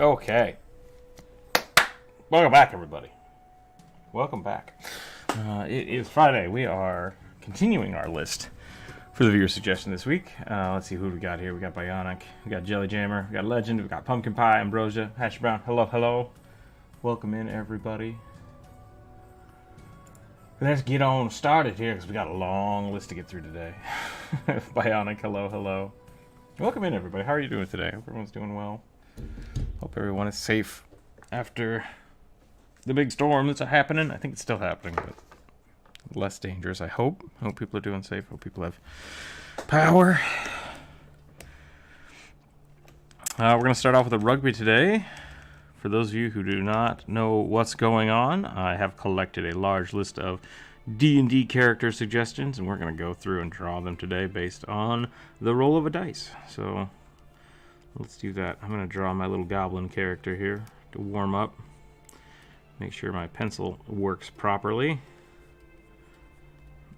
Okay. Welcome back, everybody. Welcome back. It is Friday. We are continuing our list for the viewer suggestion this week. Let's see who we got here. We got Bionic, we got Jelly Jammer, we got Legend, we got Pumpkin Pie, Ambrosia, Hash Brown. Hello, hello. Welcome in, everybody. Let's get on started here because we got a long list to get through today. Bionic, hello, hello. Welcome in, everybody. How are you doing today? Hope everyone's doing well. Hope everyone is safe after the big storm that's happening. I think it's still happening, but less dangerous, I hope. Hope people are doing safe. Hope people have power. We're going to start off with a rugby today. For those of you who do not know what's going on, I have collected a large list of D&D character suggestions, and we're going to go through and draw them today based on the roll of a dice. So let's do that. I'm going to draw my little goblin character here to warm up. Make sure my pencil works properly.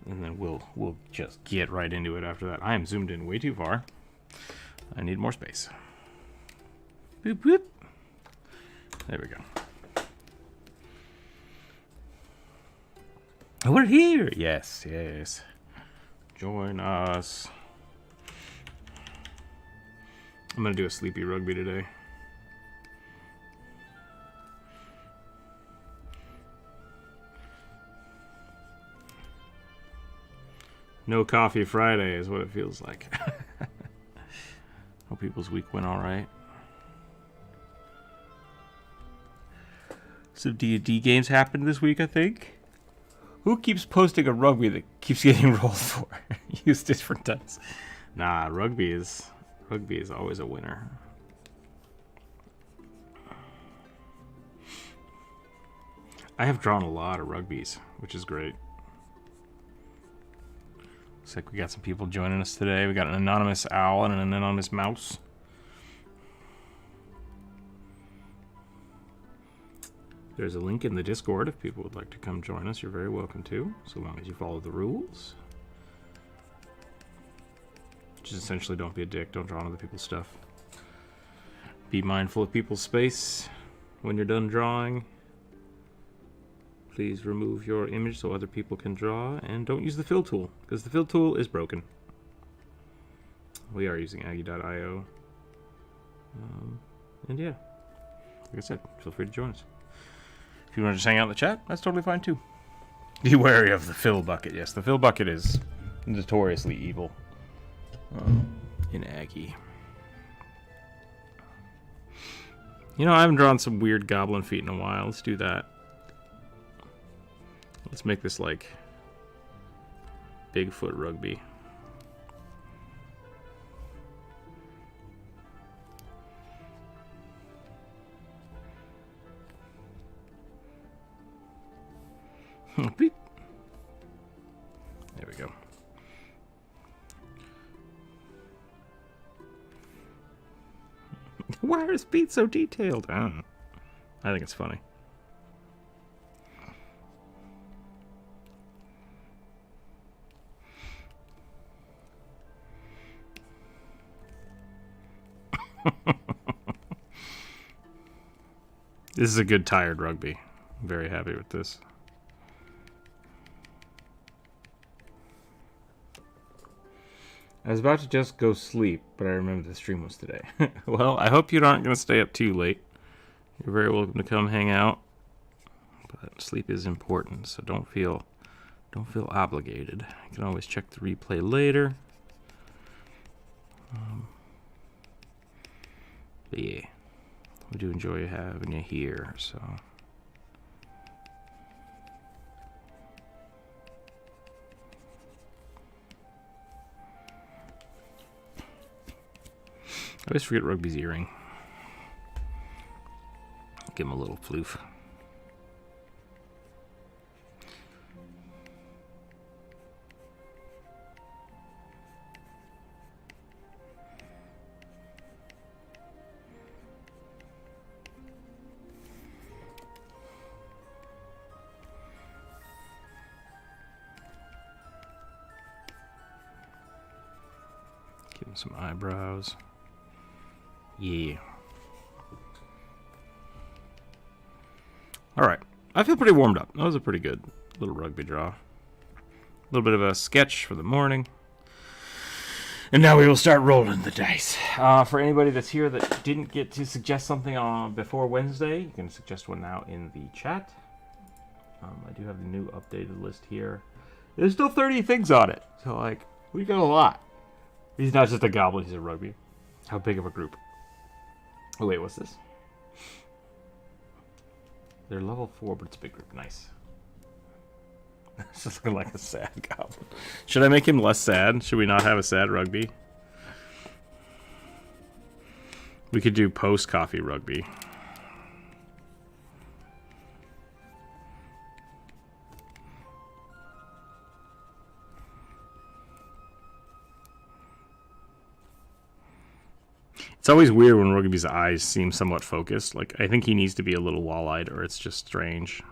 And then we'll just get right into it after that. I am zoomed in way too far. I need more space. Boop, boop. There we go. We're here! Yes, yes. Join us. I'm gonna do a sleepy rugby today. No coffee Friday is what it feels like. Hope people's week went alright. Some D&D games happened this week, I think. Who keeps posting a rugby that keeps getting rolled for? Use different dice. Nah, rugby is always a winner. I have drawn a lot of rugbies, which is great. Looks like we got some people joining us today. We got an anonymous owl and an anonymous mouse. There's a link in the Discord if people would like to come join us. You're very welcome to, so long as you follow the rules. Which is essentially don't be a dick, don't draw on other people's stuff. Be mindful of people's space when you're done drawing. Please remove your image so other people can draw, and don't use the fill tool, because the fill tool is broken. We are using Aggie.io. And yeah, like I said, feel free to join us. If you want to just hang out in the chat, that's totally fine too. Be wary of the fill bucket. Yes, the fill bucket is notoriously evil in Aggie. You know, I haven't drawn some weird goblin feet in a while. Let's do that. Let's make this like Bigfoot rugby. Beep. There we go. Why are his feet so detailed? I don't know. I think it's funny. This is a good tired rugby. I'm very happy with this. I was about to just go sleep, but I remembered the stream was today. Well, I hope you aren't going to stay up too late. You're very welcome to come hang out. But sleep is important, so don't feel obligated. You can always check the replay later. But yeah, we do enjoy having you here, so. I always forget Rugby's earring. Give him a little floof. Give him some eyebrows. Yeah. All right. I feel pretty warmed up. That was a pretty good little rugby draw. A little bit of a sketch for the morning. And now we will start rolling the dice. For anybody that's here that didn't get to suggest something before Wednesday, you can suggest one now in the chat. I do have the new updated list here. There's still 30 things on it. So, like, we got a lot. He's not just a goblin, he's a rugby. How big of a group? Oh, wait, what's this? They're level 4, but it's a big group. Nice. It's just looking like a sad goblin. Should I make him less sad? Should we not have a sad rugby? We could do post-coffee rugby. It's always weird when Rugby's eyes seem somewhat focused. Like, I think he needs to be a little wall-eyed or it's just strange.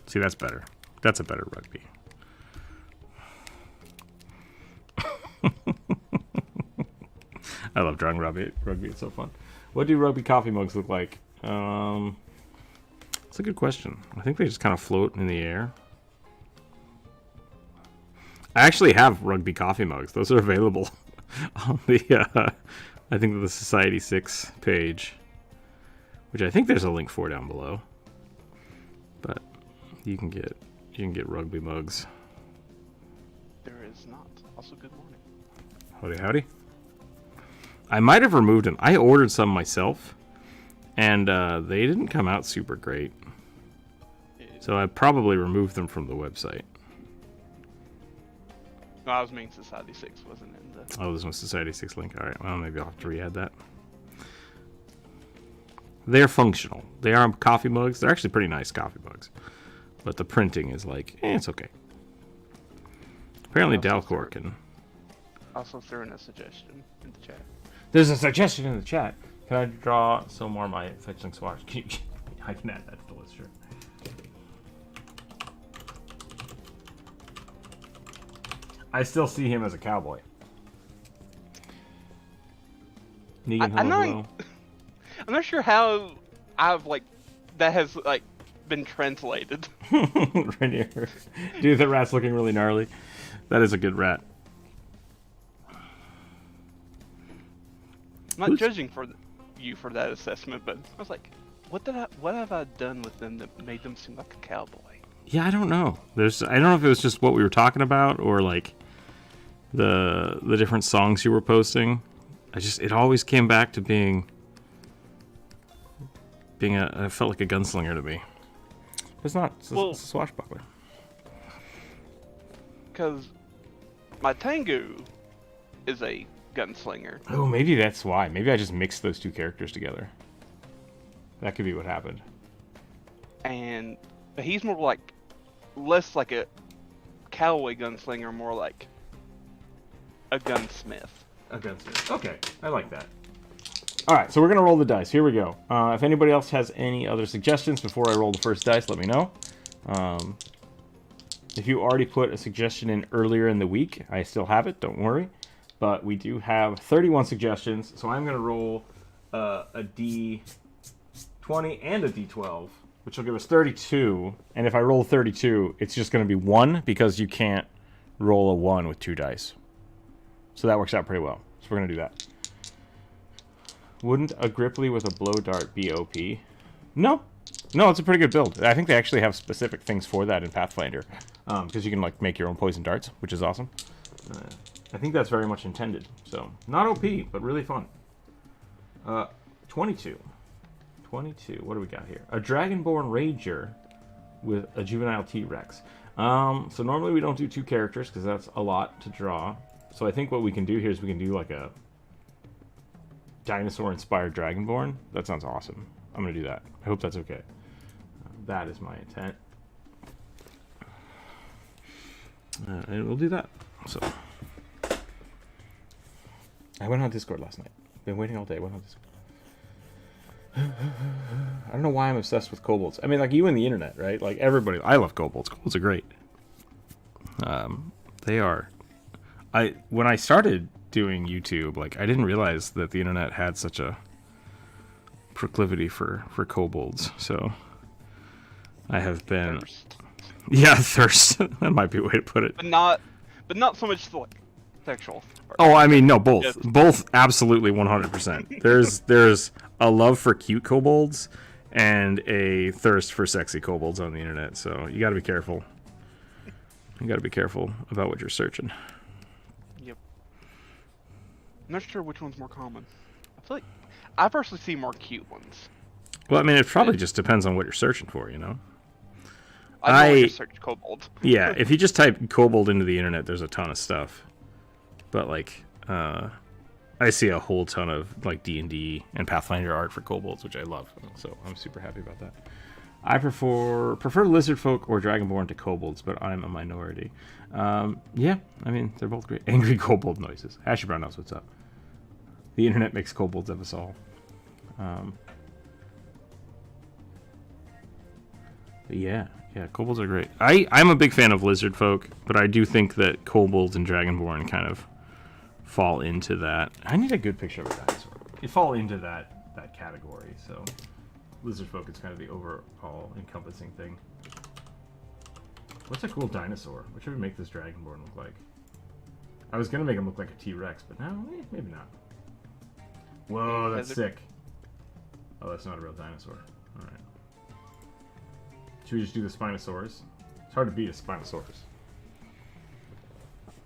See, that's better. That's a better Rugby. I love drawing Rugby. It's so fun. What do Rugby coffee mugs look like? That's a good question. I think they just kind of float in the air. I actually have Rugby coffee mugs. Those are available on the, I think the Society 6 page, which I think there's a link for down below. But you can get Rugby mugs. There is not. Also, good morning. Howdy, howdy. I might have removed them. I ordered some myself, and they didn't come out super great. So I probably removed them from the website. No, I was meaning Society 6 wasn't in the... Oh, there's no Society 6 link. Alright, well, maybe I'll have to re-add that. They're functional. They are coffee mugs. They're actually pretty nice coffee mugs. But the printing is like, it's okay. Apparently Dalcor can... Also threw in a suggestion in the chat. There's a suggestion in the chat. Can I draw some more of my fetchling swatch? I can add that to the list, sure. I still see him as a cowboy. Negan, I'm not sure how that has been translated. Right here. Dude, the rat's looking really gnarly. That is a good rat. I'm not judging you for that assessment, but I was like, what have I done with them that made them seem like a cowboy? Yeah, I don't know. I don't know if it was just what we were talking about or like the different songs you were posting. It always came back to being I felt like a gunslinger to me. But it's not. It's a swashbuckler. Because my Tengu is a gunslinger. Oh, maybe that's why. Maybe I just mixed those two characters together. That could be what happened. But he's more less like a cowboy gunslinger, more like a gunsmith. A gunsmith. Okay, I like that. All right, so we're gonna roll the dice. Here we go. If anybody else has any other suggestions before I roll the first dice, let me know. If you already put a suggestion in earlier in the week, I still have it. Don't worry. But we do have 31 suggestions, so I'm gonna roll a D20 and a D12, which will give us 32. And if I roll 32, it's just gonna be 1 because you can't roll a 1 with 2 dice. So that works out pretty well. So we're gonna do that. Wouldn't a Gripply with a blow dart be OP? No. No, it's a pretty good build. I think they actually have specific things for that in Pathfinder. Because you can make your own poison darts, which is awesome. I think that's very much intended. So, not OP, but really fun. 22. 22. What do we got here? A Dragonborn Rager with a Juvenile T-Rex. So normally we don't do 2 characters because that's a lot to draw. So I think what we can do here is we can do like a dinosaur-inspired Dragonborn. That sounds awesome. I'm going to do that. I hope that's okay. That is my intent. And we'll do that. So, I went on Discord last night. Been waiting all day. Went on Discord. I don't know why I'm obsessed with kobolds. I mean, like you and the internet, right? Like everybody. I love kobolds. Kobolds are great. They are. When I started doing YouTube, I didn't realize that the internet had such a proclivity for kobolds. So I have been... Thirst. Yeah, thirst. That might be a way to put it. But not so much like sexual. Oh, I mean, no, both. Yes. Both absolutely 100%. There's a love for cute kobolds and a thirst for sexy kobolds on the internet, so you gotta be careful. You gotta be careful about what you're searching. Yep. I'm not sure which one's more common. I feel like I personally see more cute ones. Well, I mean, it probably just depends on what you're searching for, you know? I just search kobold. Yeah, if you just type kobold into the internet, there's a ton of stuff. But, like, I see a whole ton of, like, D&D and Pathfinder art for kobolds, which I love. So I'm super happy about that. I prefer lizard folk or dragonborn to kobolds, but I'm a minority. Yeah, I mean, they're both great. Angry kobold noises. Ashy Brown knows what's up. The internet makes kobolds of us all. But yeah, kobolds are great. I'm a big fan of lizard folk, but I do think that kobolds and dragonborn kind of fall into that. I need a good picture of a dinosaur. They fall into that category, so lizard folk is kind of the overall encompassing thing. What's a cool dinosaur? What should we make this dragonborn look like? I was gonna make him look like a T-Rex, but no, maybe not. Whoa, that's sick. Oh, that's not a real dinosaur. Alright. Should we just do the Spinosaurus? It's hard to beat a Spinosaurus.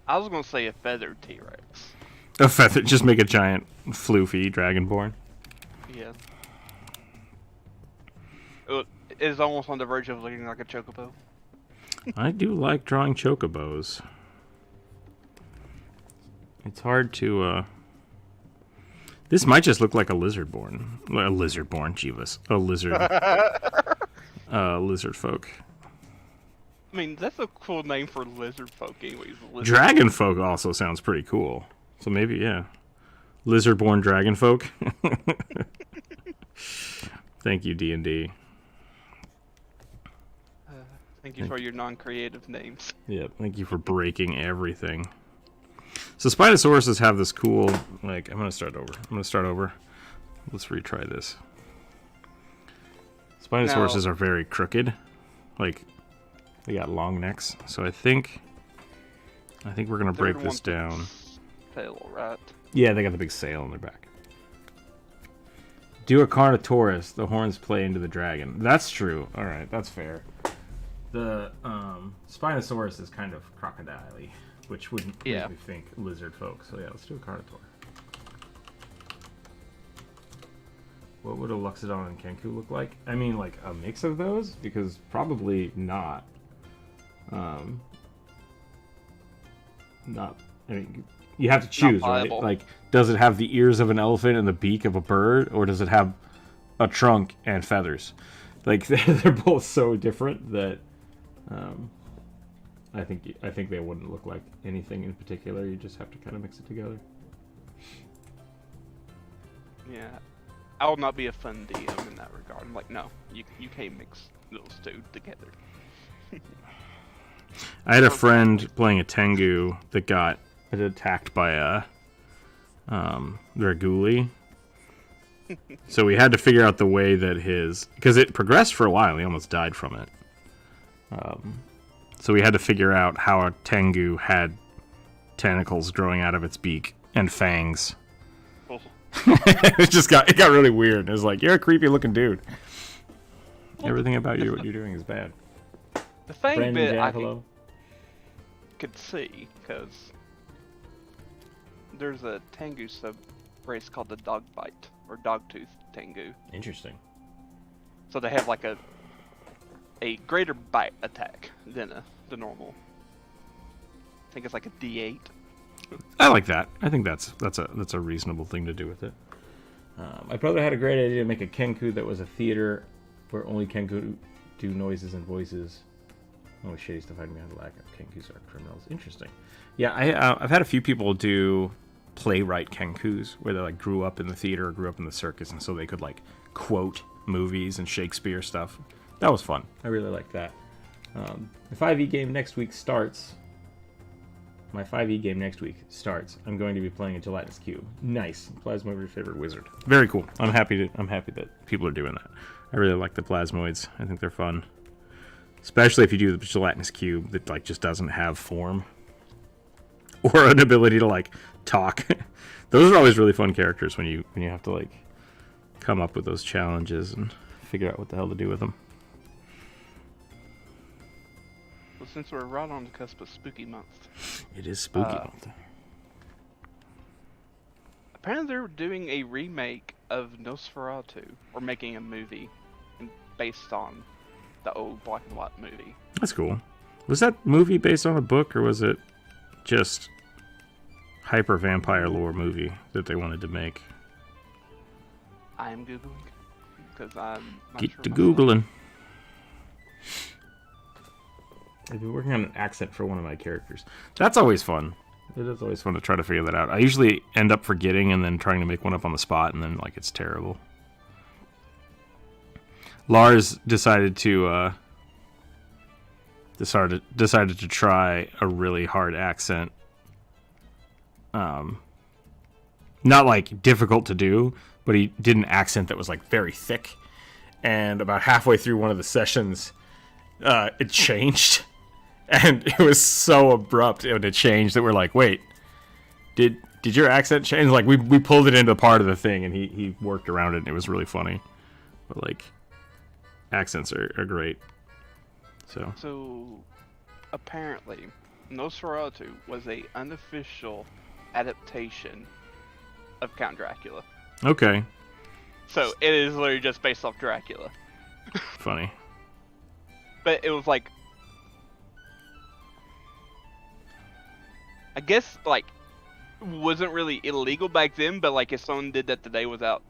I was gonna say a feathered T-Rex. A feather, just make a giant floofy dragonborn. Yeah. It is almost on the verge of looking like a chocobo. I do like drawing chocobos. It's hard to, This might just look like a lizardborn. A lizardborn, Jeebus. A lizard. Lizard folk. I mean, that's a cool name for lizard folk anyways. Dragon folk also sounds pretty cool. So maybe, yeah. Lizardborn dragon folk. Thank you, D&D. Thank you for your non-creative names. Yeah, thank you for breaking everything. So Spinosauruses have this cool, like, I'm gonna start over. Let's retry this. Spinosauruses are very crooked. Like, they got long necks. So I think we're gonna break this down. Tail, right? Yeah, they got the big sail on their back. Do a Carnotaurus. The horns play into the dragon. That's true. All right, that's fair. The Spinosaurus is kind of crocodile-y, which wouldn't make me think lizard folk. So yeah, let's do a Carnotaur. What would a Loxodon and Kenku look like? I mean, like a mix of those? Because probably not. Not. I mean, you have to choose, right? Like, does it have the ears of an elephant and the beak of a bird, or does it have a trunk and feathers? Like, they're both so different that I think they wouldn't look like anything in particular. You just have to kind of mix it together. Yeah. I would not be a fun DM in that regard. I'm like, no, you can't mix those two together. I had a friend playing a Tengu that got attacked by a Draguli. So we had to figure out the way that because it progressed for a while, he almost died from it. So we had to figure out how a Tengu had tentacles growing out of its beak and fangs. Oh. it got really weird. It was like, you're a creepy looking dude. Everything about you, what you're doing is bad. The fang Brandon bit Jack, I could see, because there's a Tengu sub-race called the Dogbite, or Dogtooth Tengu. Interesting. So they have like a greater bite attack than the normal. I think it's like a D8. I like that. I think that's a reasonable thing to do with it. My brother had a great idea to make a Kenku that was a theater where only Kenku do noises and voices. Oh shit, he's defining me on the lack of Kenkus are criminals. Interesting. Yeah, I've had a few people do playwright Kenkus where they like grew up in the theater or grew up in the circus, and so they could like quote movies and Shakespeare stuff. That was fun. I really liked that. The 5e game next week starts. My 5e game next week starts. I'm going to be playing a gelatinous cube. Nice. Plasmoid's favorite wizard. Very cool. I'm happy that people are doing that. I really like the plasmoids. I think they're fun. Especially if you do the gelatinous cube that like just doesn't have form or an ability to like talk. Those are always really fun characters when you have to like come up with those challenges and figure out what the hell to do with them. Well, since we're right on the cusp of spooky month. It is spooky month. Apparently they're doing a remake of Nosferatu, or making a movie based on the old black and white movie. That's cool. Was that movie based on a book, or was it just hyper vampire lore movie that they wanted to make? I am Googling, because I'm not Get sure to myself. Googling. I've been working on an accent for one of my characters. That's always fun. It is always fun to try to figure that out. I usually end up forgetting and then trying to make one up on the spot, and then like it's terrible. Lars decided to decided to try a really hard accent. Not like difficult to do, but he did an accent that was like very thick. And about halfway through one of the sessions, it changed. And it was so abrupt when it changed that we're like, wait, did your accent change? Like we pulled it into part of the thing, and he worked around it, and it was really funny. But like, accents are great. So apparently, Nosferatu was a unofficial adaptation of Count Dracula. Okay, So it is literally just based off Dracula. funny. But it was like, I guess like, wasn't really illegal back then, but like if someone did that today without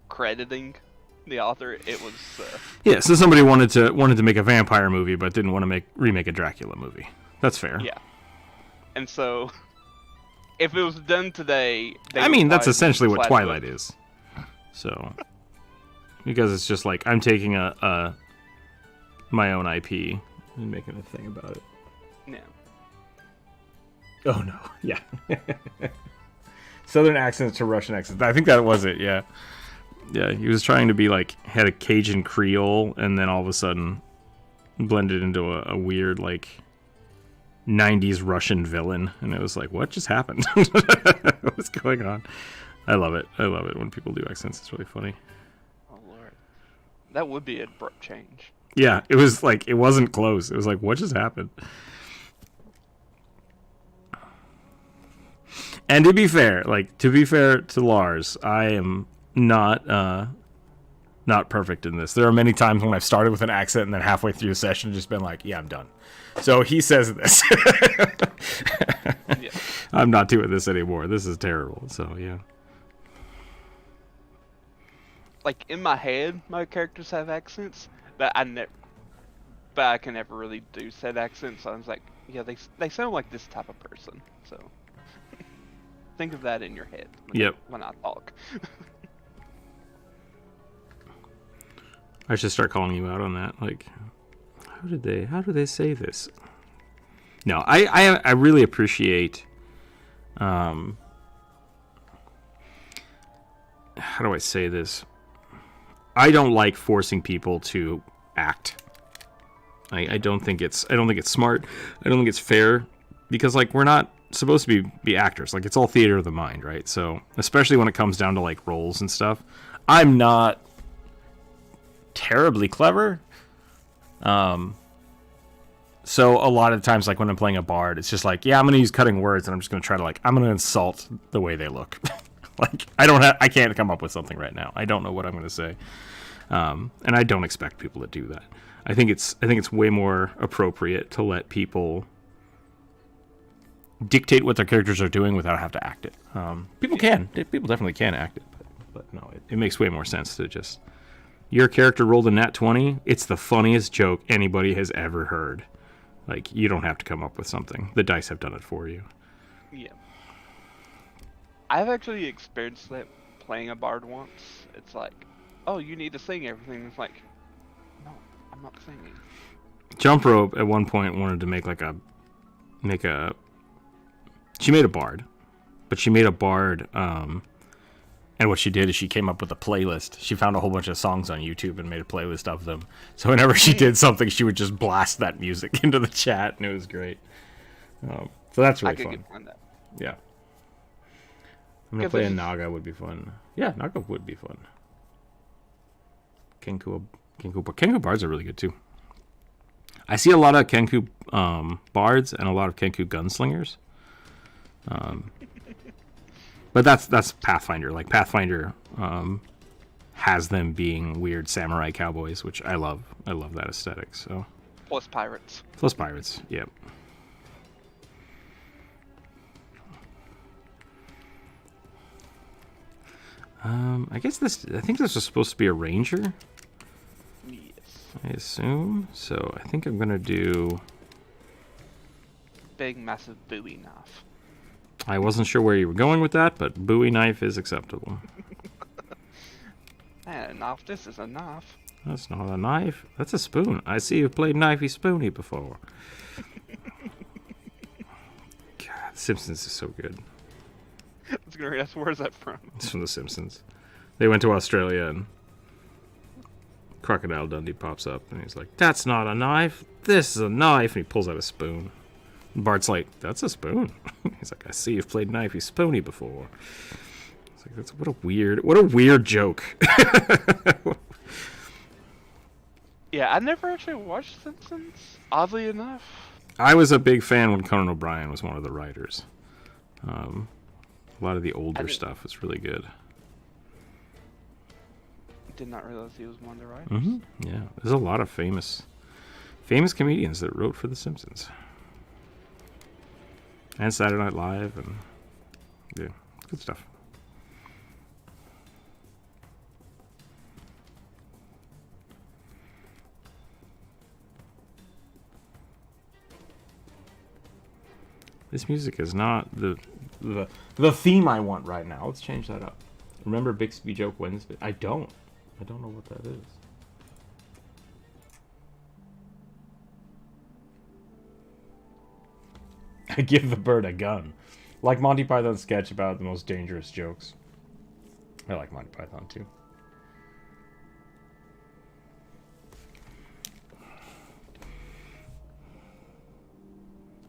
crediting the author, it was Yeah, so somebody wanted to make a vampire movie, but didn't want to remake a Dracula movie. That's fair. yeah. And so if it was done today, I mean, that's essentially what flat Twilight is. So, because it's just like I'm taking my own IP and making a thing about it. Yeah. Oh no, yeah. Southern accents to Russian accents. I think that was it. Yeah, yeah. He was trying to be like had a Cajun Creole, and then all of a sudden blended into a weird like 90s Russian villain, and it was like, what just happened? What's going on? I love it. I love it when people do accents. It's really funny. Oh lord, that would be an abrupt change. Yeah, it was like it wasn't close. It was like, what just happened? And to be fair to Lars, I am not perfect in this. There are many times when I've started with an accent and then halfway through the session just been like, yeah, I'm done. So he says this. Yeah. I'm not doing this anymore. This is terrible. So yeah. Like in my head, my characters have accents, but I can never really do said accents. So I was like, yeah, they sound like this type of person. So think of that in your head when I talk. I should start calling you out on that. Like, how do they say this? No, I really appreciate. How do I say this? I don't like forcing people to act. I don't think it's smart. I don't think it's fair, because like we're not supposed to be actors. Like it's all theater of the mind, right? So especially when it comes down to like roles and stuff, I'm not terribly clever. So a lot of times, like when I'm playing a bard, it's just like, yeah, I'm gonna use cutting words, and I'm just gonna try to I'm gonna insult the way they look. Like I can't come up with something right now. I don't know what I'm gonna say, and I don't expect people to do that. I think it's way more appropriate to let people dictate what their characters are doing without having to act it. People definitely can act it, but no, it makes way more sense to just, your character rolled a nat 20. It's the funniest joke anybody has ever heard. Like, you don't have to come up with something. The dice have done it for you. Yeah. I've actually experienced that playing a bard once. It's like, oh, you need to sing everything. It's like, no, I'm not singing. Jump Rope at one point wanted to make she made a bard, but she made a bard And what she did is she came up with a playlist. She found a whole bunch of songs on YouTube and made a playlist of them. So whenever she did something, she would just blast that music into the chat, and it was great. So that's really fun. I could get behind that. Yeah. I'm gonna play a Naga. Would be fun. Yeah, Naga would be fun. Kenku bards are really good too. I see a lot of Kenku bards and a lot of Kenku gunslingers. But that's Pathfinder. Like Pathfinder has them being weird samurai cowboys, which I love. I love that aesthetic. So plus pirates. Yep. I think this was supposed to be a ranger. Yes. I assume. So I think I'm gonna do big, massive Bowie knife. I wasn't sure where you were going with that, but Bowie knife is acceptable. A knife. This is a knife. That's not a knife. That's a spoon. I see you've played Knifey Spoony before. God, Simpsons is so good. I was gonna ask, where's that from? It's from The Simpsons. They went to Australia and Crocodile Dundee pops up and he's like, "That's not a knife. This is a knife." And he pulls out a spoon. And Bart's like, "That's a spoon." He's like, "I see you've played Knifey Spoony before." It's like, what a weird joke. Yeah, I never actually watched Simpsons, oddly enough. I was a big fan when Conan O'Brien was one of the writers. A lot of the older stuff was really good. Did not realize he was one of the writers. Mm-hmm. Yeah, there's a lot of famous comedians that wrote for The Simpsons. And Saturday Night Live, and yeah, good stuff. This music is not the theme I want right now. Let's change that up. Remember Bixby Joke Wednesday? I don't know what that is. I give the bird a gun. Like Monty Python's sketch about the most dangerous jokes. I like Monty Python too.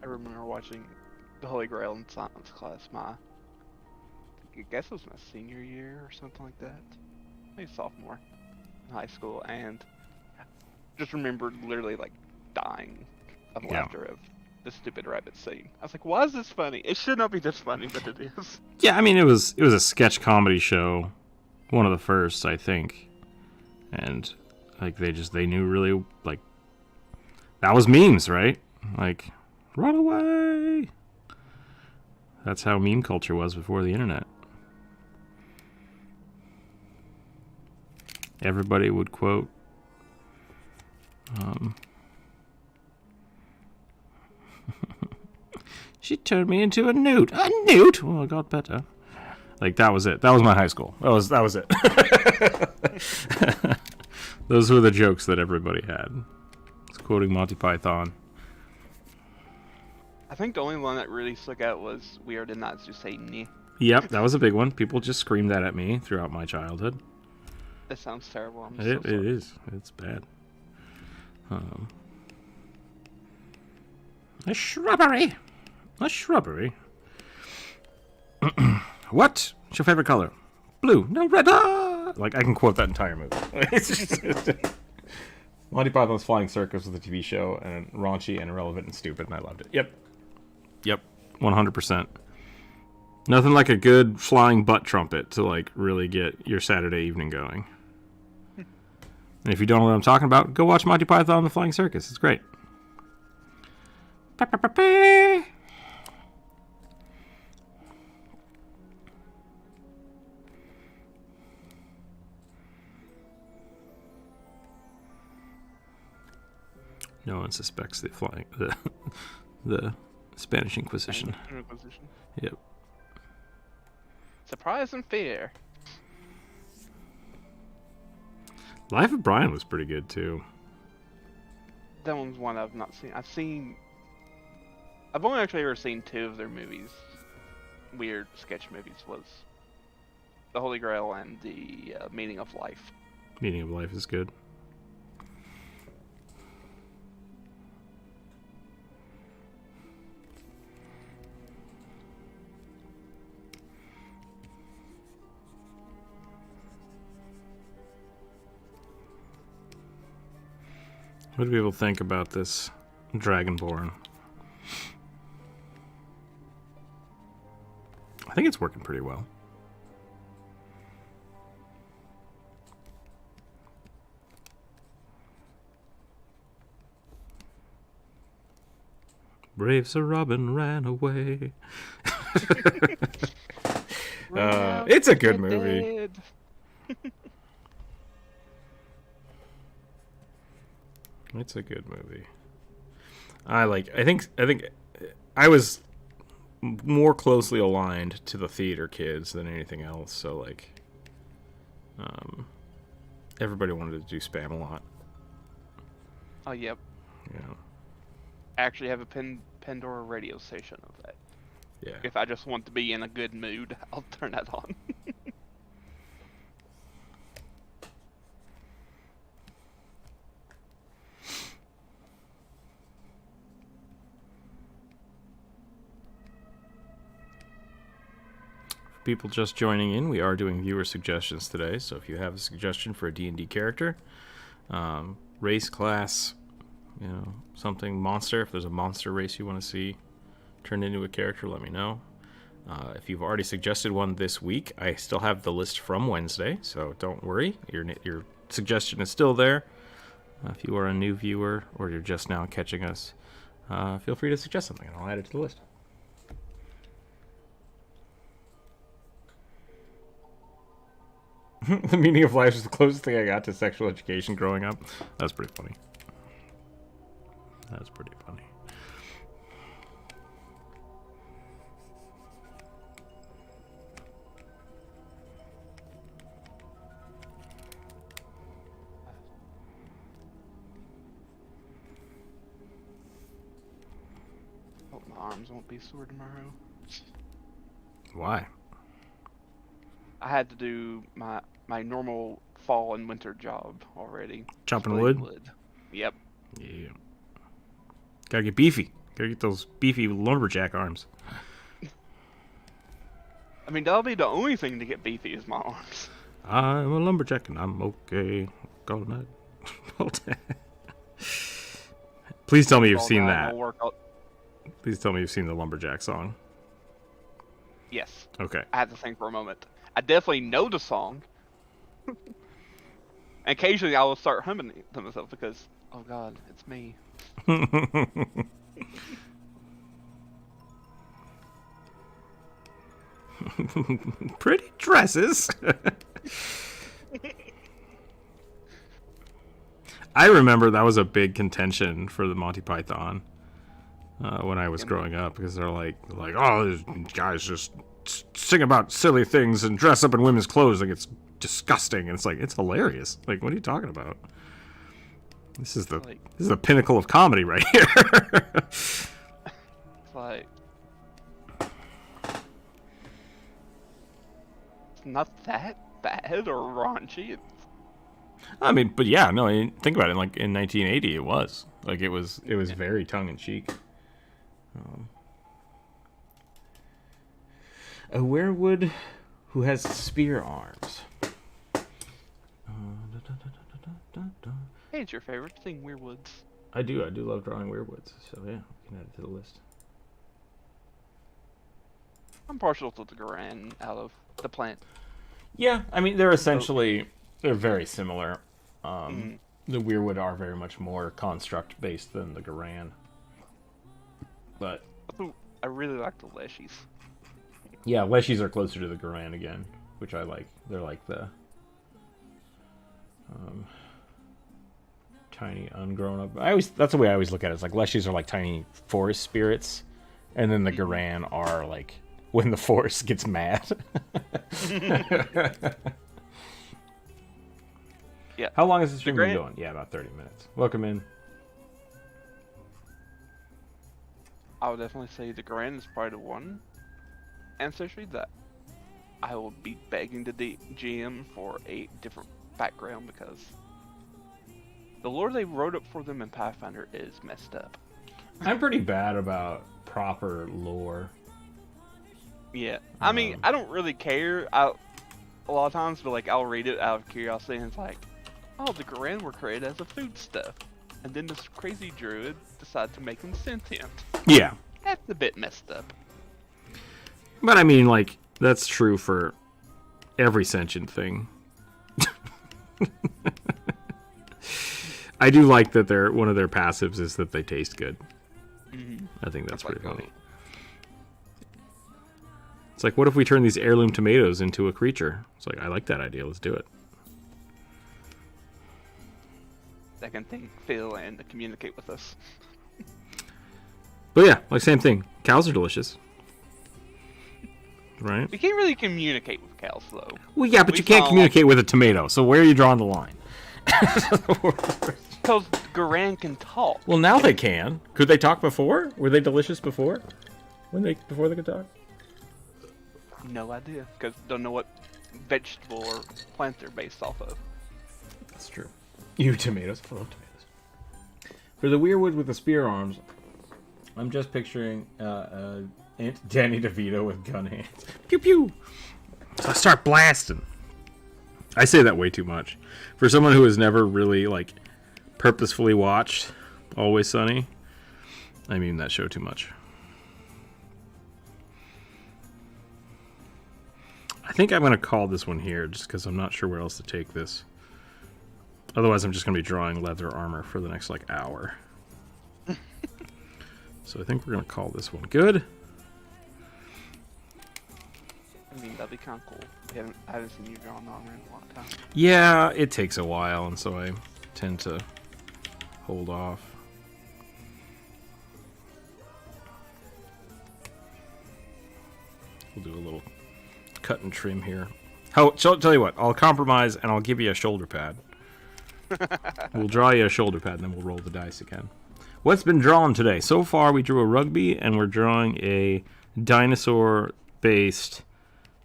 I remember watching The Holy Grail in science class. I guess it was my senior year or something like that. Maybe sophomore in high school, and just remembered literally like dying of laughter of the stupid rabbit scene. I was like, "Why is this funny? It should not be this funny, but it is." Yeah, I mean it was a sketch comedy show, one of the first, I think, and like they knew really like that was memes, right? Like, run away. That's how meme culture was before the internet. Everybody would quote she turned me into a newt. A newt? Well, it got better. Like, that was it. That was my high school. That was it. Those were the jokes that everybody had. It's quoting Monty Python. I think the only one that really stuck out was "We are the Knights who say ni." Yep, that was a big one. People just screamed that at me throughout my childhood. That sounds terrible. I'm so It sorry. is. It's bad. A shrubbery. A shrubbery. What? What's your favorite color? Blue. No, red. Ah! Like, I can quote that entire movie. Monty Python's Flying Circus was a TV show, and raunchy and irrelevant and stupid, and I loved it. Yep. 100%. Nothing like a good flying butt trumpet to, like, really get your Saturday evening going. And if you don't know what I'm talking about, go watch Monty Python the Flying Circus. It's great. No one suspects the Spanish Inquisition. Yep. Surprise and fear. Life of Brian was pretty good too. That one's one I've not seen. I've only actually ever seen 2 of their movies. Weird sketch movies. Was the Holy Grail and the Meaning of Life. Meaning of Life is good. What do people think about this Dragonborn? I think it's working pretty well. Brave Sir Robin ran away. It's a good movie. It's a good movie. I think I was more closely aligned to the theater kids than anything else, so like everybody wanted to do Spam-A-Lot. Oh, yep. Yeah. I actually have a Pandora radio station of that. Yeah. If I just want to be in a good mood, I'll turn that on. People just joining in, we are doing viewer suggestions today, so if you have a suggestion for a D&D character, race, class, you know, something, monster, if there's a monster race you want to see turned into a character, let me know. If you've already suggested one this week, I still have the list from Wednesday, so don't worry, your suggestion is still there. If you are a new viewer or you're just now catching us, feel free to suggest something and I'll add it to the list. The Meaning of Life is the closest thing I got to sexual education growing up. That's pretty funny. That's pretty funny. Hope my arms won't be sore tomorrow. Why? I had to do my normal fall and winter job already. Chopping Splitting wood? Yep. Yeah. Gotta get beefy. Gotta get those beefy lumberjack arms. I mean, that'll be the only thing to get beefy is my arms. I'm a lumberjack and I'm okay. All night. All day. Please tell me you've seen that. Please tell me you've seen the lumberjack song. Yes. Okay. I had to think for a moment. I definitely know the song. Occasionally I will start humming it to myself because, oh god, it's me. Pretty dresses. I remember that was a big contention for the Monty Python when I was growing up, because they're like, oh, these guys just sing about silly things and dress up in women's clothes like it's disgusting, and it's like, it's hilarious. Like, what are you talking about? This is the pinnacle of comedy right here. It's like, it's not that bad or raunchy. I mean, but yeah, no, think about it. Like in 1980, it was very tongue in cheek. A werewood who has spear arms. Hey, it's your favorite thing, Weirwoods. I do love drawing werewoods. So yeah, we can add it to the list. I'm partial to the Garan out of the plant. Yeah, I mean they're very similar. The weirwood are very much more construct based than the Garan. But I really like the Leshies. Yeah, Leshies are closer to the Garan again, which I like. They're like the tiny, ungrown up. That's the way I always look at it. It's like Leshies are like tiny forest spirits, and then the Garan are like when the forest gets mad. Yeah. How long has this stream been going? Yeah, about 30 minutes. Welcome in. I would definitely say the Garan is probably the one ancestry that I will be begging the GM for a different background because the lore they wrote up for them in Pathfinder is messed up. I'm pretty bad about proper lore. Yeah, I mean, I don't really care a lot of times, but like I'll read it out of curiosity, and it's like, oh, the Garen were created as a foodstuff, and then this crazy druid decided to make them sentient. Yeah. That's a bit messed up. But I mean, like, that's true for every sentient thing. I do like that one of their passives is that they taste good. Mm-hmm. I think that's pretty funny. It's like, what if we turn these heirloom tomatoes into a creature? It's like, I like that idea. Let's do it. That can feel and communicate with us. But yeah, like same thing. Cows are delicious. Right? We can't really communicate with cows, though. Well, yeah, but you can't communicate with a tomato. So where are you drawing the line? Because Garen can talk. Well, now they can. Could they talk before? Were they delicious before? Before they could talk? No idea, because don't know what vegetable or plant they're based off of. That's true. You tomatoes. I love tomatoes. For the weirwood with the spear arms, I'm just picturing Aunt Danny DeVito with gun hands. Pew pew! So I start blasting. I say that way too much. For someone who has never really, like, purposefully watched Always Sunny, I mean that show too much. I think I'm going to call this one here, just because I'm not sure where else to take this. Otherwise, I'm just going to be drawing leather armor for the next, like, hour. So I think we're going to call this one good. I mean, that'd be kind of cool. I haven't seen you drawing armor in a long time. Yeah, it takes a while, and so I tend to hold off. We'll do a little cut and trim here. I'll tell you what, I'll compromise and I'll give you a shoulder pad. We'll draw you a shoulder pad and then we'll roll the dice again. What's been drawn today? So far we drew a rugby and we're drawing a dinosaur-based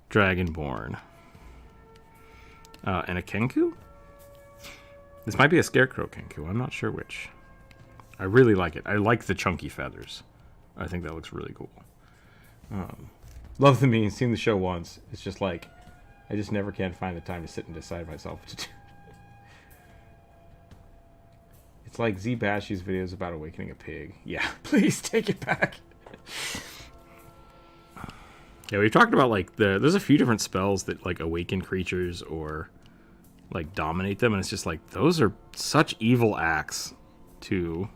dragonborn. And a Kenku? This might be a scarecrow Kenku, I'm not sure which. I really like it. I like the chunky feathers. I think that looks really cool. Love the meme, seen the show once. It's just like, I just never can find the time to sit and decide myself what to do. It's like Z Bashy's videos about awakening a pig. Yeah, please take it back. Yeah, we've talked about, like, there's a few different spells that, like, awaken creatures or, like, dominate them, and it's just like, those are such evil acts to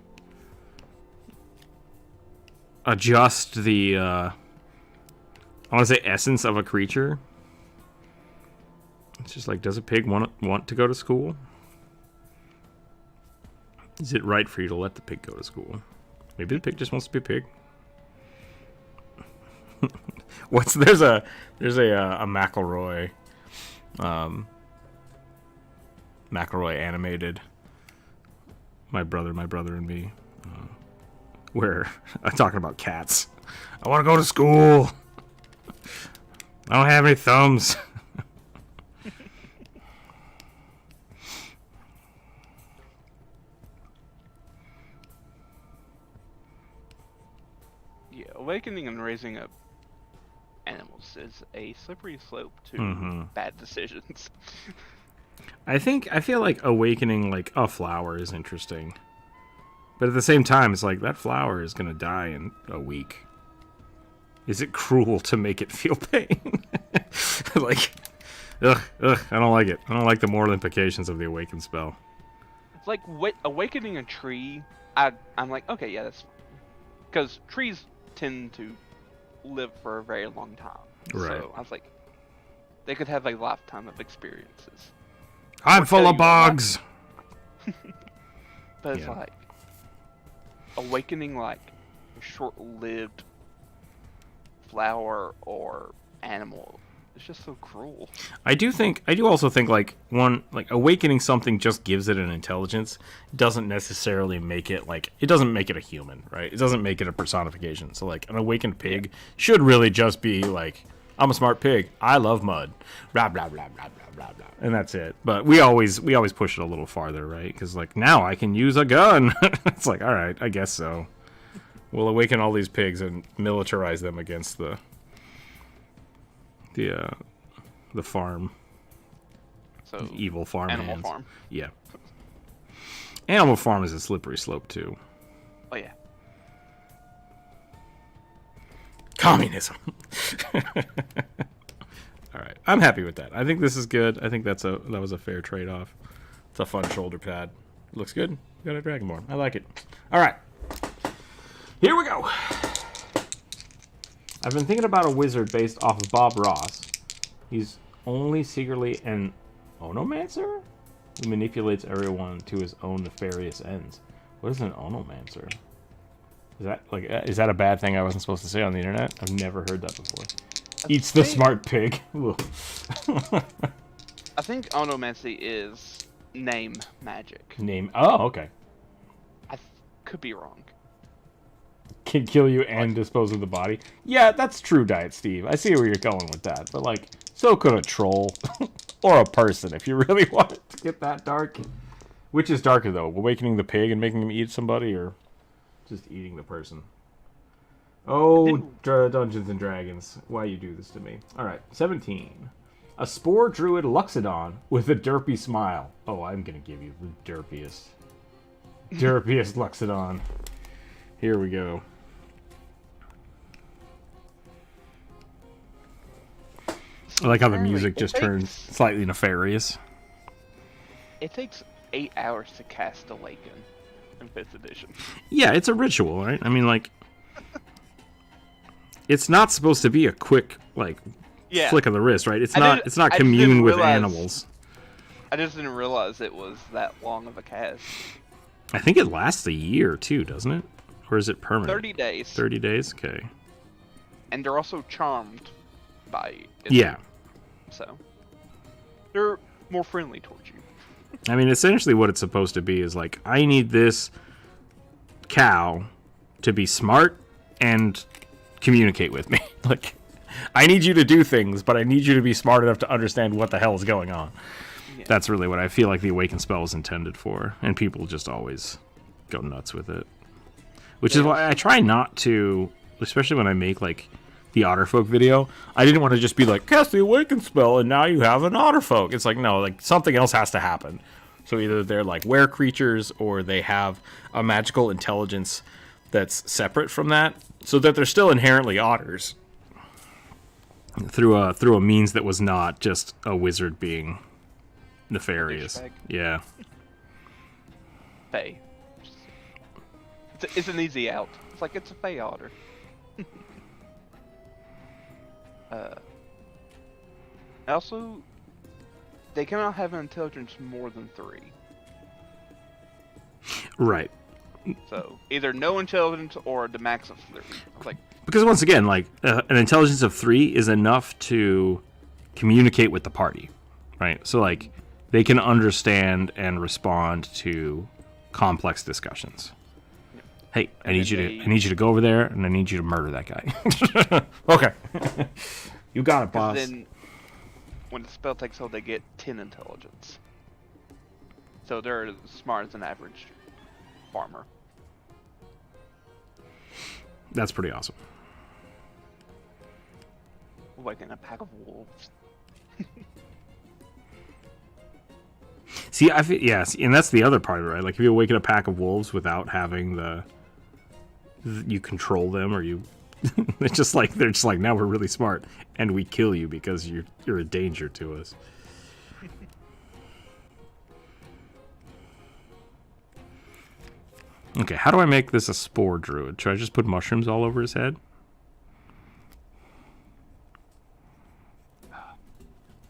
adjust the, I want to say essence of a creature. It's just like, does a pig want to go to school? Is it right for you to let the pig go to school? Maybe the pig just wants to be a pig. There's a McElroy animated my brother and me, where I'm talking about cats. I want to go to school. I don't have any thumbs. Yeah, awakening and raising up animals is a slippery slope to bad decisions. I feel like awakening, like, a flower is interesting. But at the same time, it's like, that flower is going to die in a week. Is it cruel to make it feel pain? Like, I don't like it. I don't like the moral implications of the awaken spell. It's like awakening a tree. I'm like, okay, yeah, that's because trees tend to live for a very long time. Right. So I was like, they could have a lifetime of experiences. I'm full of bugs. But it's like awakening, like a short-lived flower or animal. It's just so cruel. I do also think like awakening something just gives it an intelligence. It doesn't necessarily make it it doesn't make it a human, right? It doesn't make it a personification. So like an awakened pig should really just be like I'm a smart pig. I love mud. Blah blah blah blah blah blah blah. And that's it. But we always push it a little farther, right? Because like now I can use a gun. It's like, all right, I guess so. We'll awaken all these pigs and militarize them against the farm. So the evil farm Animal hands. Farm. Yeah. Animal Farm is a slippery slope too. Oh yeah. Communism. All right, I'm happy with that. I think this is good. I think that was a fair trade-off. It's a fun shoulder pad. Looks good. Got a Dragonborn. I like it. All right, here we go. I've been thinking about a wizard based off of Bob Ross. He's only secretly an onomancer who manipulates everyone to his own nefarious ends. What is an onomancer? Is that a bad thing I wasn't supposed to say on the internet? I've never heard that before. Eats the smart pig. I think onomancy is name magic. Name. Oh, okay. I could be wrong. Can kill you and dispose of the body. Yeah, that's true, Diet Steve. I see where you're going with that. But like, so could a troll or a person if you really want it to get that dark. Which is darker though, awakening the pig and making him eat somebody, or just eating the person? Oh, Dungeons and Dragons. Why you do this to me? Alright, 17. A spore druid Luxodon with a derpy smile. Oh, I'm gonna give you the derpiest. Derpiest Luxodon. Here we go. I like how the music just turns slightly nefarious. It takes 8 hours to cast Awaken in 5th edition. Yeah, it's a ritual, right? I mean, like, it's not supposed to be a quick, like, flick of the wrist, right? It's not commune with animals. I just didn't realize it was that long of a cast. I think it lasts a year, too, doesn't it? Or is it permanent? 30 days. 30 days? Okay. And they're also charmed by it. Yeah. So, they're more friendly towards you. I mean, essentially what it's supposed to be is like, I need this cow to be smart and communicate with me. Like, I need you to do things, but I need you to be smart enough to understand what the hell is going on. Yeah. That's really what I feel like the Awaken spell is intended for, and people just always go nuts with it. Which is why I try not to, especially when I make, like, the Otterfolk video, I didn't want to just be like, cast the Awaken spell, and now you have an Otterfolk. It's like, no, like, something else has to happen. So either they're, like, were creatures, or they have a magical intelligence that's separate from that, so that they're still inherently otters. Through a means that was not just a wizard being nefarious. Yeah. Fae. It's an easy out. It's like, it's a Fae otter. Also, they cannot have an intelligence more than 3. Right. So, either no intelligence or the max of 3. Like, because once again, like, an intelligence of 3 is enough to communicate with the party, right? So, like, they can understand and respond to complex discussions. Hey, I need you to go over there, and I need you to murder that guy. Okay. You got it, boss. Then, when the spell takes hold, they get 10 intelligence. So they're as smart as an average farmer. That's pretty awesome. Like in a pack of wolves. See, I feel, yes, and that's the other part of it, right? Like, if you awaken a pack of wolves without having you control them, or you, it's just like, they're just like, now we're really smart, and we kill you because you're a danger to us. Okay, how do I make this a spore druid? Should I just put mushrooms all over his head?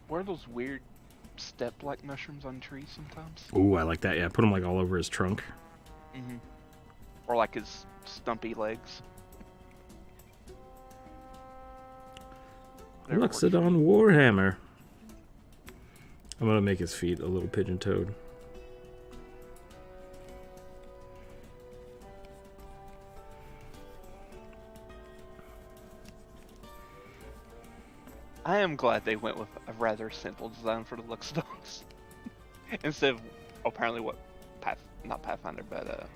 What are those weird step-like mushrooms on trees sometimes? Ooh, I like that. Yeah, put them like all over his trunk. Mm-hmm. Or like his stumpy legs. Luxodon Warhammer. I'm gonna make his feet a little pigeon-toed. I am glad they went with a rather simple design for the Luxodons. Instead of apparently what not Pathfinder, but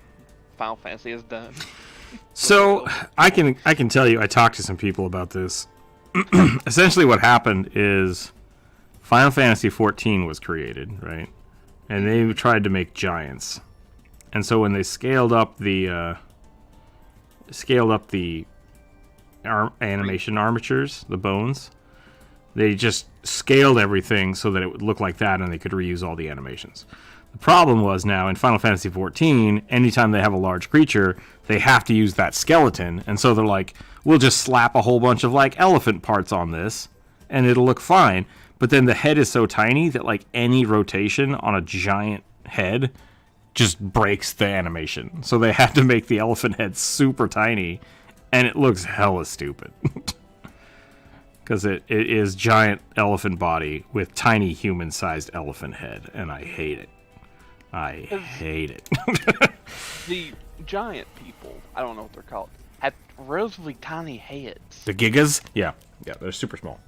Final Fantasy has done. So I can tell you, I talked to some people about this. Essentially, what happened is Final Fantasy 14 was created, right? And they tried to make giants, and so when they scaled up the animation armatures, the bones, they just scaled everything so that it would look like that, and they could reuse all the animations. The problem was now in Final Fantasy XIV, anytime they have a large creature, they have to use that skeleton, and so they're like, we'll just slap a whole bunch of like elephant parts on this, and it'll look fine. But then the head is so tiny that like any rotation on a giant head just breaks the animation. So they had to make the elephant head super tiny, and it looks hella stupid. Because it is giant elephant body with tiny human-sized elephant head, and I hate it. I hate it. The giant people, I don't know what they're called, have relatively tiny heads. The Gigas? Yeah, they're super small.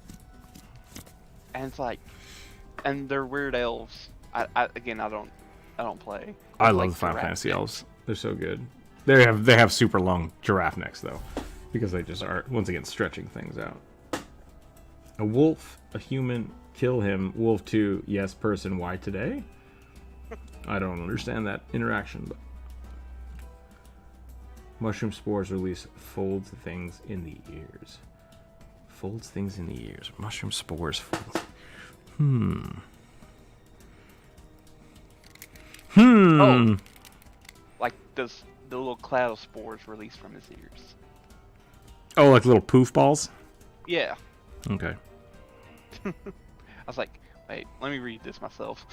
And it's like, and they're weird elves. I don't play. I Like love the Final giraffe Fantasy necks. elves. They're so good. They have super long giraffe necks though, because they just are once again stretching things out. A wolf, a human, kill him. Wolf 2, yes, person. Why today? I don't understand that interaction, but mushroom spores release folds things in the ears. Folds things in the ears. Mushroom spores folds. Oh, like the little cloud of spores released from his ears. Oh, like little poof balls? Yeah. Okay. I was like, wait, let me read this myself.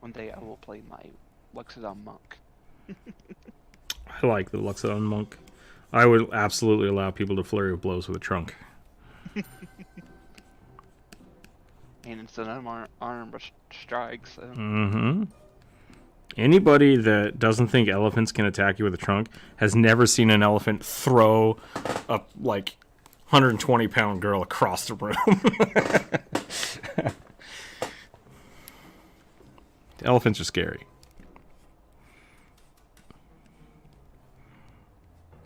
One day I will play my Luxodon monk. I like the Luxodon monk. I would absolutely allow people to flurry of blows with a trunk. And it's an unarmed strike, so... Mm-hmm. Anybody that doesn't think elephants can attack you with a trunk has never seen an elephant throw a, like, 120-pound girl across the room. Elephants are scary.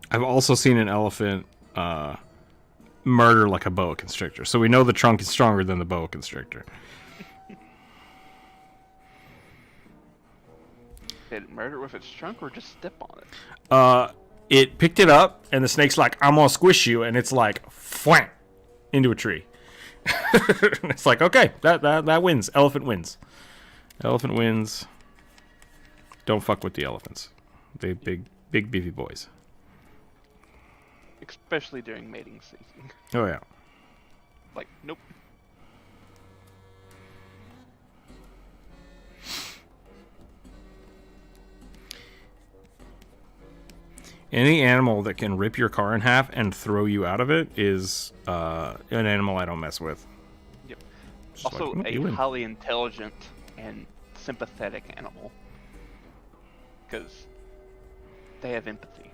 I've also seen an elephant murder like a boa constrictor. So we know the trunk is stronger than the boa constrictor. Did it murder with its trunk or just step on it? It picked it up, and the snake's like, I'm gonna squish you, and it's like, wham, into a tree. It's like, okay, that wins. Elephant wins. Elephant wins. Don't fuck with the elephants. They big beefy boys. Especially during mating season. Oh yeah. Like, nope. Any animal that can rip your car in half and throw you out of it is an animal I don't mess with. Yep. Just Also, like, a you win. highly intelligent and sympathetic animal. Because they have empathy.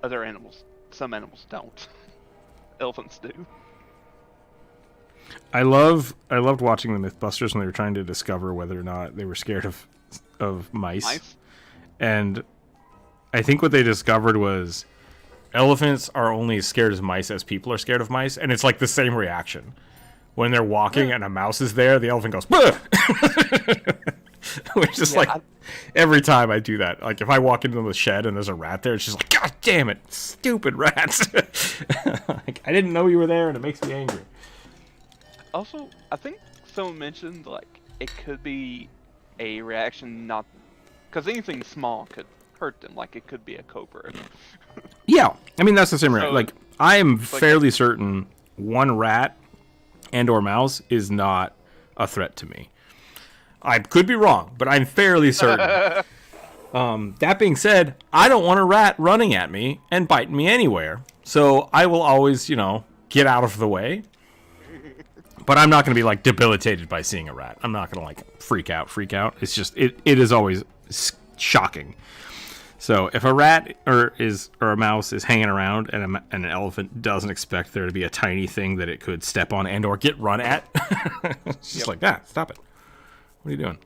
Other animals, some animals don't. Elephants do. I loved watching the Mythbusters when they were trying to discover whether or not they were scared of mice. Mice? And I think what they discovered was elephants are only as scared of mice as people are scared of mice, and it's like the same reaction. When they're walking and a mouse is there, the elephant goes, "Bah!" Which is like, every time I do that. Like, if I walk into the shed and there's a rat there, it's just like, God damn it, stupid rats. Like, I didn't know you were there, and it makes me angry. Also, I think someone mentioned, like, it could be a reaction not... Because anything small could hurt them, like it could be a cobra. Yeah, I mean, that's the same reaction. So, like, I am fairly certain one rat and or mouse is not a threat to me. I could be wrong, but I'm fairly certain. That being said, I don't want a rat running at me and biting me anywhere. So I will always, get out of the way. But I'm not going to be, like, debilitated by seeing a rat. I'm not going to, like, freak out. It's just, it is always shocking. So if a rat or a mouse is hanging around and an elephant doesn't expect there to be a tiny thing that it could step on and or get run at, it's just like, stop it. What are you doing?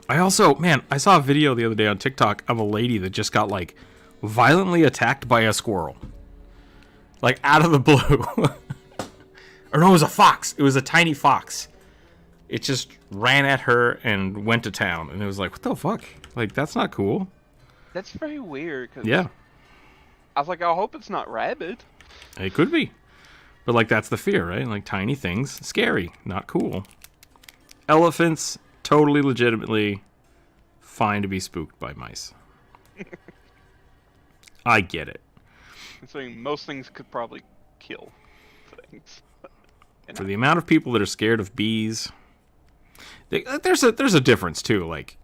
I saw a video the other day on TikTok of a lady that just got, like, violently attacked by a squirrel. Like, out of the blue. Or no, it was a fox. It was a tiny fox. It just ran at her and went to town. And it was like, what the fuck? Like, that's not cool. That's very weird. Cause yeah. I was like, I hope it's not rabid. It could be. But, like, that's the fear, right? Like, tiny things, scary, not cool. Elephants, totally legitimately fine to be spooked by mice. I get it. Considering most things could probably kill things. For the amount of people that are scared of bees, there's a difference too. Like,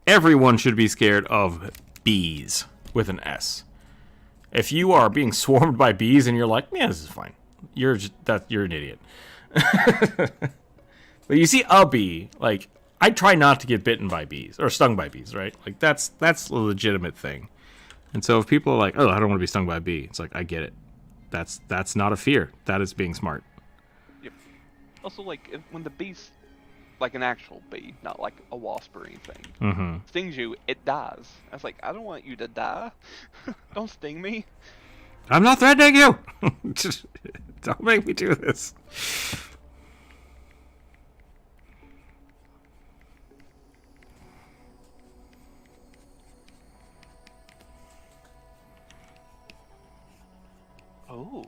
everyone should be scared of bees with an S. If you are being swarmed by bees and you're like, yeah, this is fine, you're an idiot. But you see a bee, like, I try not to get bitten by bees or stung by bees, right? Like, that's a legitimate thing. And so if people are like, oh, I don't want to be stung by a bee, it's like, I get it. That's not a fear. That is being smart. Also, like, when the bee's, like an actual bee, not like a wasp or anything, stings you, it dies. I was like, I don't want you to die. Don't sting me. I'm not threatening you. Don't make me do this. Oh.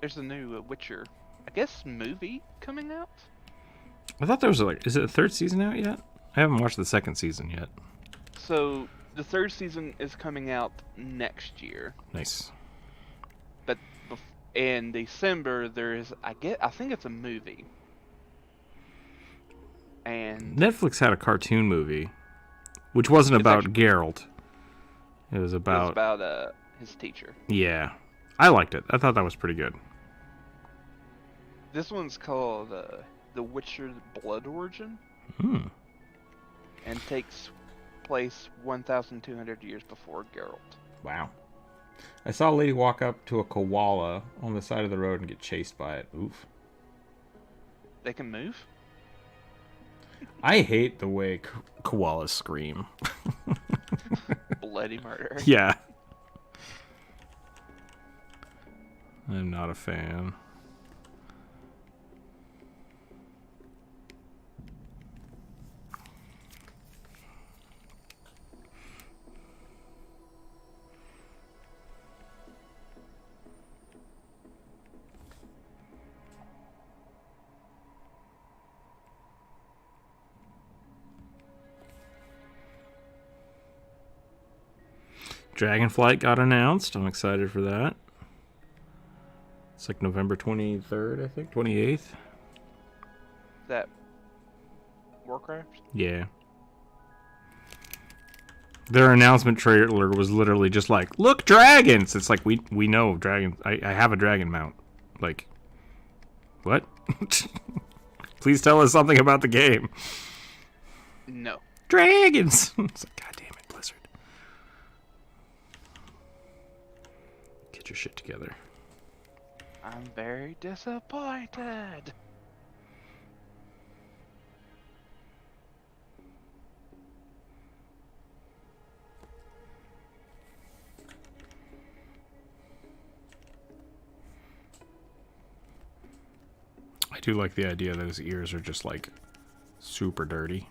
There's a new Witcher, I guess, movie coming out? I thought there was is it a third season out yet? I haven't watched the second season yet. So, the third season is coming out next year. Nice. But in December, there's, I think it's a movie. And Netflix had a cartoon movie, which wasn't about Geralt. It was about his teacher. Yeah. I liked it. I thought that was pretty good. This one's called The Witcher Blood Origin. And takes place 1,200 years before Geralt. Wow. I saw a lady walk up to a koala on the side of the road and get chased by it. Oof. They can move? I hate the way koalas scream. Bloody murder. Yeah. I'm not a fan. Dragonflight got announced. I'm excited for that. It's like November 23rd, I think, 28th. That Warcraft? Yeah. Their announcement trailer was literally just like, look, dragons! It's like, we know dragons. I have a dragon mount. Like, what? Please tell us something about the game. No. Dragons! It's like, God damn it, Blizzard. Get your shit together. I'm very disappointed. I do like the idea that his ears are just like super dirty.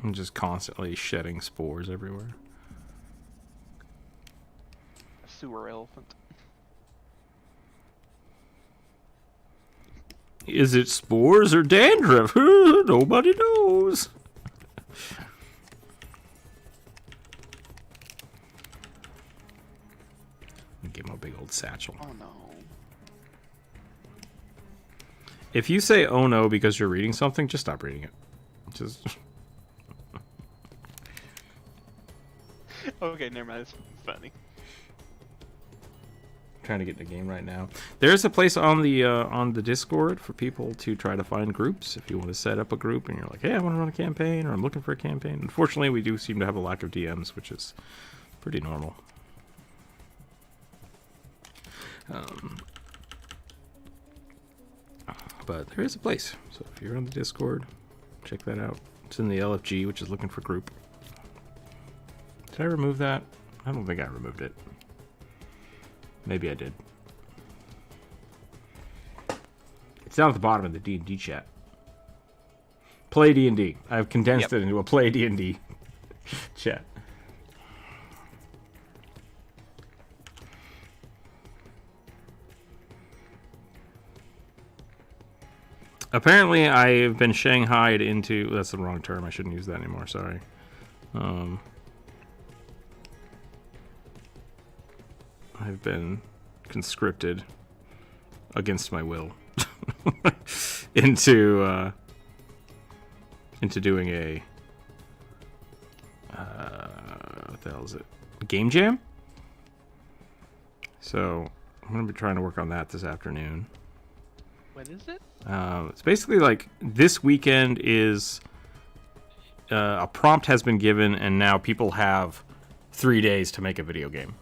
And just constantly shedding spores everywhere. A sewer elephant. Is it spores or dandruff? Nobody knows. Give him a big old satchel. Oh no. If you say "oh no" because you're reading something, just stop reading it. Just. Okay, never mind. It's funny. Trying to get in the game right now. There's a place on the Discord for people to try to find groups. If you want to set up a group and you're like, hey, I want to run a campaign, or I'm looking for a campaign. Unfortunately, we do seem to have a lack of DMs, which is pretty normal. But there is a place. So if you're on the Discord, check that out. It's in the LFG, which is looking for group. Did I remove that? I don't think I removed it. Maybe I did. It's down at the bottom of the D&D chat. Play D&D. I've condensed it into a play D&D chat. Apparently, I've been shanghaied into... That's the wrong term. I shouldn't use that anymore. Sorry. I've been conscripted against my will into doing a what the hell is it? A game jam? So I'm gonna be trying to work on that this afternoon. What is it? It's basically like this weekend is a prompt has been given, and now people have 3 days to make a video game.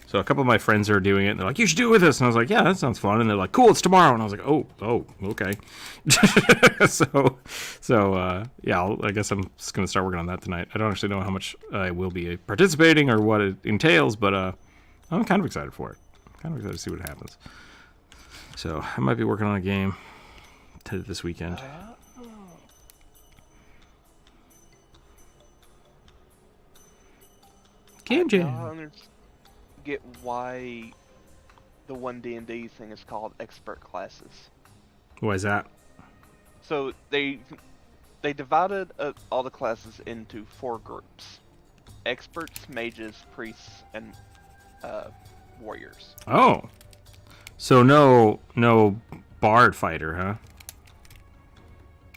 So a couple of my friends are doing it, and they're like, you should do it with us. And I was like, yeah, that sounds fun. And they're like, cool, it's tomorrow. And I was like, oh, okay. Yeah, I guess I'm just going to start working on that tonight. I don't actually know how much I will be participating or what it entails, but I'm kind of excited for it. I'm kind of excited to see what happens. So I might be working on a game this weekend. Game jam. Get why the one D&D thing is called expert classes. Why is that? So they divided all the classes into 4 groups: experts, mages, priests, and warriors. Oh, so no bard fighter, huh?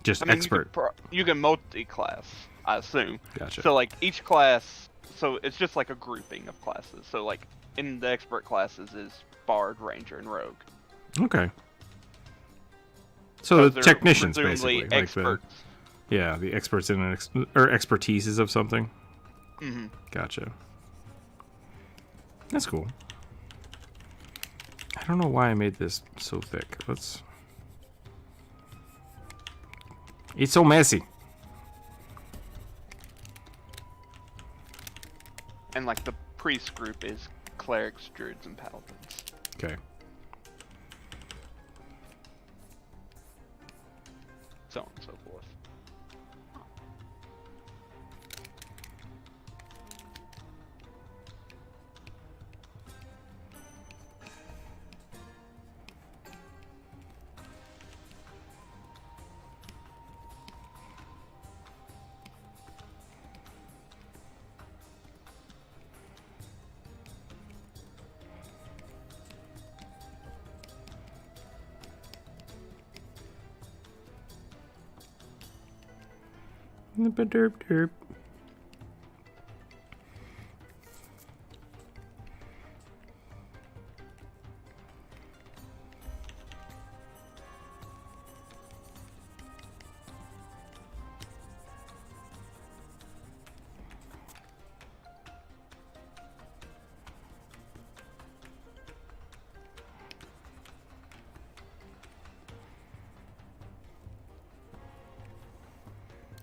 Just expert. You can multi-class, I assume. Gotcha. So like each class. So it's just like a grouping of classes. So like in the expert classes is bard, ranger, and rogue. Okay. So the technicians basically, experts. Like the experts in or expertises of something. Mm-hmm. Gotcha. That's cool. I don't know why I made this so thick. It's so messy. And like the priest group is clerics, druids, and paladins. Okay. So on and so forth. Derp.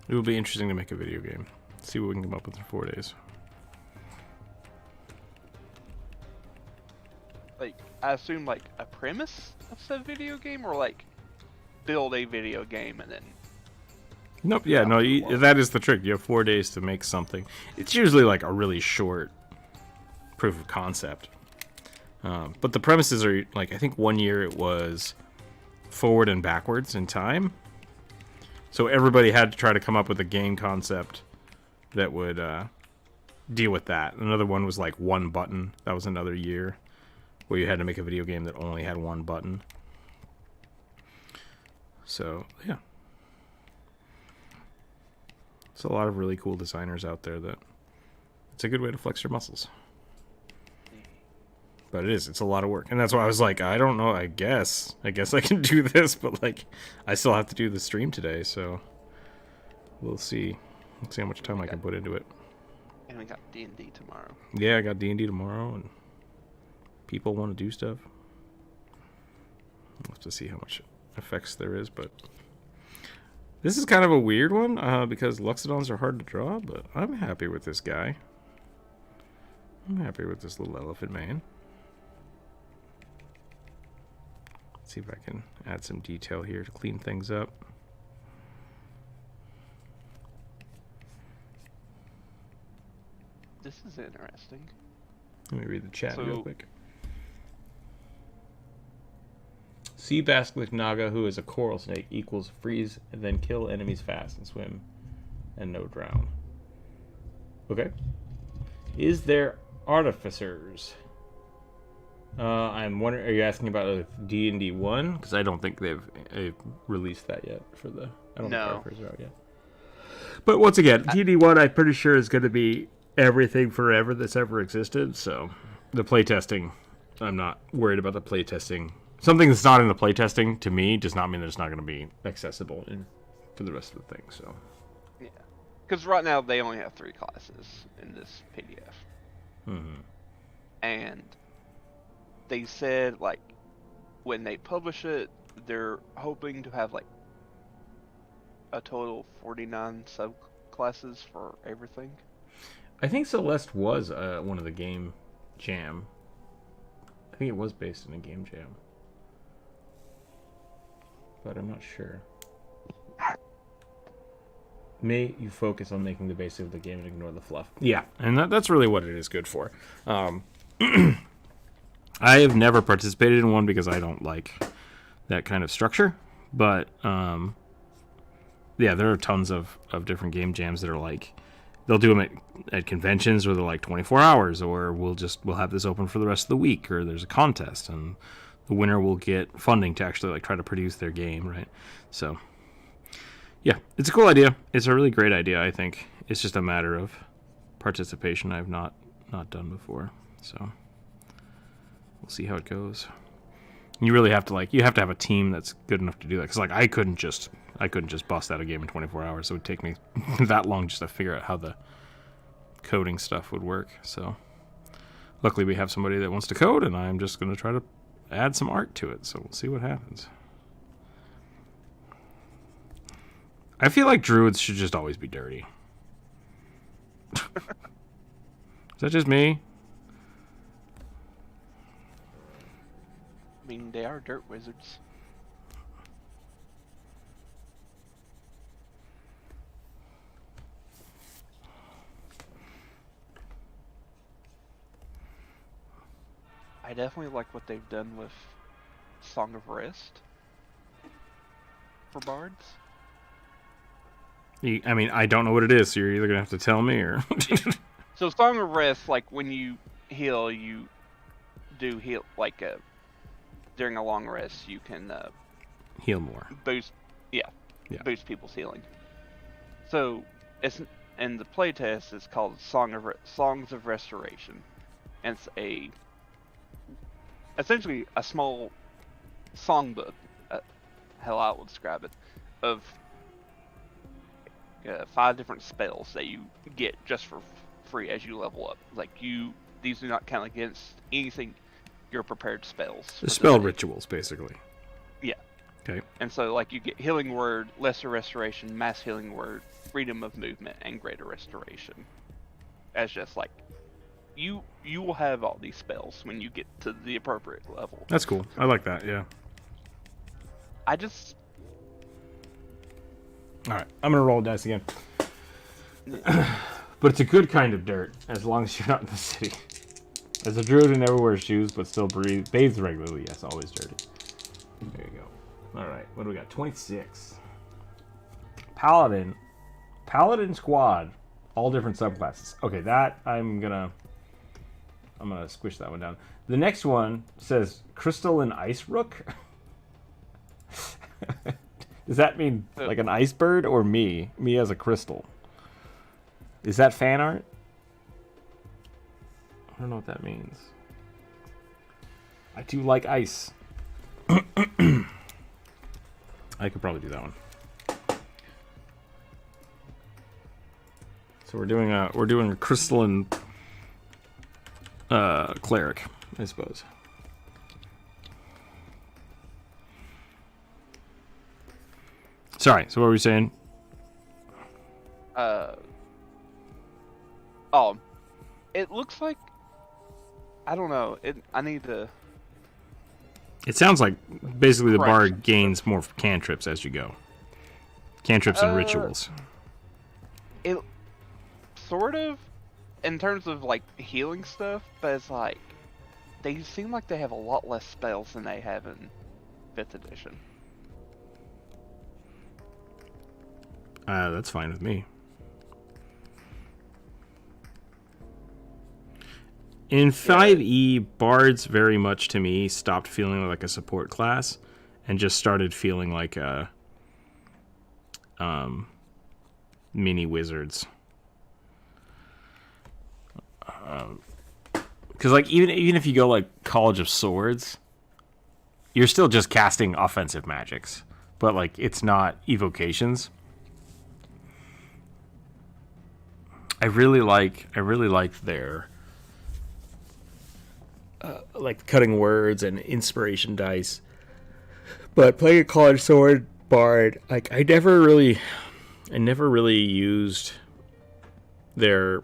It will be interesting to make a video game. See what we can come up with in 4 days. Like, I assume like a premise of said video game, or like build a video game and then. Nope. Yeah. No. That is the trick. You have 4 days to make something. It's usually like a really short proof of concept. But the premises are like, I think 1 year it was forward and backwards in time. So everybody had to try to come up with a game concept that would deal with that. Another one was like one button. That was another year where you had to make a video game that only had one button. So, yeah. There's a lot of really cool designers out there that It's a good way to flex your muscles. But it's a lot of work. And that's why I was like, I don't know, I guess I can do this, but like I still have to do the stream today, so we'll see. Let's see how much time I can put into it. And we got D&D tomorrow. Yeah, I got D&D tomorrow, and people want to do stuff. We'll have to see how much effects there is, but this is kind of a weird one, because Luxodons are hard to draw, but I'm happy with this guy. I'm happy with this little elephant man. Let's see if I can add some detail here to clean things up. This is interesting. Let me read the chat real quick. Sea basilisk naga, who is a coral snake, equals freeze and then kill enemies fast and swim and no drown. Okay. Is there artificers? I'm wondering, are you asking about D&D 1? Because I don't think they've released that yet for the... I don't think artificers are out yet. But once again, D&D 1 I'm pretty sure is going to be everything forever that's ever existed, so the playtesting, I'm not worried about the playtesting. Something that's not in the playtesting, to me, does not mean that it's not going to be accessible for the rest of the thing, so... Yeah. Because right now they only have 3 classes in this PDF. Mm-hmm. And they said, like, when they publish it, they're hoping to have, like, a total of 49 subclasses for everything. I think Celeste was one of the game jam. I think it was based in a game jam. But I'm not sure. May you focus on making the basics of the game and ignore the fluff. Yeah, and that's really what it is good for. I have never participated in one because I don't like that kind of structure. But, yeah, there are tons of different game jams that are like... They'll do them at conventions where they're like 24 hours, or we'll have this open for the rest of the week, or there's a contest, and the winner will get funding to actually like try to produce their game, right? So, yeah, it's a cool idea. It's a really great idea, I think. It's just a matter of participation. I've not done before, so we'll see how it goes. You really have to have a team that's good enough to do that, because like I couldn't just bust out a game in 24 hours. It would take me that long just to figure out how the coding stuff would work. So luckily we have somebody that wants to code, and I'm just going to try to add some art to it. So we'll see what happens. I feel like druids should just always be dirty. Is that just me? I mean, they are dirt wizards. I definitely like what they've done with Song of Rest for bards. I mean, I don't know what it is, so you're either going to have to tell me or... So Song of Rest, like when you heal, you do heal, like during a long rest, you can heal more. Boost people's healing. So it's in the playtest, it's called Songs of Restoration, and it's essentially a small songbook, how I would describe it, of 5 different spells that you get just for free as you level up. Like these do not count against anything. Your prepared spells. The spell rituals, basically. Yeah. Okay. And so, like, you get Healing Word, Lesser Restoration, Mass Healing Word, Freedom of Movement, and Greater Restoration. As just like, you will have all these spells when you get to the appropriate level. That's cool. I like that. Yeah. I just. All right, I'm gonna roll dice again. But it's a good kind of dirt, as long as you're not in the city. As a druid who never wears shoes but still bathes regularly, yes, always dirty. There you go. Alright, what do we got? 26. Paladin squad. All different subclasses. Okay, that I'm gonna squish that one down. The next one says Crystal and Ice Rook. Does that mean like an ice bird or me? Me as a crystal. Is that fan art? don't know what that means. I do like ice. I could probably do that one. So we're doing a crystalline cleric, I suppose. Sorry, so what were we saying? Oh, it looks like, I don't know. I need to. It sounds like basically the Correct. bard gains more cantrips as you go. Cantrips and rituals. It sort of, in terms of like healing stuff, but it's like they seem like they have a lot less spells than they have in 5th edition. That's fine with me. In 5e, bards very much to me stopped feeling like a support class and just started feeling like a mini wizards. Because like even if you go like College of Swords, you're still just casting offensive magics, but like it's not evocations. I really like their like cutting words and inspiration dice. But playing a College Sword bard, like I never really used their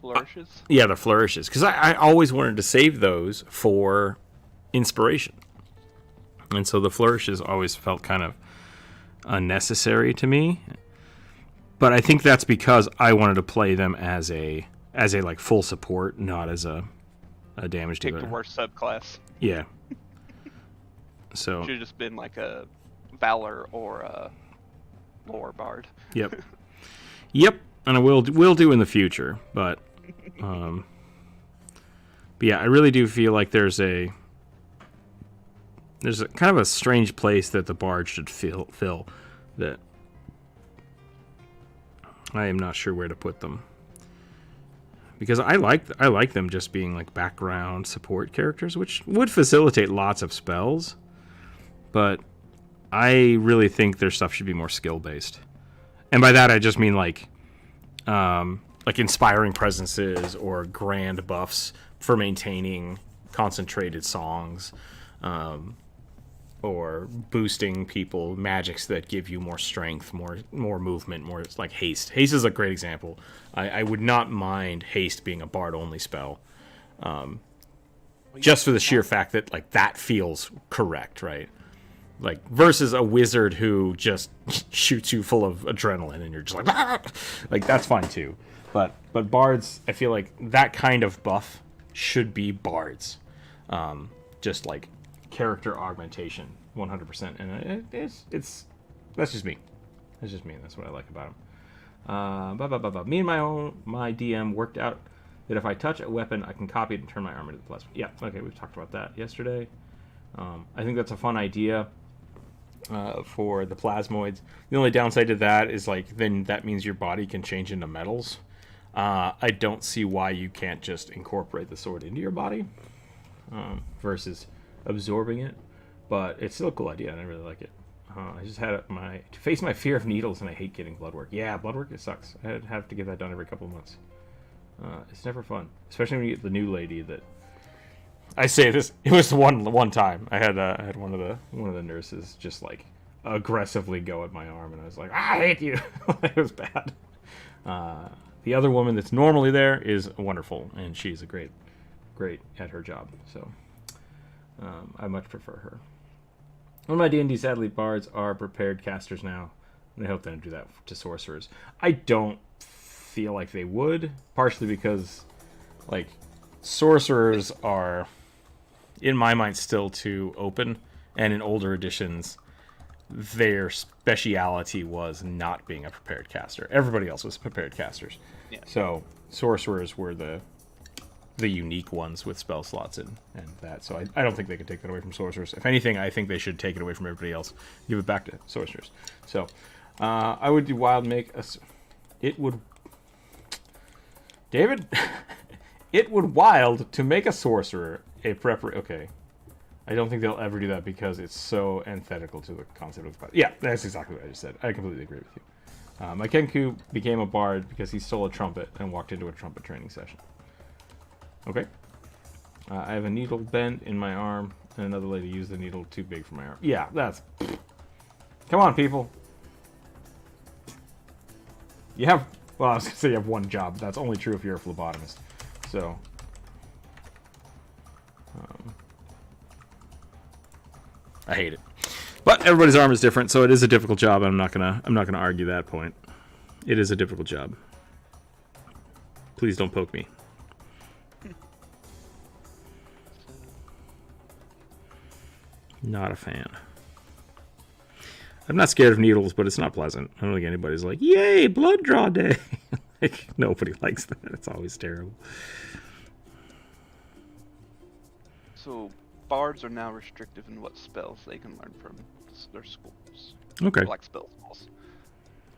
Flourishes? Yeah, the flourishes. Because I always wanted to save those for inspiration. And so the flourishes always felt kind of unnecessary to me. But I think that's because I wanted to play them as a like full support, not as a damage dealer. Pick the worst subclass. Yeah. So Should have just been like a Valor or a Lore Bard. Yep. Yep. And I will do in the future, but yeah, I really do feel like there's a kind of a strange place that the bard should fill that I am not sure where to put them. Because I like them just being like background support characters, which would facilitate lots of spells, but I really think their stuff should be more skill based. And by that I just mean like inspiring presences or grand buffs for maintaining concentrated songs, or boosting people magics that give you more strength, more movement, more like haste. Haste is a great example. I would not mind haste being a bard only spell, just for the sheer fact that like that feels correct, right? Like versus a wizard who just shoots you full of adrenaline and you're just like ah! Like that's fine too. But bards, I feel like that kind of buff should be bards, just like character augmentation 100%, and it's that's just me. That's just me. That's what I like about him. Me and my DM worked out that if I touch a weapon, I can copy it and turn my armor to the plasma. Yeah, okay, we've talked about that yesterday. I think that's a fun idea for the plasmoids. The only downside to that is like then that means your body can change into metals. I don't see why you can't just incorporate the sword into your body versus absorbing it, but it's still a cool idea and I really like it. I just had to face my fear of needles, and I hate getting blood work. Yeah, blood work, it sucks. I have to get that done every couple of months. It's never fun, especially when you get the new lady that. I say this. It was one time I had one of the nurses just like aggressively go at my arm, and I was like, I hate you. It was bad. The other woman that's normally there is wonderful, and she's a great at her job. So I much prefer her. One of my D&D sadly bards are prepared casters now, and I hope they don't do that to sorcerers. I don't feel like they would, partially because like sorcerers are in my mind still too open, and in older editions their speciality was not being a prepared caster. Everybody else was prepared casters. Yeah. So sorcerers were the unique ones with spell slots and that. So I don't think they could take that away from sorcerers. If anything, I think they should take it away from everybody else, give it back to sorcerers. So I would do wild make a. It would. David, It would wild to make a sorcerer a prepper. Okay. I don't think they'll ever do that because it's so antithetical to the concept of the class. Yeah, that's exactly what I just said. I completely agree with you. My Kenku became a bard because he stole a trumpet and walked into a trumpet training session. Okay. I have a needle bent in my arm, and another lady used the needle too big for my arm. Yeah, that's... Come on, people. You have... Well, I was going to say you have one job. That's only true if you're a phlebotomist. So... I hate it. But everybody's arm is different, so it is a difficult job. I'm not gonna argue that point. It is a difficult job. Please don't poke me. Not a fan. I'm not scared of needles, but it's not pleasant. I don't think anybody's like, yay, blood draw day. Like, nobody likes that. It's always terrible. So, bards are now restrictive in what spells they can learn from their schools. Okay. Like spell schools.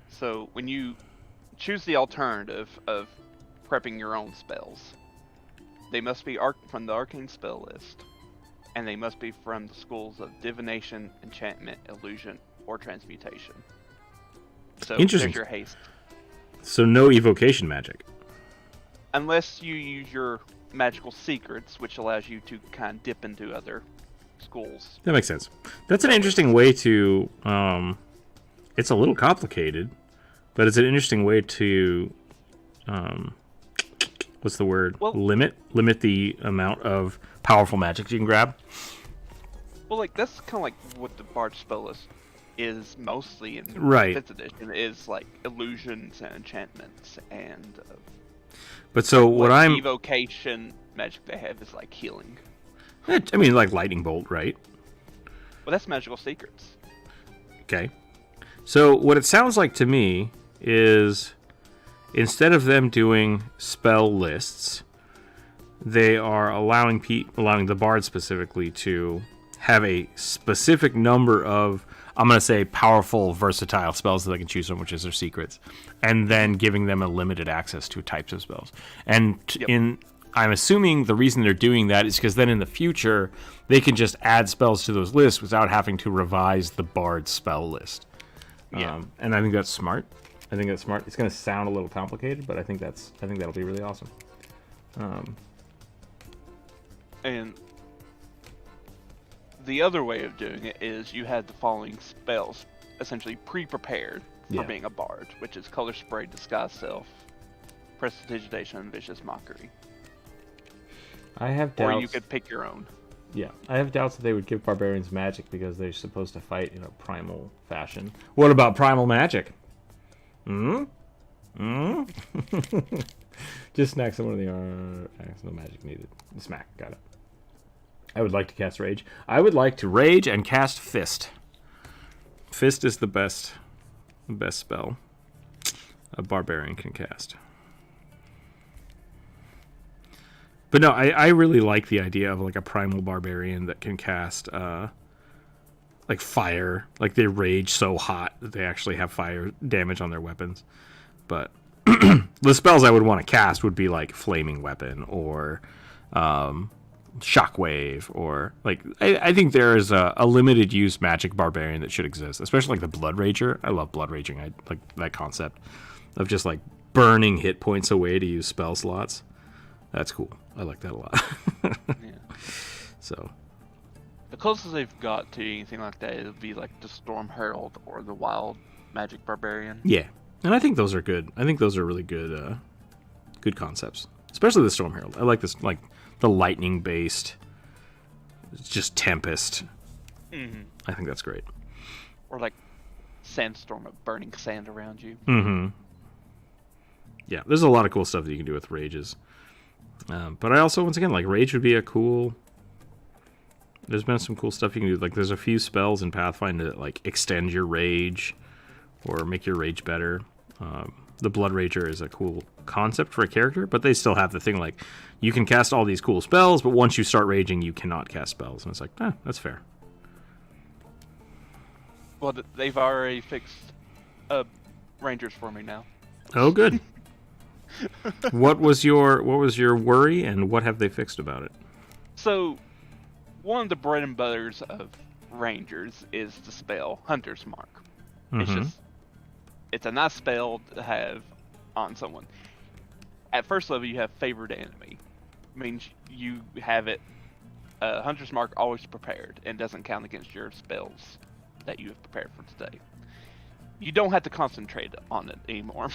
So, when you choose the alternative of prepping your own spells, they must be from the arcane spell list, and they must be from the schools of divination, enchantment, illusion, or transmutation. So, interesting. there's your haste. So no evocation magic. Unless you use your magical secrets, which allows you to kind of dip into other schools. That makes sense. That's an interesting way to... it's a little complicated, but it's an interesting way to... what's the word? Well, limit the amount of powerful magic you can grab. Well, like, that's kind of like what the Bard spell list is mostly in right. 5th edition. It is like illusions and enchantments and... but so what I'm... evocation magic they have is like healing. I mean, like lightning bolt, right? Well, that's magical secrets. Okay. So what it sounds like to me is instead of them doing spell lists, they are allowing the bard specifically to have a specific number of, I'm going to say, powerful, versatile spells that they can choose from, which is their secrets, and then giving them a limited access to types of spells. And I'm assuming the reason they're doing that is because then in the future, they can just add spells to those lists without having to revise the bard spell list. Yeah. And I think that's smart. It's going to sound a little complicated, but I think that'll be really awesome. And the other way of doing it is you had the following spells essentially pre-prepared for being a bard, which is Color Spray, Disguise Self, Prestidigitation, and Vicious Mockery. I have doubts. Or you could pick your own. Yeah, I have doubts that they would give barbarians magic because they're supposed to fight in a primal fashion. What about primal magic? Just smack someone in the arm. No magic needed. Smack, got it. I would like to cast Rage. I would like to Rage and cast Fist. Fist is the best spell a barbarian can cast. But no, I really like the idea of like a primal barbarian that can cast like fire. Like they rage so hot that they actually have fire damage on their weapons. But the spells I would want to cast would be like Flaming Weapon or Shockwave, or like I think there is a limited use magic barbarian that should exist, especially like the Blood Rager. I love Blood Raging. I like that concept of just like burning hit points away to use spell slots. That's cool. I like that a lot. Yeah. So the closest they've got to anything like that would be like the Storm Herald or the Wild Magic Barbarian. yeah, and I think those are good. I think those are really good good concepts, especially the Storm Herald. I like this, like the lightning based, just Tempest. Mm-hmm. I think that's great. Or like Sandstorm of burning sand around you. Mm-hmm. Yeah, there's a lot of cool stuff that you can do with rages. But I also, once again, like Rage would be a cool... There's been some cool stuff you can do. Like there's a few spells in Pathfinder that like extend your rage or make your rage better. The Blood Rager is a cool concept for a character, but they still have the thing like you can cast all these cool spells, but once you start raging, you cannot cast spells. And it's like, that's fair. Well, they've already fixed Rangers for me now. Oh, good. What was your worry, and what have they fixed about it? So, one of the bread and butters of Rangers is the spell Hunter's Mark. Mm-hmm. It's a nice spell to have on someone. At first level, you have favored enemy. Means you have it, Hunter's Mark always prepared and doesn't count against your spells that you have prepared for today. You don't have to concentrate on it anymore.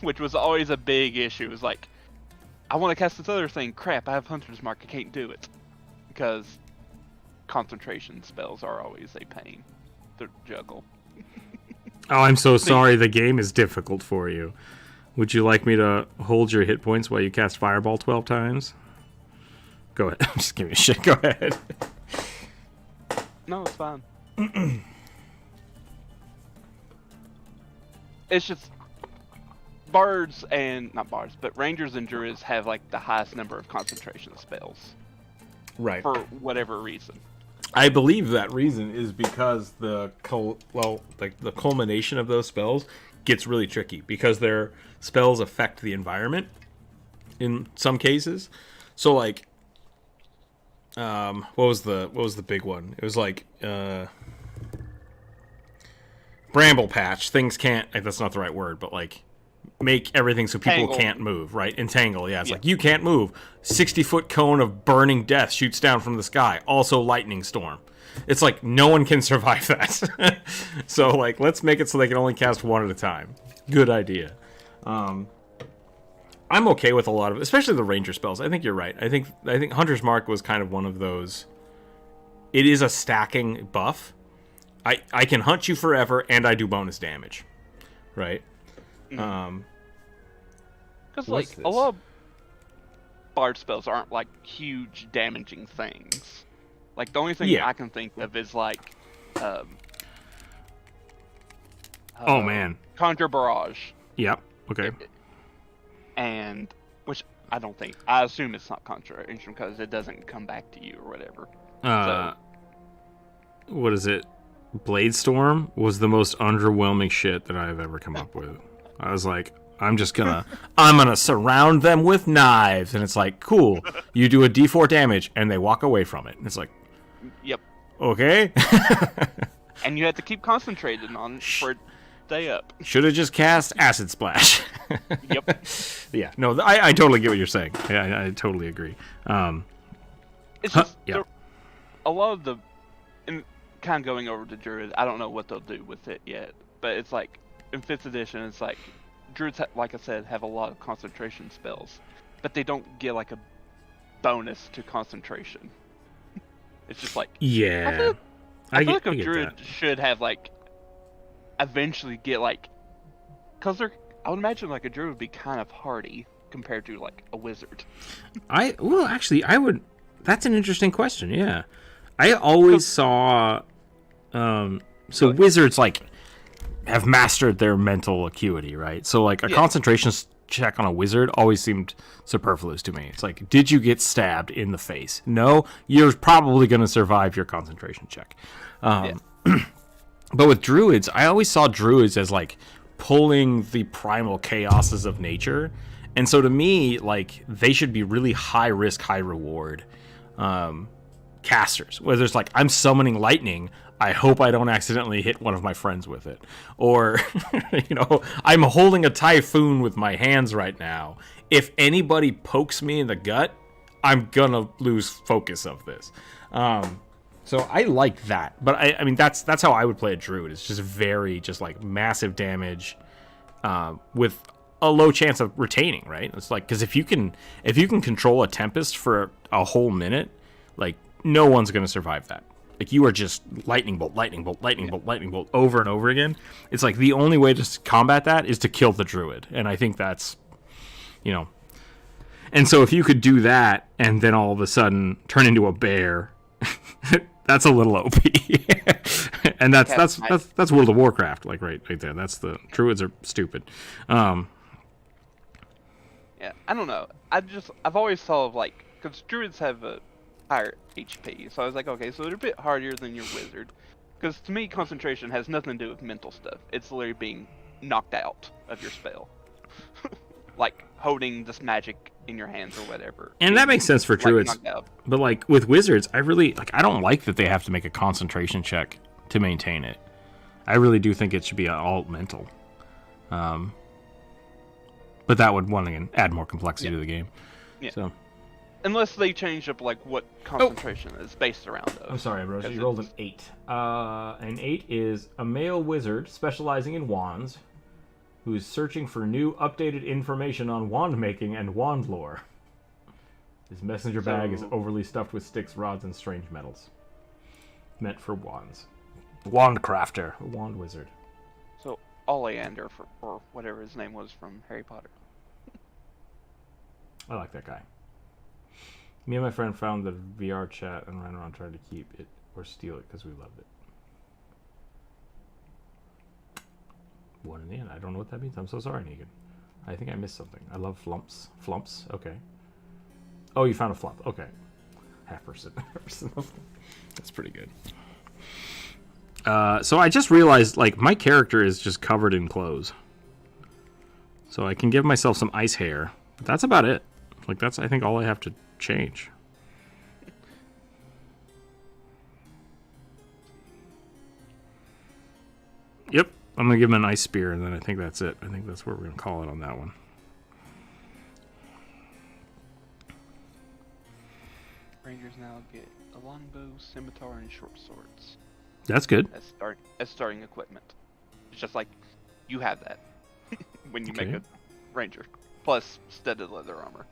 Which was always a big issue. It was like, I want to cast this other thing. Crap, I have Hunter's Mark. I can't do it. Because concentration spells are always a pain to juggle. Oh, I'm so sorry. The game is difficult for you. Would you like me to hold your hit points while you cast Fireball 12 times? Go ahead. I'm just giving you shit. Go ahead. No, it's fine. It's just Rangers and Druids have like the highest number of concentration spells. Right. For whatever reason. I believe that reason is because the culmination of those spells gets really tricky because their spells affect the environment in some cases. So like, what was the big one? It was like Bramble Patch. Things can't. That's not the right word, but like make everything so people Tangle. can't move. Right? Entangle. Yeah. It's like you can't move. 60-foot cone of burning death shoots down from the sky. Also lightning storm. It's like no one can survive that. So like let's make it so they can only cast one at a time. Good idea. I'm okay with a lot of, especially the ranger spells. I think you're right. I think Hunter's Mark was kind of one of those. It is a stacking buff. I can hunt you forever and I do bonus damage. Right? Because like a lot of bard spells aren't like huge damaging things. Like the only thing I can think of is like oh man, Conjure Barrage. Yep. Okay. And which I assume it's not concentration because it doesn't come back to you or whatever. What is it? Blade Storm was the most underwhelming shit that I've ever come up with. I was like, I'm gonna surround them with knives, and it's like, cool. You do a D4 damage, and they walk away from it. And it's like, yep. Okay. And you have to keep concentrating on it for it to stay up. Should have just cast Acid Splash. Yep. Yeah. No, I totally get what you're saying. Yeah, I totally agree. It's just a lot of and kind of going over to Druid. I don't know what they'll do with it yet, but it's like in 5th edition, it's like Druids, like I said, have a lot of concentration spells, but they don't get like a bonus to concentration. It's just like I feel like a Druid should have like eventually get like, because I would imagine like a Druid would be kind of hardy compared to like a wizard. I would. That's an interesting question. Yeah, I always saw. Wizards like have mastered their mental acuity, right? So like a concentration check on a wizard always seemed superfluous to me. It's like, did you get stabbed in the face? No, you're probably going to survive your concentration check. But with druids, I always saw druids as like pulling the primal chaoses of nature. And so to me, like they should be really high risk, high reward casters. Whether it's like I'm summoning lightning, I hope I don't accidentally hit one of my friends with it. Or, I'm holding a typhoon with my hands right now. If anybody pokes me in the gut, I'm gonna lose focus of this. So I like that. But I mean, that's how I would play a druid. It's just like massive damage with a low chance of retaining, right? It's like, because if you can control a tempest for a whole minute, like no one's gonna survive that. Like you are just lightning bolt, lightning bolt, lightning bolt, lightning bolt over and over again. It's like the only way to combat that is to kill the druid, and I think that's, And so if you could do that and then all of a sudden turn into a bear, that's a little OP. And that's World of Warcraft, like right there. That's the druids are stupid. Yeah, I don't know. I've always thought of like, because druids have a higher HP, so I was like, okay, so they're a bit harder than your wizard. Because to me, concentration has nothing to do with mental stuff. It's literally being knocked out of your spell. like holding this magic in your hands or whatever. And that makes sense for Like, druids. knocked out. But like with wizards, I don't like that they have to make a concentration check to maintain it. I really do think it should be all mental. But that would, one again, add more complexity to the game. Yeah. So, Unless they change up like what concentration is based around. Though. I'm sorry, Ambrosia. 'Cause You rolled an 8. An 8 is a male wizard specializing in wands who is searching for new, updated information on wand making and wand lore. His messenger bag is overly stuffed with sticks, rods, and strange metals. Meant for wands. Wand crafter. A wand wizard. So Oleander, or whatever his name was from Harry Potter. I like that guy. Me and my friend found the VR chat and ran around trying to keep it or steal it because we loved it. One in the end. I don't know what that means. I'm so sorry, Negan. I think I missed something. I love flumps. Flumps? Okay. Oh, you found a flump. Okay. Half percent. That's pretty good. So I just realized, like, my character is just covered in clothes. So I can give myself some ice hair. But that's about it. Like, that's, I think, all I have to change. Yep. I'm going to give him an ice spear, and then I think that's it. I think that's what we're going to call it on that one. Rangers now get a longbow, scimitar, and short swords. That's good. As starting equipment. It's just like, you have that when you make a ranger. Plus, studded leather armor.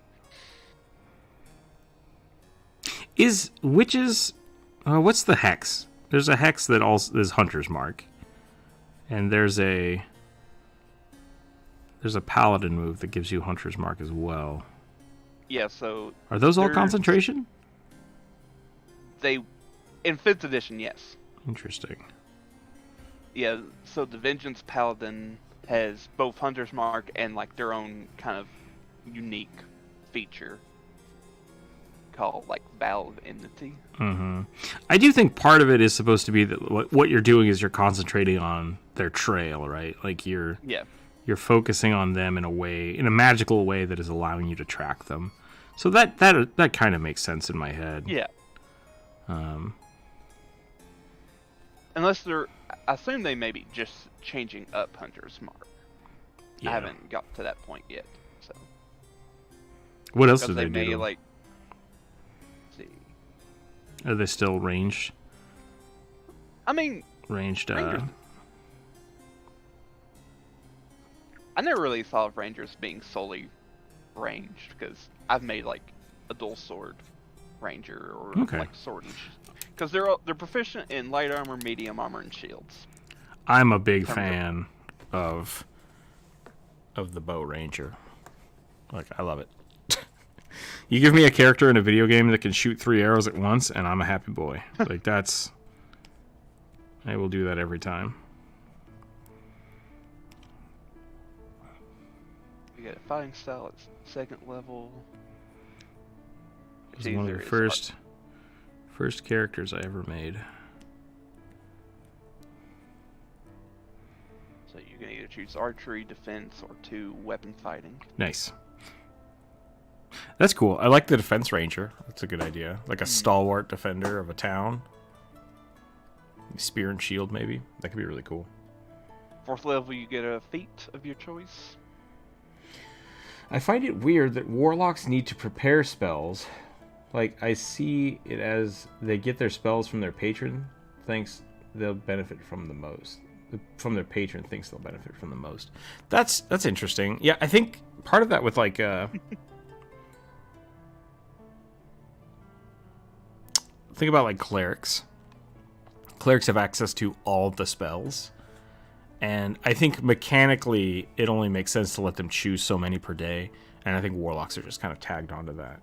Is witches... what's the hex? There's a hex that also is Hunter's Mark. And there's a paladin move that gives you Hunter's Mark as well. Yeah, so... Are those all concentration? In 5th edition, yes. Interesting. Yeah, so the Vengeance Paladin has both Hunter's Mark and like their own kind of unique feature called like Vow of Enmity. Mm-hmm. I do think part of it is supposed to be that what you're doing is you're concentrating on their trail, right? Like you're focusing on them in a magical way that is allowing you to track them. So that kind of makes sense in my head. Yeah. Unless I assume they may be just changing up Hunter's Mark. Yeah. I haven't got to that point yet. So. What else do they do? Like, are they still ranged? I mean, ranged. I never really thought of Rangers being solely ranged because I've made like a dual sword ranger or like sword and because they're proficient in light armor, medium armor, and shields. I'm a big fan of the bow ranger. Like, I love it. You give me a character in a video game that can shoot 3 arrows at once, and I'm a happy boy. Like, I will do that every time. We get a fighting style at 2nd level. It's one of the first characters I ever made. So you can either choose archery, defense, or 2 weapon fighting. Nice. That's cool. I like the defense ranger. That's a good idea. Like a stalwart defender of a town. Spear and shield, maybe. That could be really cool. 4th level, you get a feat of your choice. I find it weird that warlocks need to prepare spells. Like, I see it as they get their spells from their patron, thinks they'll benefit from the most. From their patron thinks they'll benefit from the most. That's interesting. Yeah, I think part of that with, like, think about, like, clerics. Clerics have access to all of the spells. And I think mechanically it only makes sense to let them choose so many per day. And I think warlocks are just kind of tagged onto that.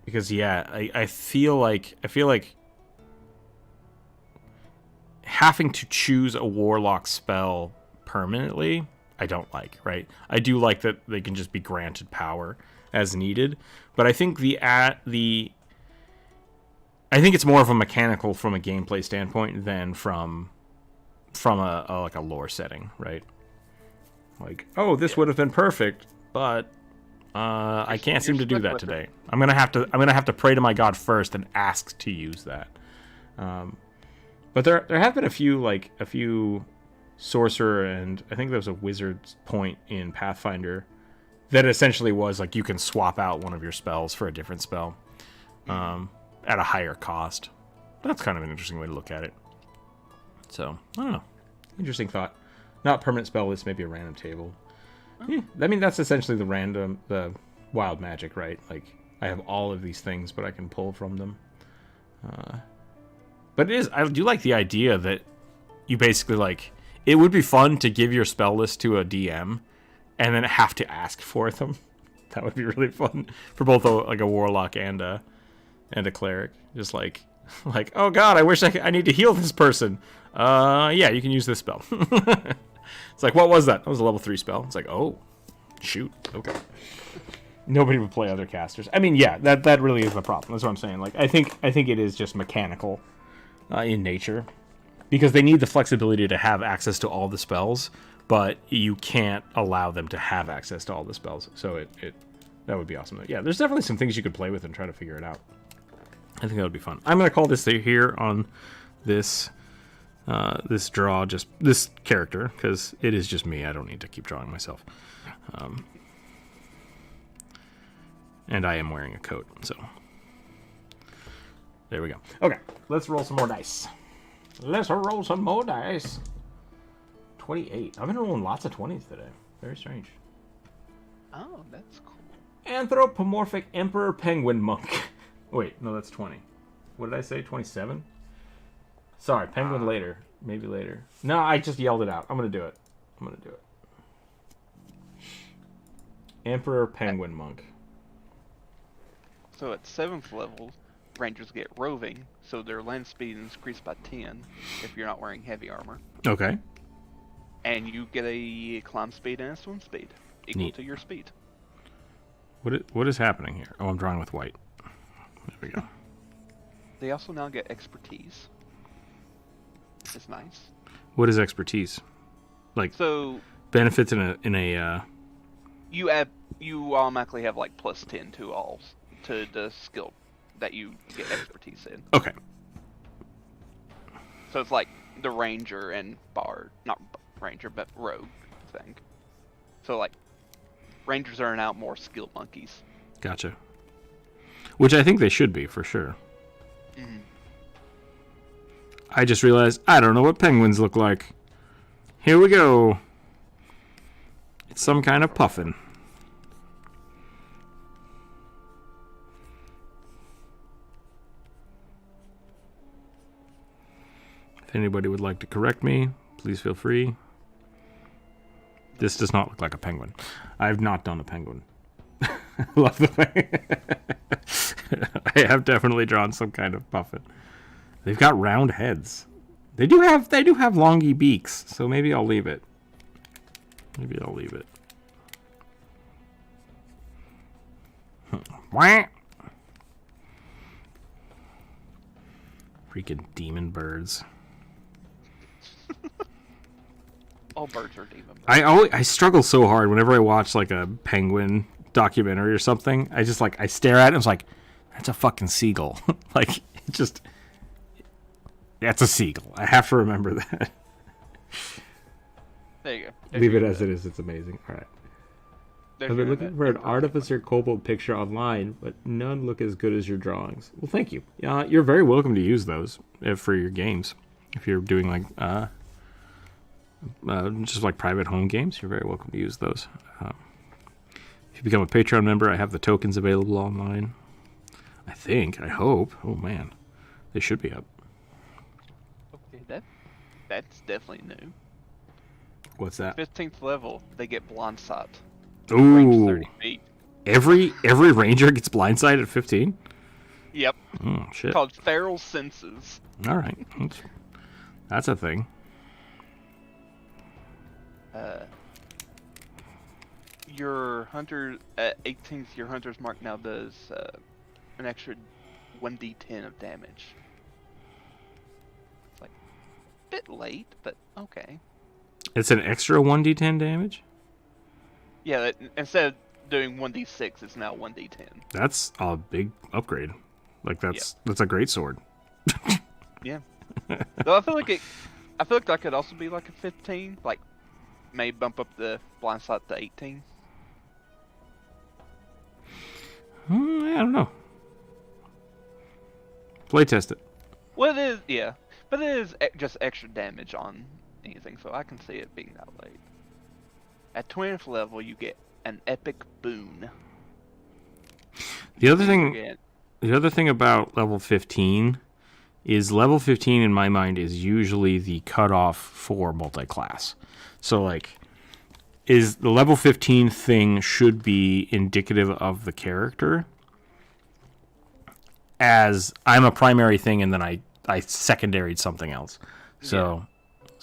Because I feel like having to choose a warlock spell permanently, I don't like, right? I do like that they can just be granted power as needed, but I think I think it's more of a mechanical from a gameplay standpoint than from from a like a lore setting, right? Like, oh, this would have been perfect, but I can't seem to do that today. I'm gonna have to pray to my God first and ask to use that. But there have been a few sorcerer, and I think there was a wizard's point in Pathfinder that essentially was like you can swap out one of your spells for a different spell at a higher cost. That's kind of an interesting way to look at it. So, I don't know. Interesting thought. Not permanent spell list, maybe a random table. Yeah, I mean, that's essentially the wild magic, right? Like, I have all of these things, but I can pull from them. But I do like the idea that you basically, like, it would be fun to give your spell list to a DM and then have to ask for them. That would be really fun for both a warlock and a cleric. Just like, oh god, I wish I need to heal this person. Yeah, you can use this spell. It's like, what was that? That was a level 3 spell. It's like, oh, shoot, okay. Nobody would play other casters. I mean, yeah, that really is the problem. That's what I'm saying. Like, I think it is just mechanical in nature, because they need the flexibility to have access to all the spells, but you can't allow them to have access to all the spells. So that would be awesome. Yeah, there's definitely some things you could play with and try to figure it out. I think that would be fun. I'm going to call this here on this draw just this character, because it is just me. I don't need to keep drawing myself. And I am wearing a coat, so there we go. Okay, let's roll some more dice. 28. I've been rolling lots of 20s today. Very strange. Oh, that's cool. Anthropomorphic Emperor Penguin Monk. Wait, no, that's 20. What did I say? 27? Sorry, penguin later. Maybe later. No, I just yelled it out. I'm going to do it. Emperor Penguin Monk. So at 7th level, Rangers get roving, so their land speed is increased by 10 if you're not wearing heavy armor. Okay. And you get a climb speed and a swim speed equal to your speed. What is happening here? Oh, I'm drawing with white. There we go. They also now get expertise. It's nice. What is expertise? Like, so benefits in a you automatically have like plus 10 to all to the skill that you get expertise in. Okay. So it's like the ranger and bard, not ranger, but rogue thing. So like rangers earn out more skill monkeys. Gotcha. Which I think they should be, for sure. Mm-hmm. I just realized I don't know what penguins look like. Here we go. It's some kind of puffin. If anybody would like to correct me, please feel free. This does not look like a penguin. I have not done a penguin. Love the way. I have definitely drawn some kind of puffin. They've got round heads. They do have longy beaks, so maybe I'll leave it. Wah! Freaking demon birds. All birds are demon birds. I struggle so hard whenever I watch like a penguin documentary or something. I stare at it and it's like, that's a fucking seagull. Like, that's a seagull. I have to remember that. There you go. Leave it as it is. It's amazing. All right. I've been looking for an Artificer Kobold picture online, but none look as good as your drawings. Well, thank you. You're very welcome to use those for your games. If you're doing like just like private home games, you're very welcome to use those. If you become a Patreon member, I have the tokens available online. I hope. Oh man, they should be up. Okay, that's definitely new. What's that? 15th level, they get blindsight. Ooh. Range 30 feet. Every ranger gets blindsight at 15? Yep. Oh, shit. It's called feral senses. All right. That's a thing. Your hunter at 18th, your hunter's mark now does an extra 1d10 of damage. It's like bit late, but okay. It's an extra 1d10 damage? Yeah, instead of doing 1d6, it's now 1d10. That's a big upgrade. Like, that's a great sword. Yeah. Though I feel like that could also be like a 15. Like, maybe bump up the blind sight to 18. I don't know. Playtest it. Well, it is, yeah. But it is just extra damage on anything, so I can see it being that late. At 20th level, you get an epic boon. The other thing about level 15 is level 15 in my mind is usually the cutoff for multi-class. So like, is the level 15 thing should be indicative of the character, as I'm a primary thing and then I secondaried something else. So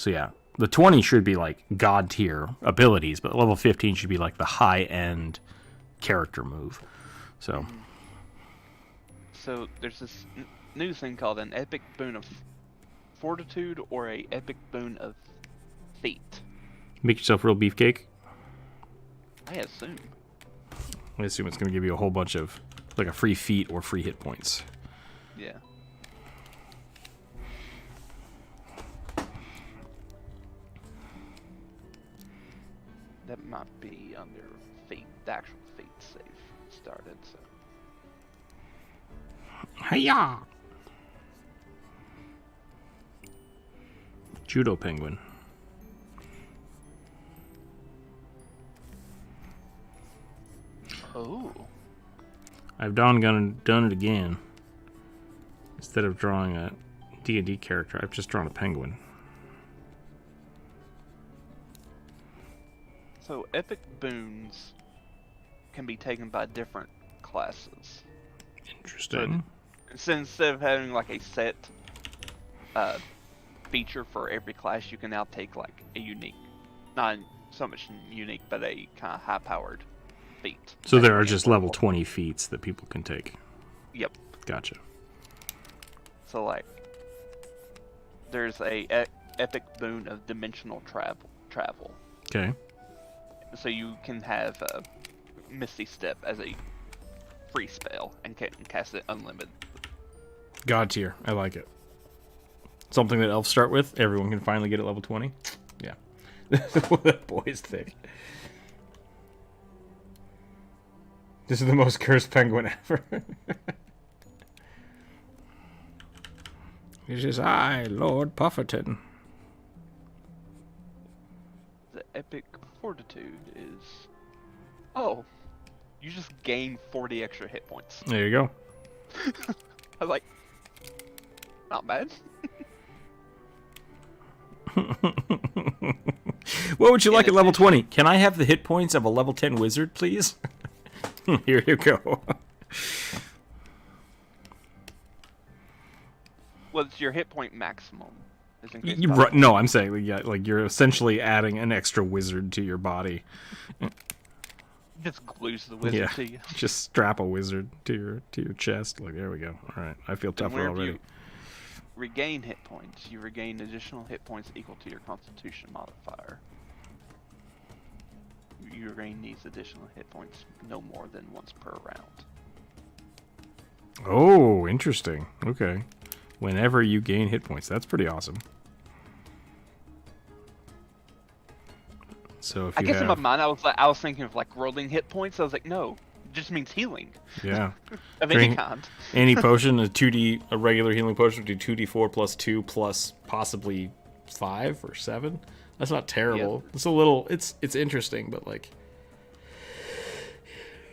yeah, the 20 should be like god tier abilities, but level 15 should be like the high end character move. So there's this new thing called an epic boon of fortitude or a epic boon of feet. Make yourself a real beefcake. I assume. I assume it's going to give you a whole bunch of like a free feat or free hit points. Yeah. That might be under feet. The actual feet save started. So. Hiya! Judo penguin. Oh. I've done it again. Instead of drawing a D&D character, I've just drawn a penguin. So epic boons can be taken by different classes. Interesting. So instead of having like a set feature for every class, you can now take like a unique, not so much unique, but a kind of high-powered feat. So there are just level 20 feats that people can take. Yep. Gotcha. So like, there's a epic boon of dimensional travel. Okay. So you can have Misty Step as a free spell and can cast it unlimited. God tier. I like it. Something that elves start with. Everyone can finally get at level 20. Yeah. That boy's thick. This is the most cursed penguin ever. This is I, Lord Pufferton. The epic fortitude is... Oh, you just gain 40 extra hit points. There you go. I was like, not bad. What would you like at level 20? Can I have the hit points of a level 10 wizard, please? Here you go. What's your hit point maximum? No, I'm saying like you're essentially adding an extra wizard to your body. Just glues the wizard to you. Just strap a wizard to your chest. Like, there we go. All right, I feel tougher already. You regain hit points. You regain additional hit points equal to your Constitution modifier. You regain these additional hit points no more than once per round. Oh, interesting. Okay. Whenever you gain hit points, that's pretty awesome. So if I guess in my mind, I was thinking of like rolling hit points. I was like, no, it just means healing. Yeah. Of any kind. Any potion, a regular healing potion would do 2d4 plus 2 plus possibly 5 or 7. That's not terrible. Yeah. It's a little. It's interesting, but like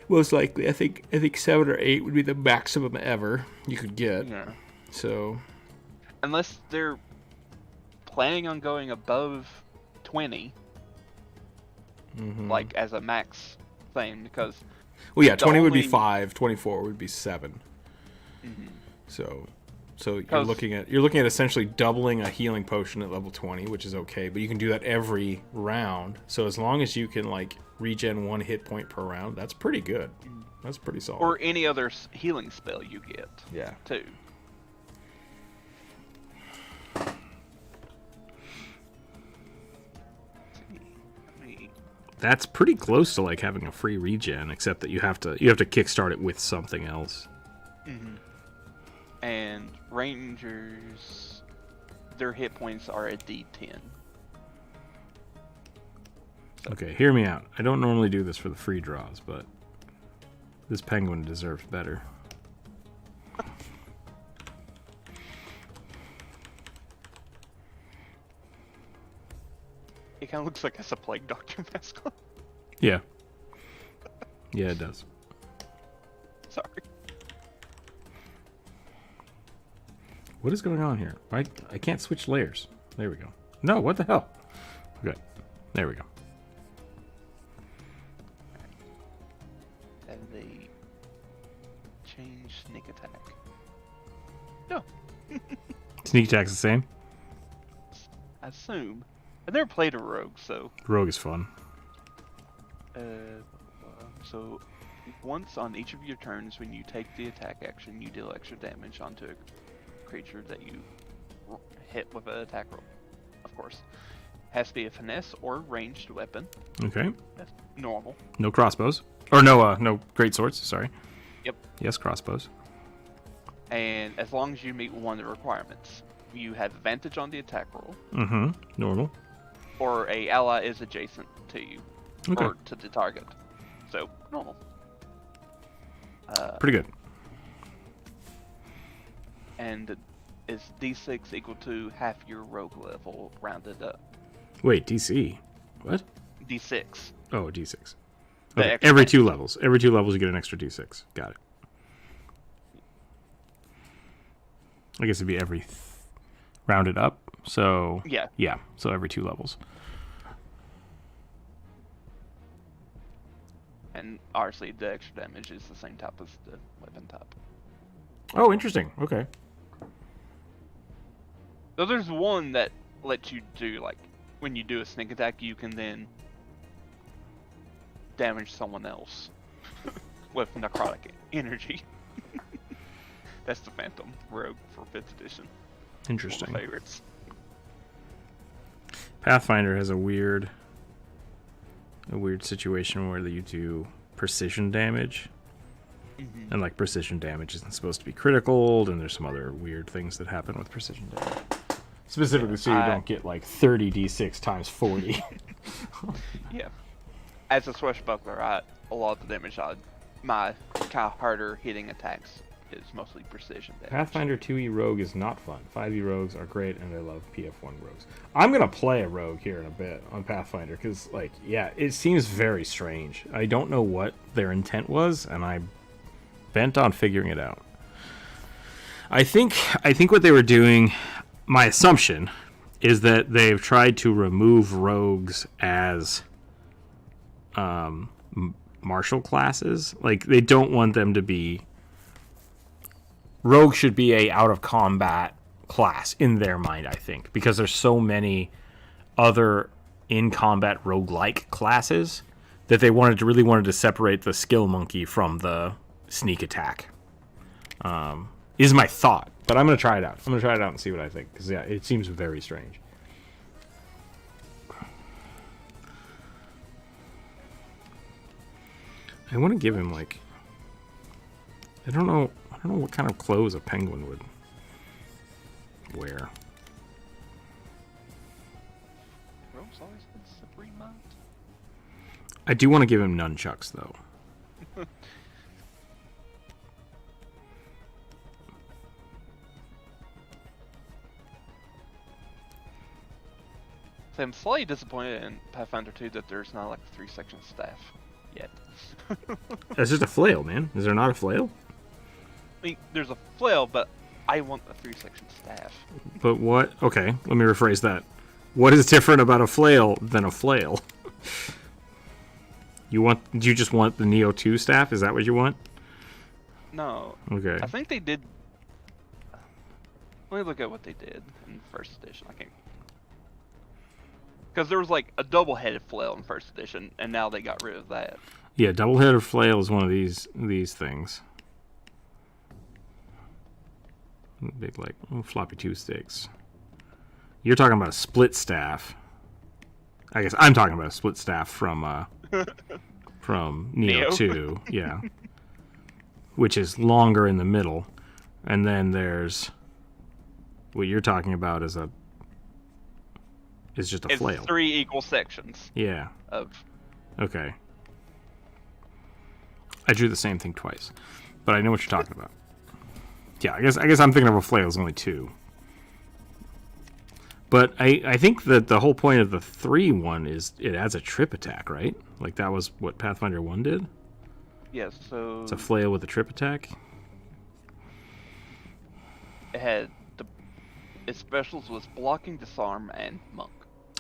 most likely, I think 7 or 8 would be the maximum ever you could get. Yeah. So, unless they're planning on going above 20, like as a max thing, because 20 would be 5, 24 would be 7. Mm-hmm. So you're looking at essentially doubling a healing potion at level 20, which is okay, but you can do that every round. So as long as you can like regen 1 hit point per round, that's pretty good. That's pretty solid. Or any other healing spell you get. Yeah. Too. That's pretty close to like having a free regen, except that you have to kickstart it with something else. Mm-hmm. And Rangers, their hit points are a D10. Okay, hear me out. I don't normally do this for the free draws, but this penguin deserves better. It kind of looks like it's a plague doctor mascot. Yeah. Yeah, it does. Sorry. What is going on here? I can't switch layers. There we go. No, what the hell? Okay, there we go. And they change sneak attack. No. Sneak attack's the same? I assume. I've never played a rogue, so... Rogue is fun. So, once on each of your turns, when you take the attack action, you deal extra damage onto a creature that you hit with an attack roll. Of course. Has to be a finesse or ranged weapon. Okay. That's normal. No crossbows. Or no great swords, sorry. Yep. Yes, crossbows. And as long as you meet one of the requirements, you have advantage on the attack roll. Mm-hmm. Normal. Or a ally is adjacent to you. Okay. Or to the target. So, normal. Pretty good. And is D6 equal to half your rogue level rounded up? Wait, DC? What? D6. Oh, D6. The Okay, extra every damage. 2 levels. Every 2 levels you get an extra D6. Got it. I guess it'd be every rounded up. So Yeah. So every 2 levels. And obviously the extra damage is the same type as the weapon type. Oh, interesting. Okay. So there's one that lets you do, like, when you do a sneak attack, you can then damage someone else with necrotic energy. That's the Phantom Rogue for 5th edition. Interesting. One of my favorites. Pathfinder has a weird situation where you do precision damage. Mm-hmm. And like precision damage isn't supposed to be critical, and there's some other weird things that happen with precision damage. Specifically, so you don't get like 30d6 times 40. Yeah. As a swashbuckler, a lot of the damage my kind of harder hitting attacks is mostly precision damage. Pathfinder 2e Rogue is not fun. 5e Rogues are great, and I love PF1 Rogues. I'm going to play a Rogue here in a bit on Pathfinder, because, like, yeah, it seems very strange. I don't know what their intent was, and I'm bent on figuring it out. I think what they were doing, my assumption, is that they've tried to remove rogues as martial classes. Like, they don't want them to be... Rogue should be a out-of-combat class in their mind, I think, because there's so many other in-combat roguelike classes that they really wanted to separate the skill monkey from the sneak attack. Is my thought, but I'm going to try it out. I'm going to try it out and see what I think, because, yeah, it seems very strange. I want to give him, like... I don't know what kind of clothes a penguin would wear. Rogues always had supreme mind. I do want to give him nunchucks, though. So I'm slightly disappointed in Pathfinder 2 that there's not like a 3-section staff yet. That's just a flail, man. Is there not a flail? I mean, there's a flail, but I want a 3-section staff. But what? Okay, let me rephrase that. What is different about a flail than a flail? Do you just want the Neo 2 staff? Is that what you want? No. Okay. I think they did. Let me look at what they did in 1st edition. I can't. Because there was like a double-headed flail in 1st edition, and now they got rid of that. Yeah, double-headed flail is one of these things. Big, like, floppy 2 sticks. You're talking about a split staff. I guess I'm talking about a split staff from Neo 2, yeah, which is longer in the middle, and then there's what you're talking about is just a flail. 3 equal sections. Yeah. Of. Okay. I drew the same thing twice, but I know what you're talking about. Yeah, I guess I'm thinking of a flail is only 2. But I think that the whole point of the 3 one is it adds a trip attack, right? Like that was what Pathfinder 1 did? Yes, so... It's a flail with a trip attack? It had its specials was blocking, disarm, and monk.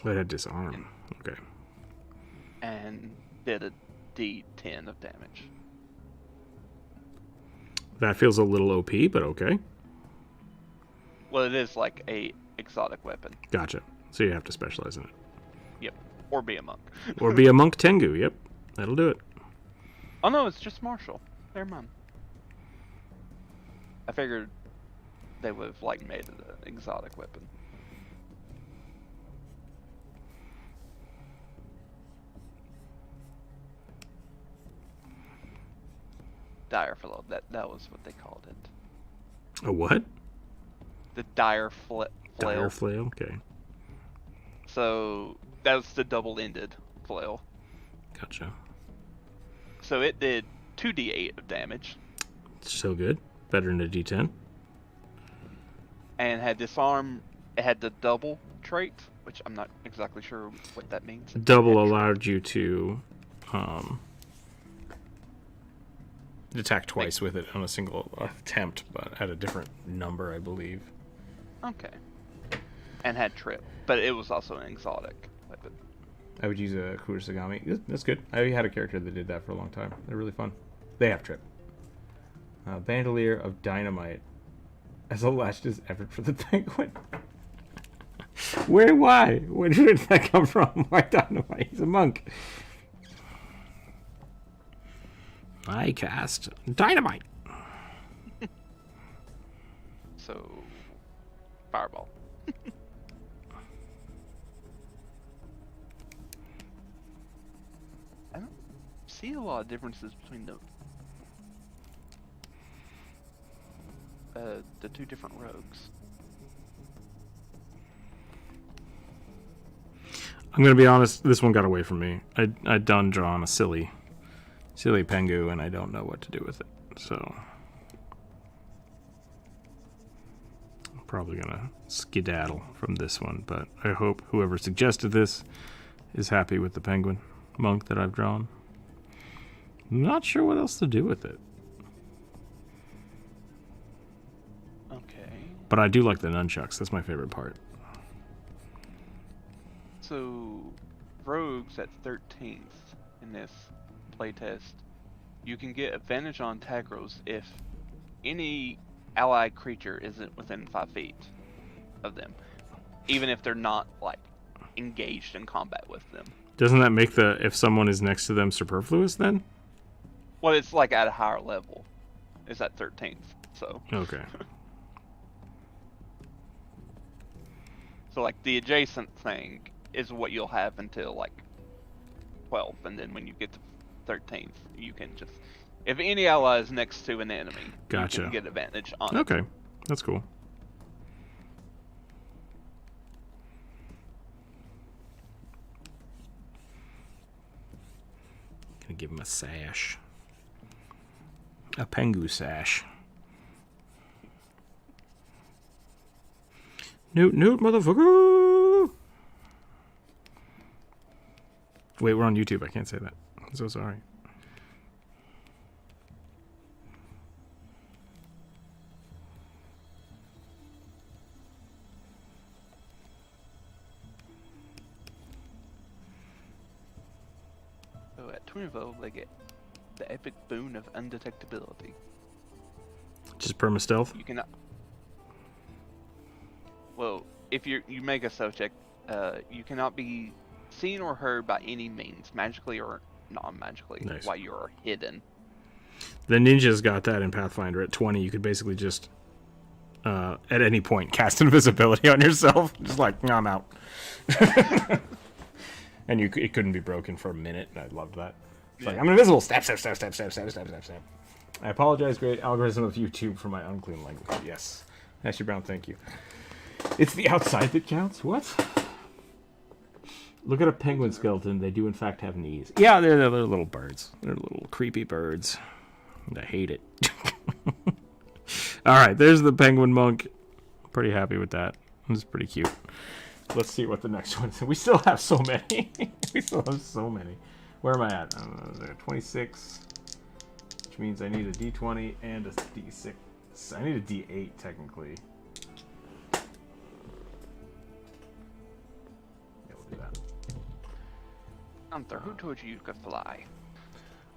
Oh, it had disarm. Okay. And did a D10 of damage. That feels a little OP, but okay. Well, it is like a exotic weapon. Gotcha. So you have to specialize in it. Yep. Or be a monk. Or be a monk Tengu. Yep. That'll do it. Oh no, it's just martial. Never mind. I figured they would have like made it an exotic weapon. Dire flail. That was what they called it. A what? The dire flail. Dire flail. Okay. So that's the double-ended flail. Gotcha. So it did 2d8 of damage. So good. Better than a D10. And had disarm. It had the double trait, which I'm not exactly sure what that means. Double allowed you to attack twice with it on a single attempt, but at a different number, I believe. Okay. And had trip, but it was also an exotic weapon. I would use a Kurosagami. That's good. I had a character that did that for a long time. They're really fun. They have trip. Bandolier of Dynamite as a last effort for the penguin. Why? Where did that come from? Why Dynamite? He's a monk. I cast Dynamite. So, Fireball. I don't see a lot of differences between the 2 different rogues. I'm gonna be honest. This one got away from me. I done drawn a silly Pengu, and I don't know what to do with it. So I'm probably gonna skedaddle from this one. But I hope whoever suggested this is happy with the penguin monk that I've drawn. I'm not sure what else to do with it. Okay. But I do like the nunchucks. That's my favorite part. So, rogues at 13th in this playtest, you can get advantage on attack rolls if any allied creature isn't within 5 feet of them, even if they're not like engaged in combat with them. Doesn't that make if someone is next to them superfluous then? Well, it's like at a higher level. It's at 13th, so. Okay. So like the adjacent thing is what you'll have until like 12, and then when you get to 13th, you can just, if any ally is next to an enemy, gotcha, you can get advantage on it. Okay, that's cool. Gonna give him a sash, a Pengu sash. Newt, motherfucker! Wait, we're on YouTube. I can't say that. I'm so sorry. So at 20 they get the epic boon of undetectability. Just perma stealth? You cannot. Well, if you make a stealth check, you cannot be seen or heard by any means, magically or non-magically, nice, while you are hidden. The ninjas got that in Pathfinder. At 20, you could basically just, at any point, cast invisibility on yourself. Just like, I'm out. And it couldn't be broken for a minute, and I loved that. It's like, I'm invisible! Stab, stab, stab, stab, stab, stab, stab, stab, stab. I apologize, great algorithm of YouTube, for my unclean language. Yes. Ashley Brown, thank you. It's the outside that counts? What? Look at a penguin skeleton. They do, in fact, have knees. Yeah, they're little birds. They're little creepy birds. And I hate it. All right, there's the penguin monk. Pretty happy with that. It's pretty cute. Let's see what the next one is. We still have so many. We still have so many. Where am I at? 26. Which means I need a D20 and a D6. I need a D8, technically. Yeah, we'll do that. Gunther, who told you could fly?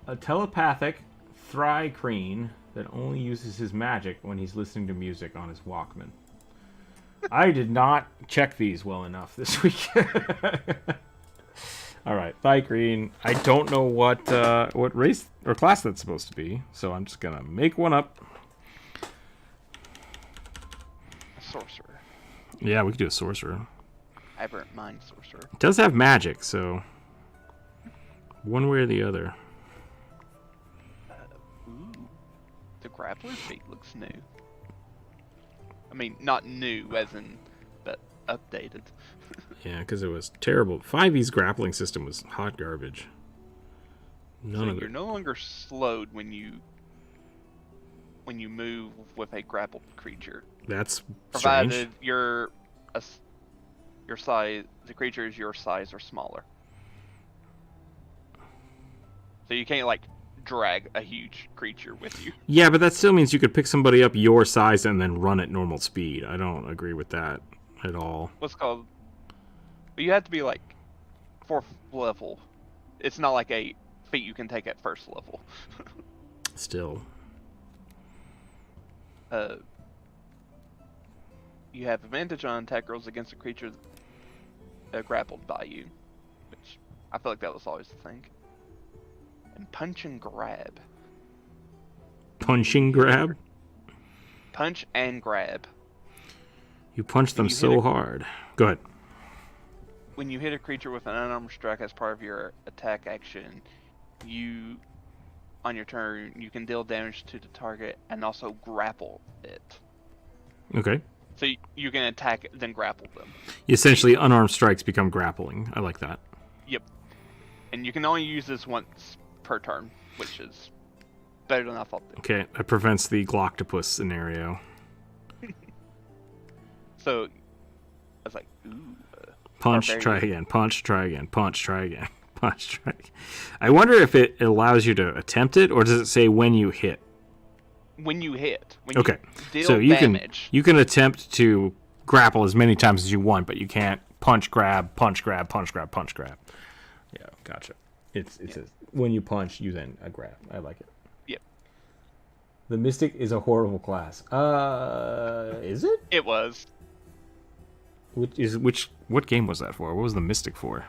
A telepathic Thry-Kreen that only uses his magic when he's listening to music on his Walkman. I did not check these well enough this week. All right, Thry-Kreen. I don't know what race or class that's supposed to be, so I'm just gonna make one up. A sorcerer. Yeah, we could do a sorcerer. Aberrant mind sorcerer. It does have magic, so one way or the other. Ooh. The grappler feat looks new. I mean, not new as in, but updated. Yeah, because it was terrible. 5e's grappling system was hot garbage. None of it. You're no longer slowed when you move with a grappled creature. That's provided strange. your size, the creature is your size or smaller. So you can't like drag a huge creature with you. Yeah, but that still means you could pick somebody up your size and then run at normal speed. I don't agree with that at all. What's called? But you have to be like 4th level. It's not like a feat you can take at 1st level. Still. You have advantage on attack rolls against a creature grappled by you, which I feel like that was always the thing. And punch and grab. Punching grab? Punch and grab. You punch them so hard. Go ahead. When you hit a creature with an unarmed strike as part of your attack action, on your turn, you can deal damage to the target and also grapple it. Okay. So you can attack then grapple them. Essentially, unarmed strikes become grappling. I like that. Yep. And you can only use this once per turn, which is better than I thought. Okay, that prevents the Gloctopus scenario. So, I was like, ooh. Punch, try again. Punch, try again. Punch, try again. Punch, try again. I wonder if it allows you to attempt it, or does it say when you hit? When you hit. When okay, you deal so you damage. you can attempt to grapple as many times as you want, but you can't punch, grab, punch, grab, punch, grab, punch, grab. Yeah, gotcha. It says when you punch, you then grab. I like it. Yep. The Mystic is a horrible class. Is it? It was. What game was that for? What was the Mystic for?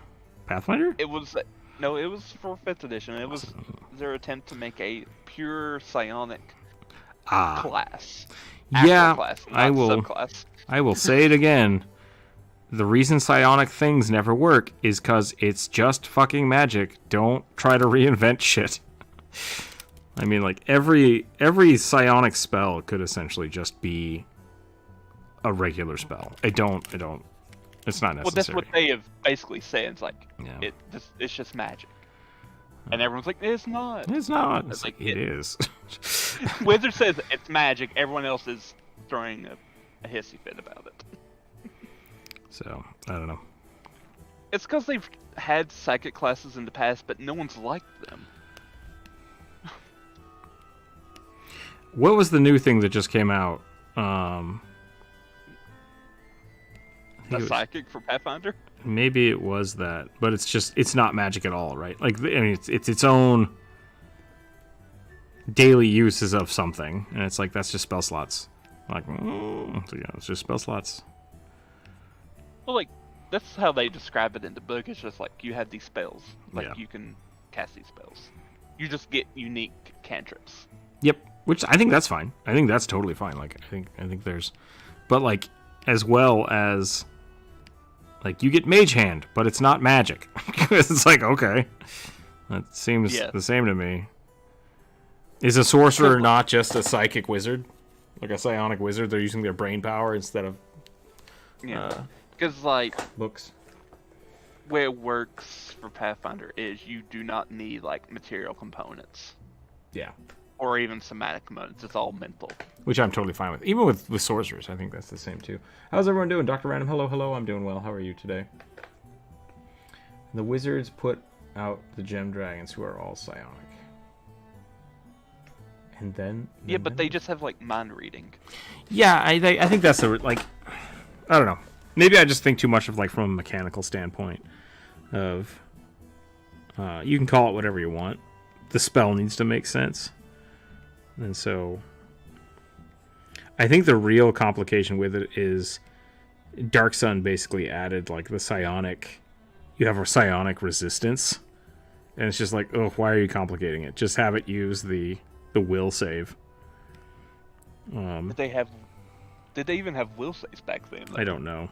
Pathfinder? It was for 5th edition. It was their attempt to make a pure psionic class. Yeah, class, I will. Subclass. I will say it again. The reason psionic things never work is because it's just fucking magic. Don't try to reinvent shit. I mean, like every psionic spell could essentially just be a regular spell. It's not necessary. Well, that's what they have basically said. It's like it's just magic, and everyone's like, "It's not. It's not." It's like it is. Wizard says it's magic. Everyone else is throwing a hissy fit about it. So I don't know. It's because they've had psychic classes in the past, but no one's liked them. What was the new thing that just came out? A psychic for Pathfinder? Maybe it was that, but it's not magic at all, right? Like, I mean, it's its own daily uses of something, and it's like, that's just spell slots. Like, so yeah, it's just spell slots. Well, like, that's how they describe it in the book. It's just like, you have these spells. Like, you can cast these spells. You just get unique cantrips. Yep, which I think that's fine. I think that's totally fine. Like, I think there's... But, like, as well as... Like, you get Mage Hand, but it's not magic. It's like, okay. That seems the same to me. Is a sorcerer not just a psychic wizard? Like a psionic wizard? They're using their brain power instead of... Yeah. Because, like... looks. Where it works for Pathfinder is you do not need, like, material components. Yeah. Or even somatic components. It's all mental. Which I'm totally fine with. Even with sorcerers, I think that's the same, too. How's everyone doing? Dr. Random, hello. I'm doing well. How are you today? The wizards put out the gem dragons who are all psionic. And then... yeah, but they just have, like, mind reading. Yeah, I think that's like... I don't know. Maybe I just think too much of, like, from a mechanical standpoint of... you can call it whatever you want. The spell needs to make sense. And so... I think the real complication with it is Dark Sun basically added, like, the psionic... You have a psionic resistance. And it's just like, oh, why are you complicating it? Just have it use the will save. Did they even have will saves back then? I don't know.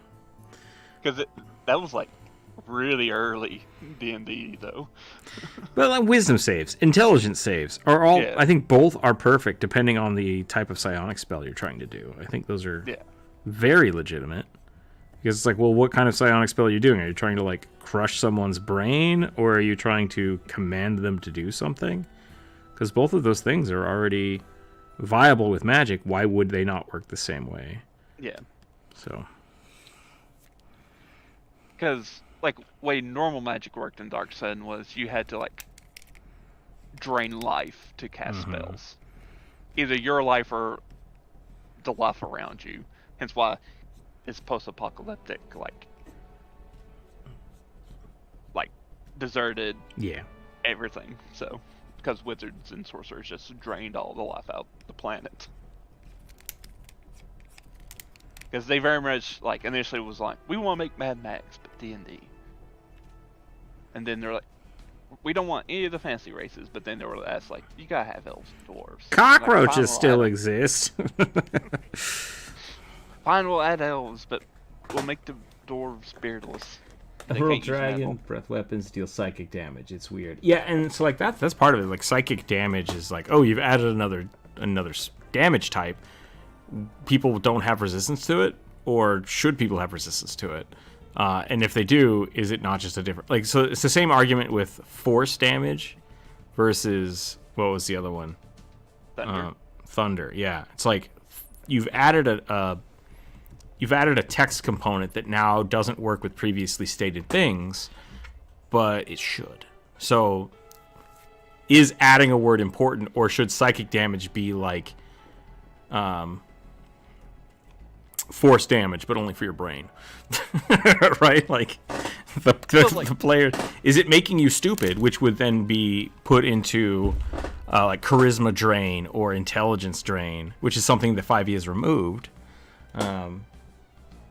Because that was like really early D&D though. Well, like wisdom saves, intelligence saves are all. Yeah. I think both are perfect depending on the type of psionic spell you're trying to do. I think those are very legitimate. Because it's like, well, what kind of psionic spell are you doing? Are you trying to like crush someone's brain, or are you trying to command them to do something? Because both of those things are already viable with magic. Why would they not work the same way? Yeah. So. Because, like, way normal magic worked in Dark Sun was you had to, like, drain life to cast spells. Either your life or the life around you. Hence why it's post-apocalyptic, like deserted. Yeah. Everything, so... because wizards and sorcerers just drained all the life out the planet. Because they very much, like, initially was like, we want to make Mad Max, but D&D. And then they're like, we don't want any of the fancy races, but then they were asked, like, you gotta have elves and dwarves. Cockroaches like, still exist. Fine, we'll add elves, but we'll make the dwarves beardless. Hurl dragon, breath weapons deal psychic damage. It's weird. Yeah, and so like that's part of it. Like psychic damage is like, oh, you've added another damage type. People don't have resistance to it, or should people have resistance to it? And if they do, is it not just a different... like, so it's the same argument with force damage versus... what was the other one? Thunder. Thunder, yeah. It's like you've added a text component that now doesn't work with previously stated things, but it should. So is adding a word important, or should psychic damage be like force damage, but only for your brain? Right? Like the player, is it making you stupid, which would then be put into like charisma drain or intelligence drain, which is something that 5e has removed.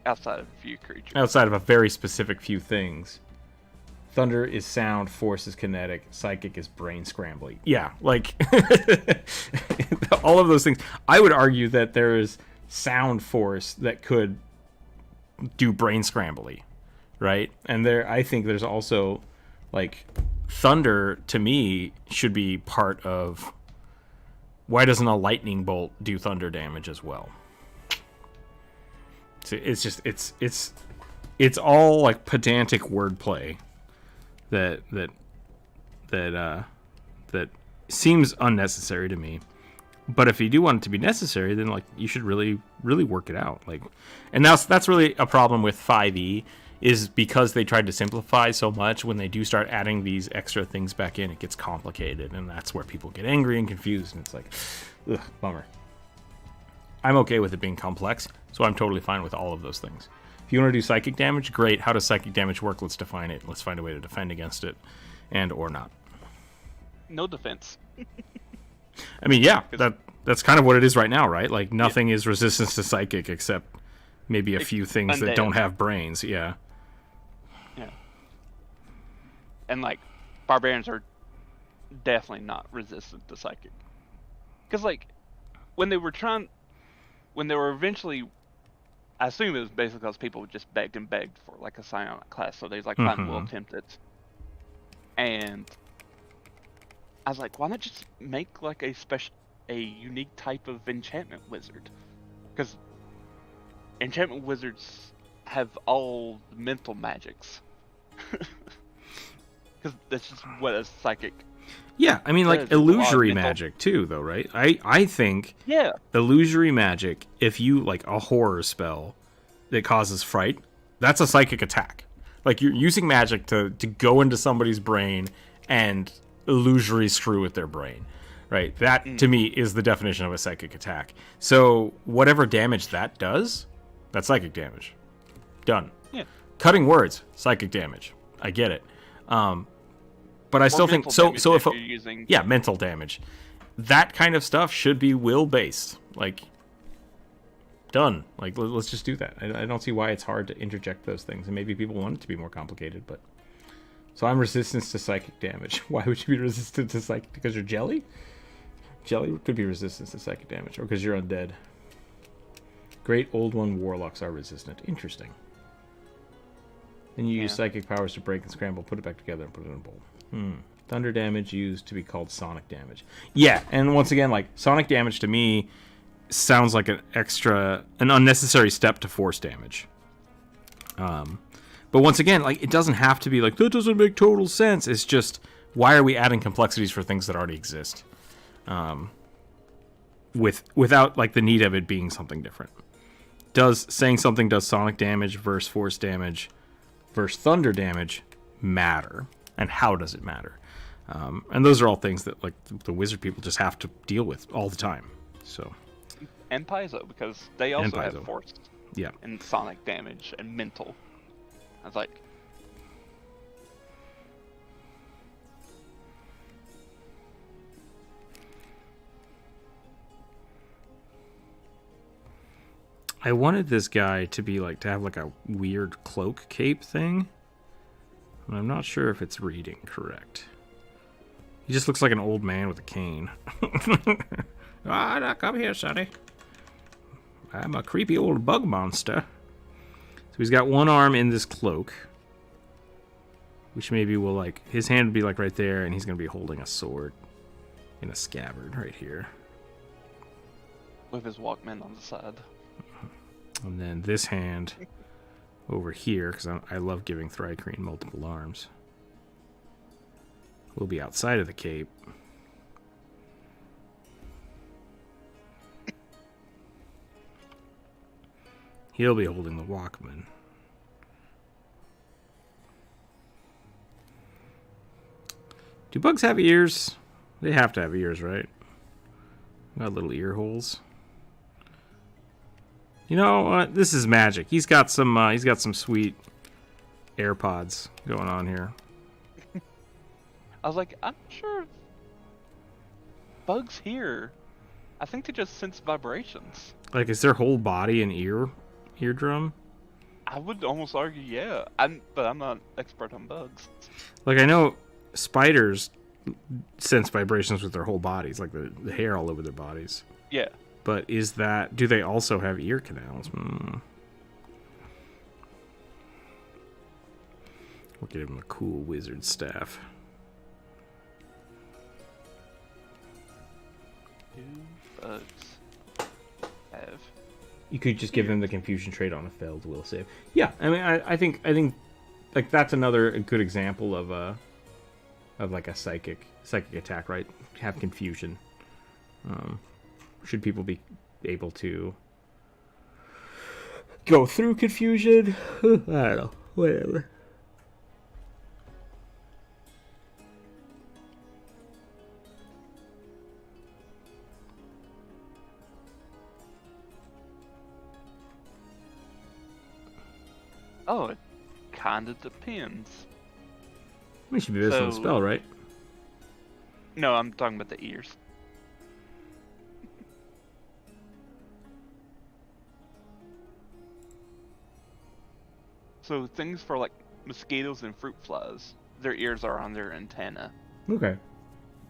Outside of a few creatures. Outside of a very specific few things. Thunder is sound, force is kinetic, psychic is brain scrambly. Yeah, like all of those things. I would argue that there is sound force that could do brain scrambly, right? And I think there's also like thunder to me should be part of. Why doesn't a lightning bolt do thunder damage as well? It's just it's all like pedantic wordplay that seems unnecessary to me. But if you do want it to be necessary, then like you should really work it out. Like, and that's really a problem with 5e, is because they tried to simplify so much. When they do start adding these extra things back in, it gets complicated, and that's where people get angry and confused. And it's like, ugh, bummer. I'm okay with it being complex, so I'm totally fine with all of those things. If you want to do psychic damage, great. How does psychic damage work? Let's define it. Let's find a way to defend against it, and or not. No defense. I mean, yeah, that's kind of what it is right now, right? Like, nothing is resistance to psychic except maybe a few things that don't have brains, yeah. Yeah. And, like, barbarians are definitely not resistant to psychic. Because, like, when they were eventually I assume it was basically because people just begged and begged for like a psionic class, so they was like, fine, we'll attempt it. And I was like, why not just make like a unique type of enchantment wizard? Because enchantment wizards have all mental magics. Because that's just what a psychic. Yeah, I mean, like, illusory magic, too, though, right? I think illusory magic, if you, like, a horror spell that causes fright, that's a psychic attack. Like, you're using magic to go into somebody's brain and illusory screw with their brain, right? That, to me, is the definition of a psychic attack. So, whatever damage that does, that's psychic damage. Done. Yeah. Cutting words, psychic damage. I get it. But I still think so if you're using... mental damage. That kind of stuff should be will based. Like, done. Like, let's just do that. I don't see why it's hard to interject those things, and maybe people want it to be more complicated, but so I'm resistance to psychic damage. Why would you be resistant to psychic? Because you're jelly? Jelly could be resistance to psychic damage, or because you're undead. Great Old One warlocks are resistant. Interesting. Then you use psychic powers to break and scramble, put it back together, and put it in a bowl. Thunder damage used to be called sonic damage. Yeah, and once again, like, sonic damage to me sounds like an unnecessary step to force damage. But once again, like, it doesn't have to be like, that doesn't make total sense. It's just, why are we adding complexities for things that already exist? Without, like, the need of it being something different. Saying something does sonic damage versus force damage versus thunder damage matter? And how does it matter? And those are all things that, like, the wizard people just have to deal with all the time. So, and Paizo, because they also have force, and sonic damage and mental. I was like, I wanted this guy to be like to have like a weird cloak cape thing. And I'm not sure if it's reading correct. He just looks like an old man with a cane. Come here, sonny. I'm a creepy old bug monster. So he's got one arm in this cloak. Which maybe will, like, his hand would be like right there, and he's going to be holding a sword in a scabbard right here. With his Walkman on the side. And then this hand over here, because I love giving Thrycreen multiple arms, will be outside of the cape. He'll be holding the Walkman. Do bugs have ears? They have to have ears, right? Got little ear holes. You know, this is magic. He's got some sweet AirPods going on here. I was like, I'm sure bugs hear. I think they just sense vibrations. Like, is their whole body an eardrum? I would almost argue, yeah. But I'm not an expert on bugs. Like, I know spiders sense vibrations with their whole bodies, like the hair all over their bodies. Yeah. But do they also have ear canals? We'll give him a cool wizard staff. Do bugs have... You could just give him the confusion trait on a failed will save. Yeah, I mean, I think like that's another good example of like a psychic attack, right? Have confusion. Should people be able to go through confusion? I don't know. Whatever. Oh, it kinda depends. We should be missing the spell, right? No, I'm talking about the ears. So things for like mosquitoes and fruit flies, their ears are on their antenna. Okay.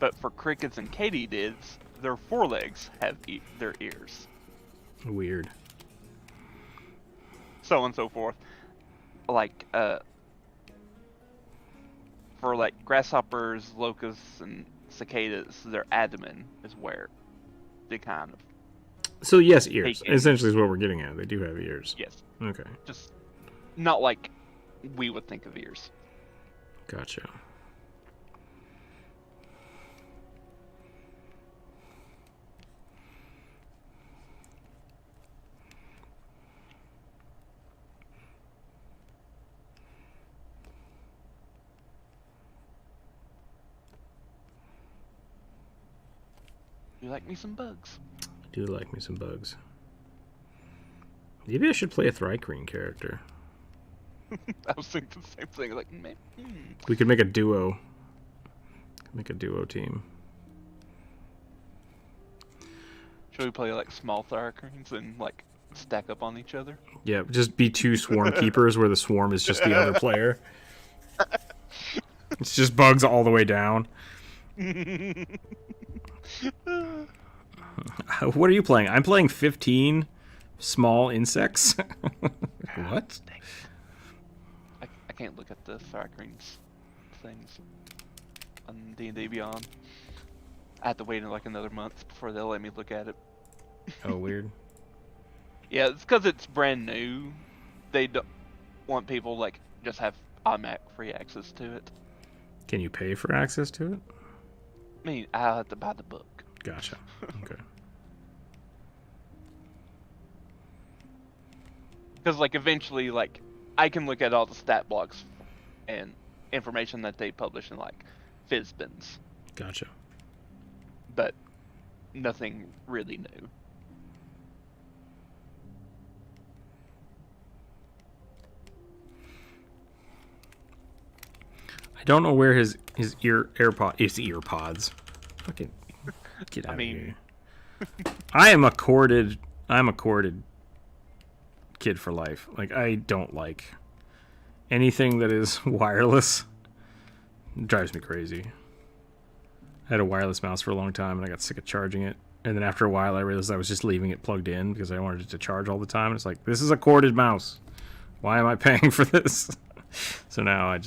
But for crickets and katydids, their forelegs have their ears. Weird. so on and so forth. Like, for like grasshoppers, locusts, and cicadas, their abdomen is where they kind of. So yes, ears. Take Essentially is what we're getting at. They do have ears. Yes. Okay. Just not like we would think of ears. Gotcha. You like me some bugs? I do like me some bugs. Maybe I should play a Thrycreen character. I was thinking the same thing. Like, man, We could make a duo. Make a duo team. should we play like small Thrycreens and like stack up on each other? Yeah, just be two swarm keepers where the swarm is just the other player. It's just bugs all the way down. What are you playing? I'm playing 15 small insects. What? I can't look at the Thrycreens things on D&D Beyond. I have to wait like another month before they'll let me look at it. Oh, weird. Yeah, it's because it's brand new. They don't want people like just have automatic free access to it. Can you pay for access to it? I mean, I'll have to buy the book. Gotcha. Okay. Because like eventually, like I can look at all the stat blocks and information that they publish in like Fizzbins, Gotcha. but nothing really new. I don't know where his earpods. Fucking get out of here. I'm a corded kid for life. Like, I don't like anything that is wireless. It drives me crazy. I had a wireless mouse for a long time and I got sick of charging it. And then after a while I realized I was just leaving it plugged in because I wanted it to charge all the time. And it's like, this is a corded mouse. Why am I paying for this? So now I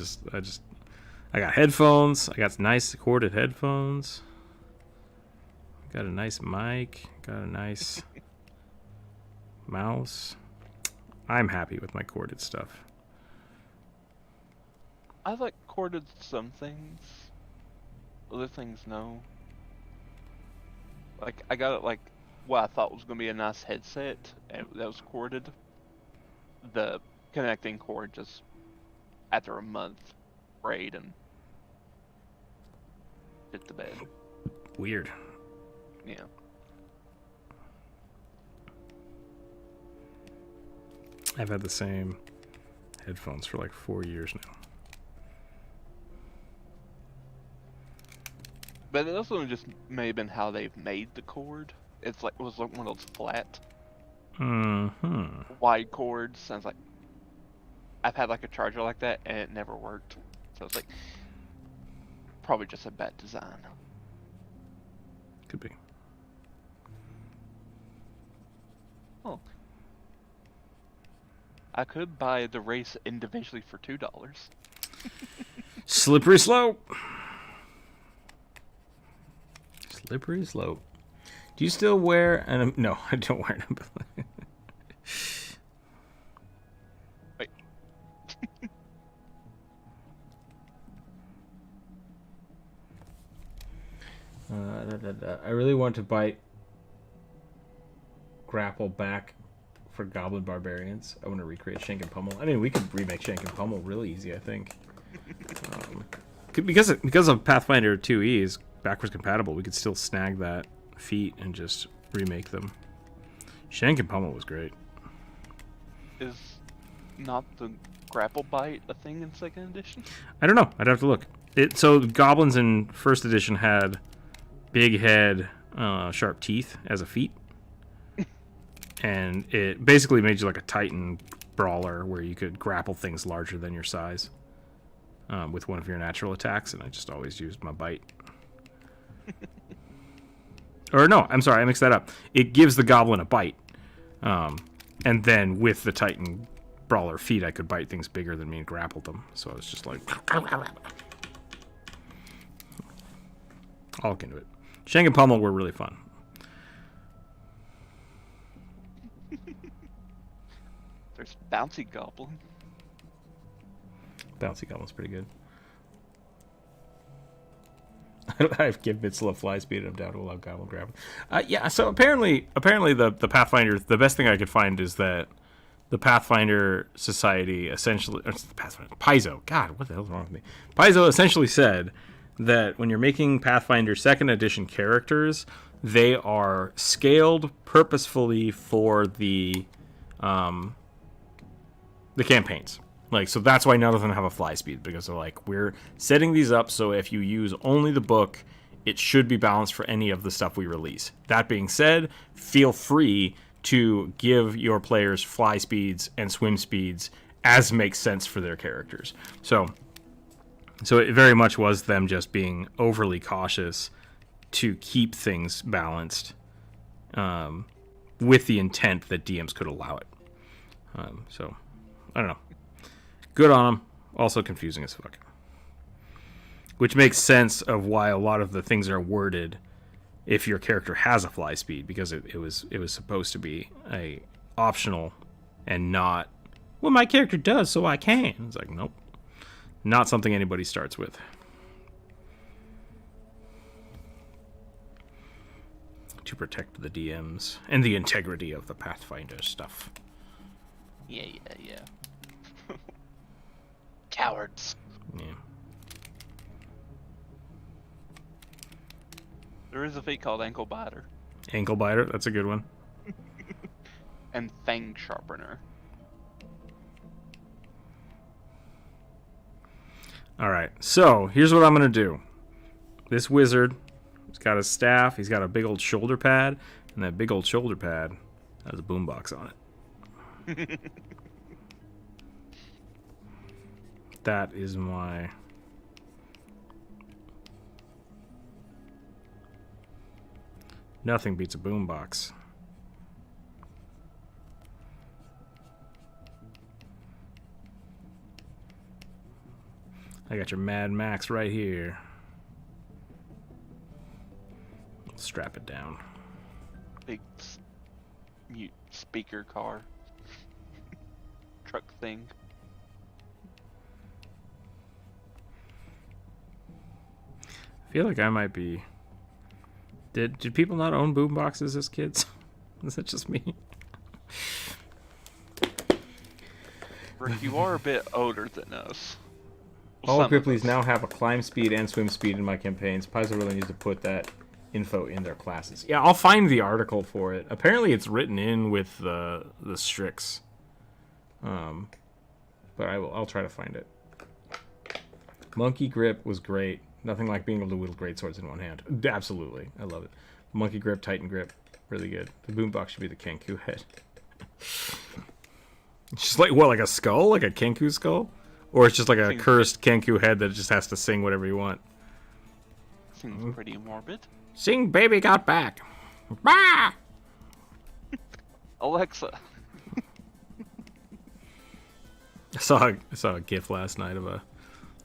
got headphones. I got nice corded headphones. Got a nice mic. Got a nice mouse. I'm happy with my corded stuff. I like corded some things. Other things, no. Like, I got it like what I thought was going to be a nice headset, and that was corded. The connecting cord just, after a month, frayed and hit the bed. Weird. Yeah. I've had the same headphones for like 4 years now. But it also just may have been how they've made the cord. It's like, it was like one of those flat, wide cords. And it's like, I've had like a charger like that and it never worked. So it's like, probably just a bad design. Could be. Oh. I could buy the race individually for $2. Slippery slope. Slippery slope. Do you still wear an... No, I don't wear an umbrella. Wait. I really want to bite grapple back for Goblin Barbarians. I want to recreate Shank and Pummel. I mean, we could remake Shank and Pummel really easy, I think. Because of Pathfinder 2E is backwards compatible, we could still snag that feat and just remake them. Shank and Pummel was great. Is not the grapple bite a thing in 2nd edition? I don't know. I'd have to look. So goblins in 1st edition had big head, sharp teeth as a feat. And it basically made you like a Titan brawler where you could grapple things larger than your size with one of your natural attacks, and I just always used my bite. Or no, I'm sorry, I mixed that up. It gives the goblin a bite, and then with the Titan brawler feet, I could bite things bigger than me and grapple them. So I was just like, I'll look into it. Shank and Pummel were really fun. There's Bouncy Goblin. Bouncy Goblin's pretty good. I've given Mitzel a fly speed and I'm down to allow Goblin grab. Yeah, so apparently the Pathfinder, the best thing I could find is that the Pathfinder Society essentially, or the Pathfinder, Paizo, God, what the hell's wrong with me? Paizo essentially said that when you're making Pathfinder 2nd edition characters, they are scaled purposefully for the campaigns. Like, so that's why none of them have a fly speed, because they're like, we're setting these up so if you use only the book, it should be balanced for any of the stuff we release. That being said, feel free to give your players fly speeds and swim speeds as makes sense for their characters. So it very much was them just being overly cautious to keep things balanced, with the intent that DMs could allow it. So, I don't know. Good on them. Also confusing as fuck. Which makes sense of why a lot of the things are worded if your character has a fly speed, because it was supposed to be a optional and not, well, my character does, so I can. It's like, nope. Not something anybody starts with. To protect the DMs and the integrity of the Pathfinder stuff. Yeah. Cowards. Yeah. There is a feat called Ankle Biter. Ankle Biter, that's a good one. And Fang Sharpener. Alright, so here's what I'm going to do. This wizard, he's got a staff, he's got a big old shoulder pad, and that big old shoulder pad has a boombox on it. That is my... Nothing beats a boombox. I got your Mad Max right here. Strap it down. Big mute speaker car. Truck thing. I feel like I might be... Did people not own boomboxes as kids? Is that just me? Rick, you are a bit older than us. All Gripplies now have a climb speed and swim speed in my campaigns. Paizo really needs to put that info in their classes. Yeah, I'll find the article for it. Apparently it's written in with the Strix. But I'll try to find it. Monkey Grip was great. Nothing like being able to wield greatswords in one hand. Absolutely. I love it. Monkey Grip, Titan Grip. Really good. The boombox should be the Kenku head. It's just like, what, like a skull? Like a Kenku skull? Or it's just like a cursed Kenku head that just has to sing whatever you want. Seems pretty morbid. Sing Baby Got Back. Bah! Alexa. I saw a GIF last night of a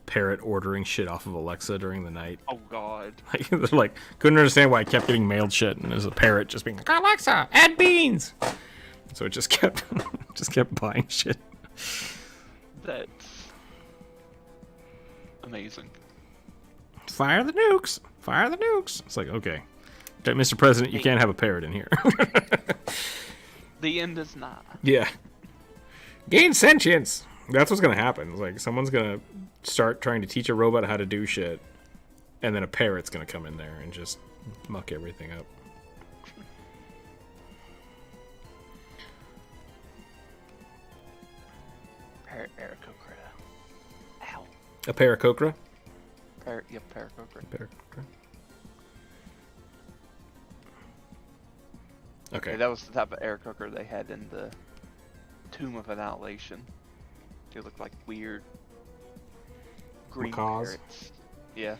parrot ordering shit off of Alexa during the night. Oh god. Like couldn't understand why I kept getting mailed shit, and there's a parrot just being like, Alexa, add beans. So it just kept buying shit. That's amazing. Fire the nukes! Fire the nukes! It's like, okay, Mr. President, you can't have a parrot in here. The end is not. Yeah. Gain sentience. That's what's gonna happen. It's like someone's gonna start trying to teach a robot how to do shit, and then a parrot's gonna come in there and just muck everything up. Paracocra. Ow. A paracocra? Paracocra. Paracocra. Okay. Yeah, that was the type of Aarakocra they had in the Tomb of Annihilation. They look like weird green macaws. parrots. Yeah.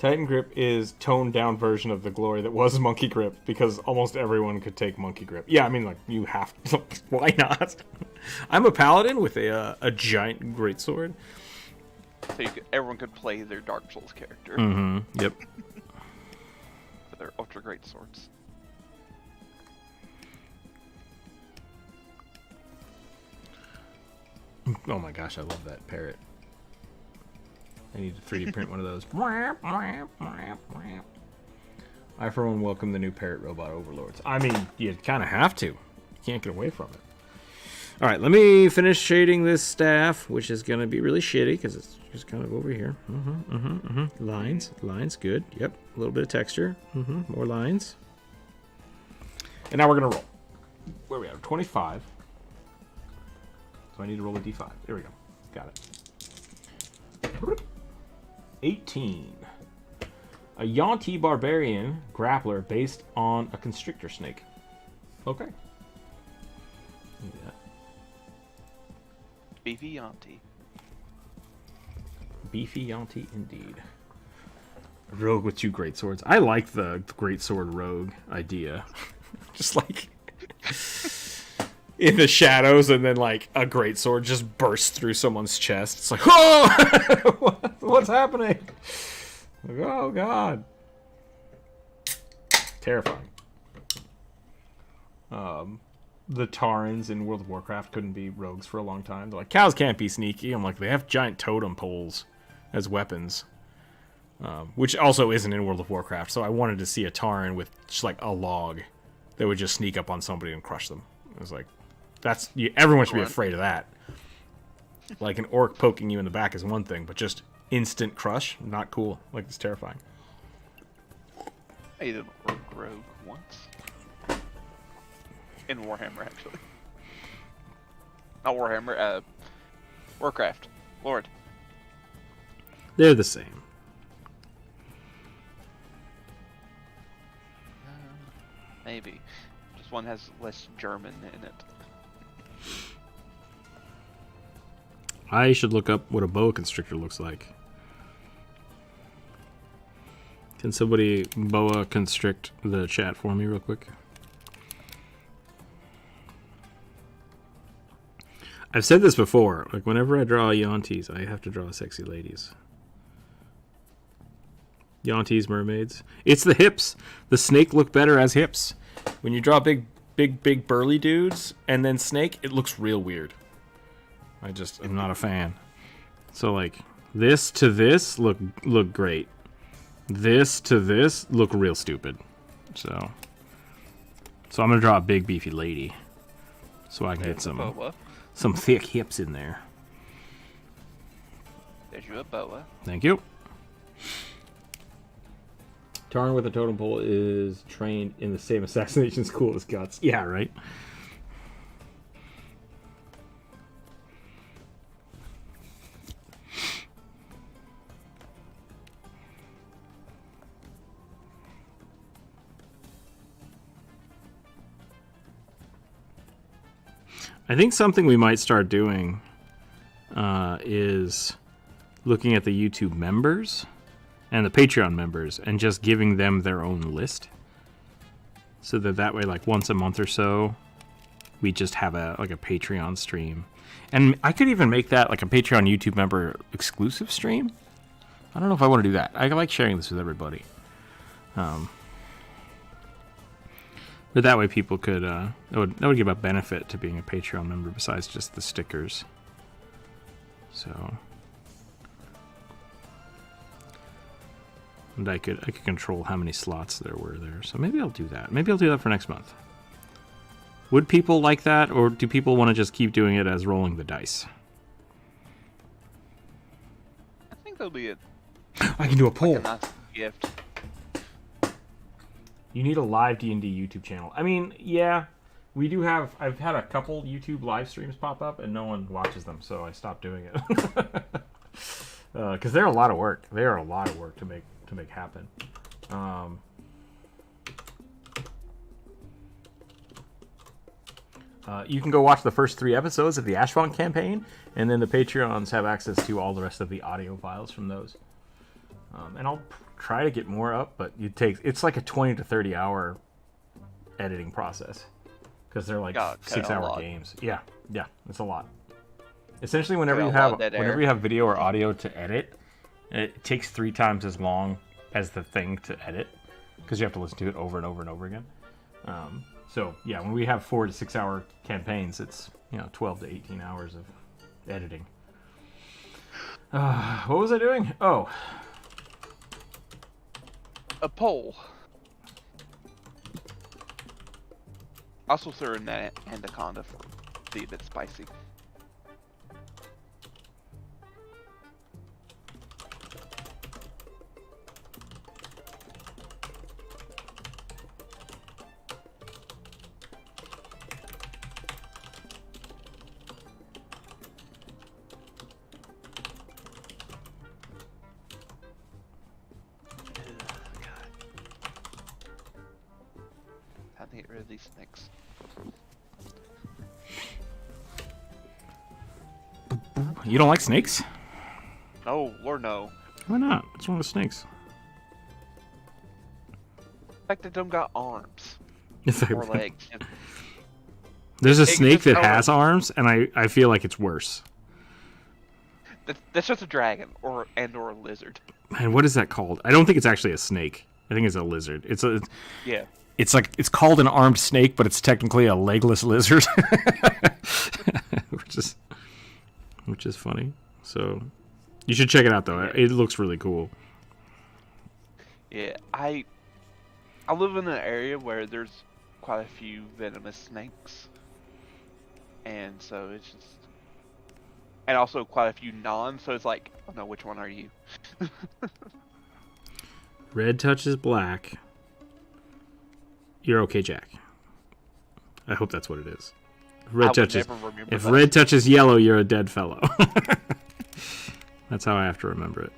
Titan Grip is toned down version of the glory that was Monkey Grip because almost everyone could take Monkey Grip. Yeah, I mean, like, you have to. Why not? I'm a paladin with a giant greatsword. So everyone could play their Dark Souls character. Mm-hmm. Yep. For their ultra great swords. Oh my gosh, I love that parrot. I need to 3D print one of those. I, for one, welcome the new parrot robot overlords. I mean, you kind of have to. You can't get away from it. All right, let me finish shading this staff, which is going to be really shitty because it's just kind of over here. Lines, good. Yep, a little bit of texture. More lines. And now we're going to roll. Where are we at? 25. So I need to roll a d5. There we go. Got it. 18. A Yonti Barbarian grappler based on a constrictor snake. Okay. Yeah. Beefy Yonti. Beefy Yonti indeed. A rogue with 2 great swords. I like the great sword rogue idea. Just like in the shadows, and then like a great sword just bursts through someone's chest. It's like, oh, what's happening? Like, oh god, terrifying. The Tarans in World of Warcraft couldn't be rogues for a long time. They're like, cows can't be sneaky. I'm like, they have giant totem poles as weapons, which also isn't in World of Warcraft. So I wanted to see a Taran with just like a log that would just sneak up on somebody and crush them. I was like, everyone should be afraid of that. Like an orc poking you in the back is one thing, but just instant crush, not cool. Like, it's terrifying. I did an orc rogue once. In Warhammer, actually. Not Warhammer, Warcraft. Lord. They're the same. Maybe. Just one has less German in it. I should look up what a boa constrictor looks like. Can somebody boa constrict the chat for me real quick? I've said this before. Like, whenever I draw Yontis, I have to draw sexy ladies. Yontis, mermaids. It's the hips. The snake look better as hips. When you draw big burly dudes and then snake, it looks real weird. I'm not a fan. So like this to this look great. This to this look real stupid. So I'm gonna draw a big beefy lady, so I can get some thick hips in there. There's you a boa. Thank you. Tarn with a totem pole is trained in the same assassination school as Guts. Yeah, right. I think something we might start doing is looking at the YouTube members and the Patreon members and just giving them their own list, so that way, like once a month or so, we just have a Patreon stream. And I could even make that like a Patreon YouTube member exclusive stream. I don't know if I want to do that. I like sharing this with everybody. But that way people could, that would give a benefit to being a Patreon member besides just the stickers. So. And I could control how many slots there were there. So maybe I'll do that. Maybe I'll do that for next month. Would people like that, or do people want to just keep doing it as rolling the dice? I think that'll be it. I can do a poll. Like a nice gift. You need a live D&D YouTube channel. I mean, yeah, we do have. I've had a couple YouTube live streams pop up, and no one watches them, so I stopped doing it. Because they're a lot of work. They are a lot of work to make happen. You can go watch the first 3 episodes of the Ashfont campaign, and then the Patreons have access to all the rest of the audio files from those. And I'll try to get more up, but it's like a 20 to 30 hour editing process because they're like God, 6 kinda a hour lot. games. Yeah, it's a lot. Essentially, whenever Kinda you a lot have of dead air. video or audio to edit, it takes 3 times as long as the thing to edit because you have to listen to it over and over and over again. So yeah, when we have 4 to 6 hour campaigns, it's 12 to 18 hours of editing. What was I doing? Oh, A pole. Also throw in that anaconda for be a bit spicy. How to get rid of these snakes? you don't like snakes? No, Lord no. Why not? What's wrong with snakes? The fact that them got arms If I- or legs. There's a It snake just- that has arms, and I feel like it's worse. That's just a dragon or a lizard. Man, what is that called? I don't think it's actually a snake. I think it's a lizard. Yeah. It's called an armed snake, but it's technically a legless lizard, which is funny. So you should check it out though. It looks really cool. Yeah, I live in an area where there's quite a few venomous snakes, and so it's just, and also quite a few non. So it's like, oh no, which one are you? Red touches black. You're okay, Jack. I hope that's what it is. I would never remember If that. red touches yellow, you're a dead fellow. That's how I have to remember it.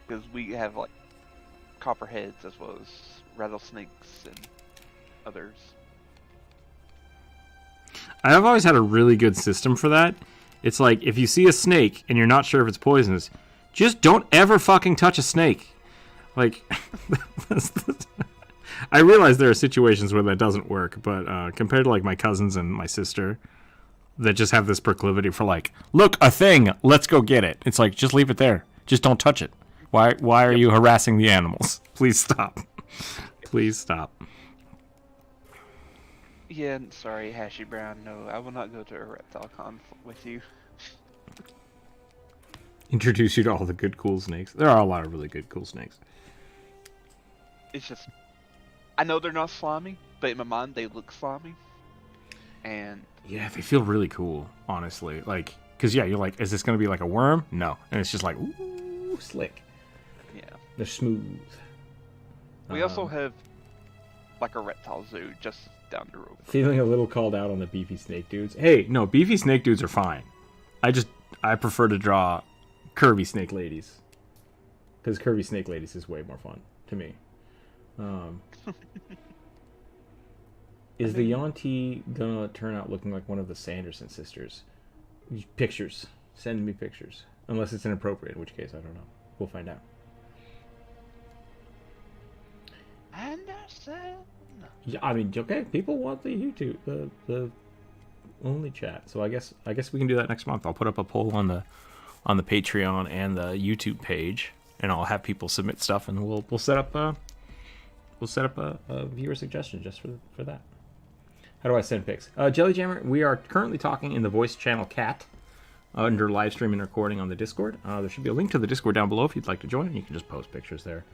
Because we have like copperheads as well as rattlesnakes and others. I've always had a really good system for that. It's like, if you see a snake and you're not sure if it's poisonous, just don't ever fucking touch a snake. Like, I realize there are situations where that doesn't work, but compared to like my cousins and my sister that just have this proclivity for like, look, a thing, let's go get it. It's like, just leave it there. Just don't touch it. Why are you harassing the animals? Please stop. Please stop. Yeah, sorry, Hashy Brown. No, I will not go to a reptile con with you. Introduce you to all the good, cool snakes. There are a lot of really good, cool snakes. It's just, I know they're not slimy, but in my mind they look slimy. And Yeah, they feel really cool, honestly. Like, because yeah, you're like, is this going to be like a worm? No. And it's just like, ooh, slick. yeah, They're smooth. we also have like a reptile zoo just down the road. Feeling a little called out on the beefy snake dudes. Hey, no, beefy snake dudes are fine. I prefer to draw curvy snake ladies. Because curvy snake ladies is way more fun to me. Is the Yonti gonna turn out looking like one of the Sanderson sisters? Pictures. Send me pictures. Unless it's inappropriate, in which case, I don't know. We'll find out. Anderson. Yeah, I mean, okay, people want the YouTube, the only chat. So I guess we can do that next month. I'll put up a poll on the Patreon and the YouTube page, and I'll have people submit stuff, and we'll set up a viewer suggestion just for that. How do I send pics? Jelly Jammer, we are currently talking in the voice channel Cat under Livestream and recording on the Discord. There should be a link to the Discord down below if you'd like to join. You can just post pictures there.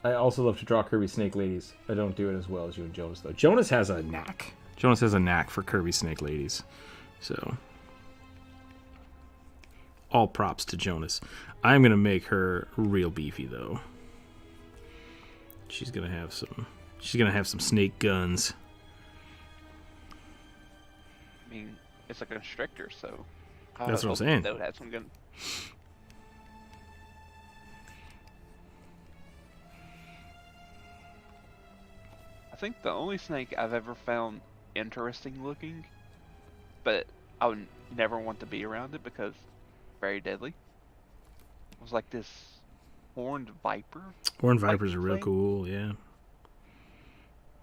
I also love to draw curvy snake ladies. I don't do it as well as you and Jonas, though. Jonas has a knack. Jonas has a knack for curvy snake ladies. So, all props to Jonas. I'm going to make her real beefy, though. She's going to have some snake guns. I mean, it's a constrictor, so That's what I'm saying. That would have some good. I think the only snake I've ever found interesting looking, but I would never want to be around it because very deadly, was like this horned viper. Horned Like vipers are real thing. cool. Yeah.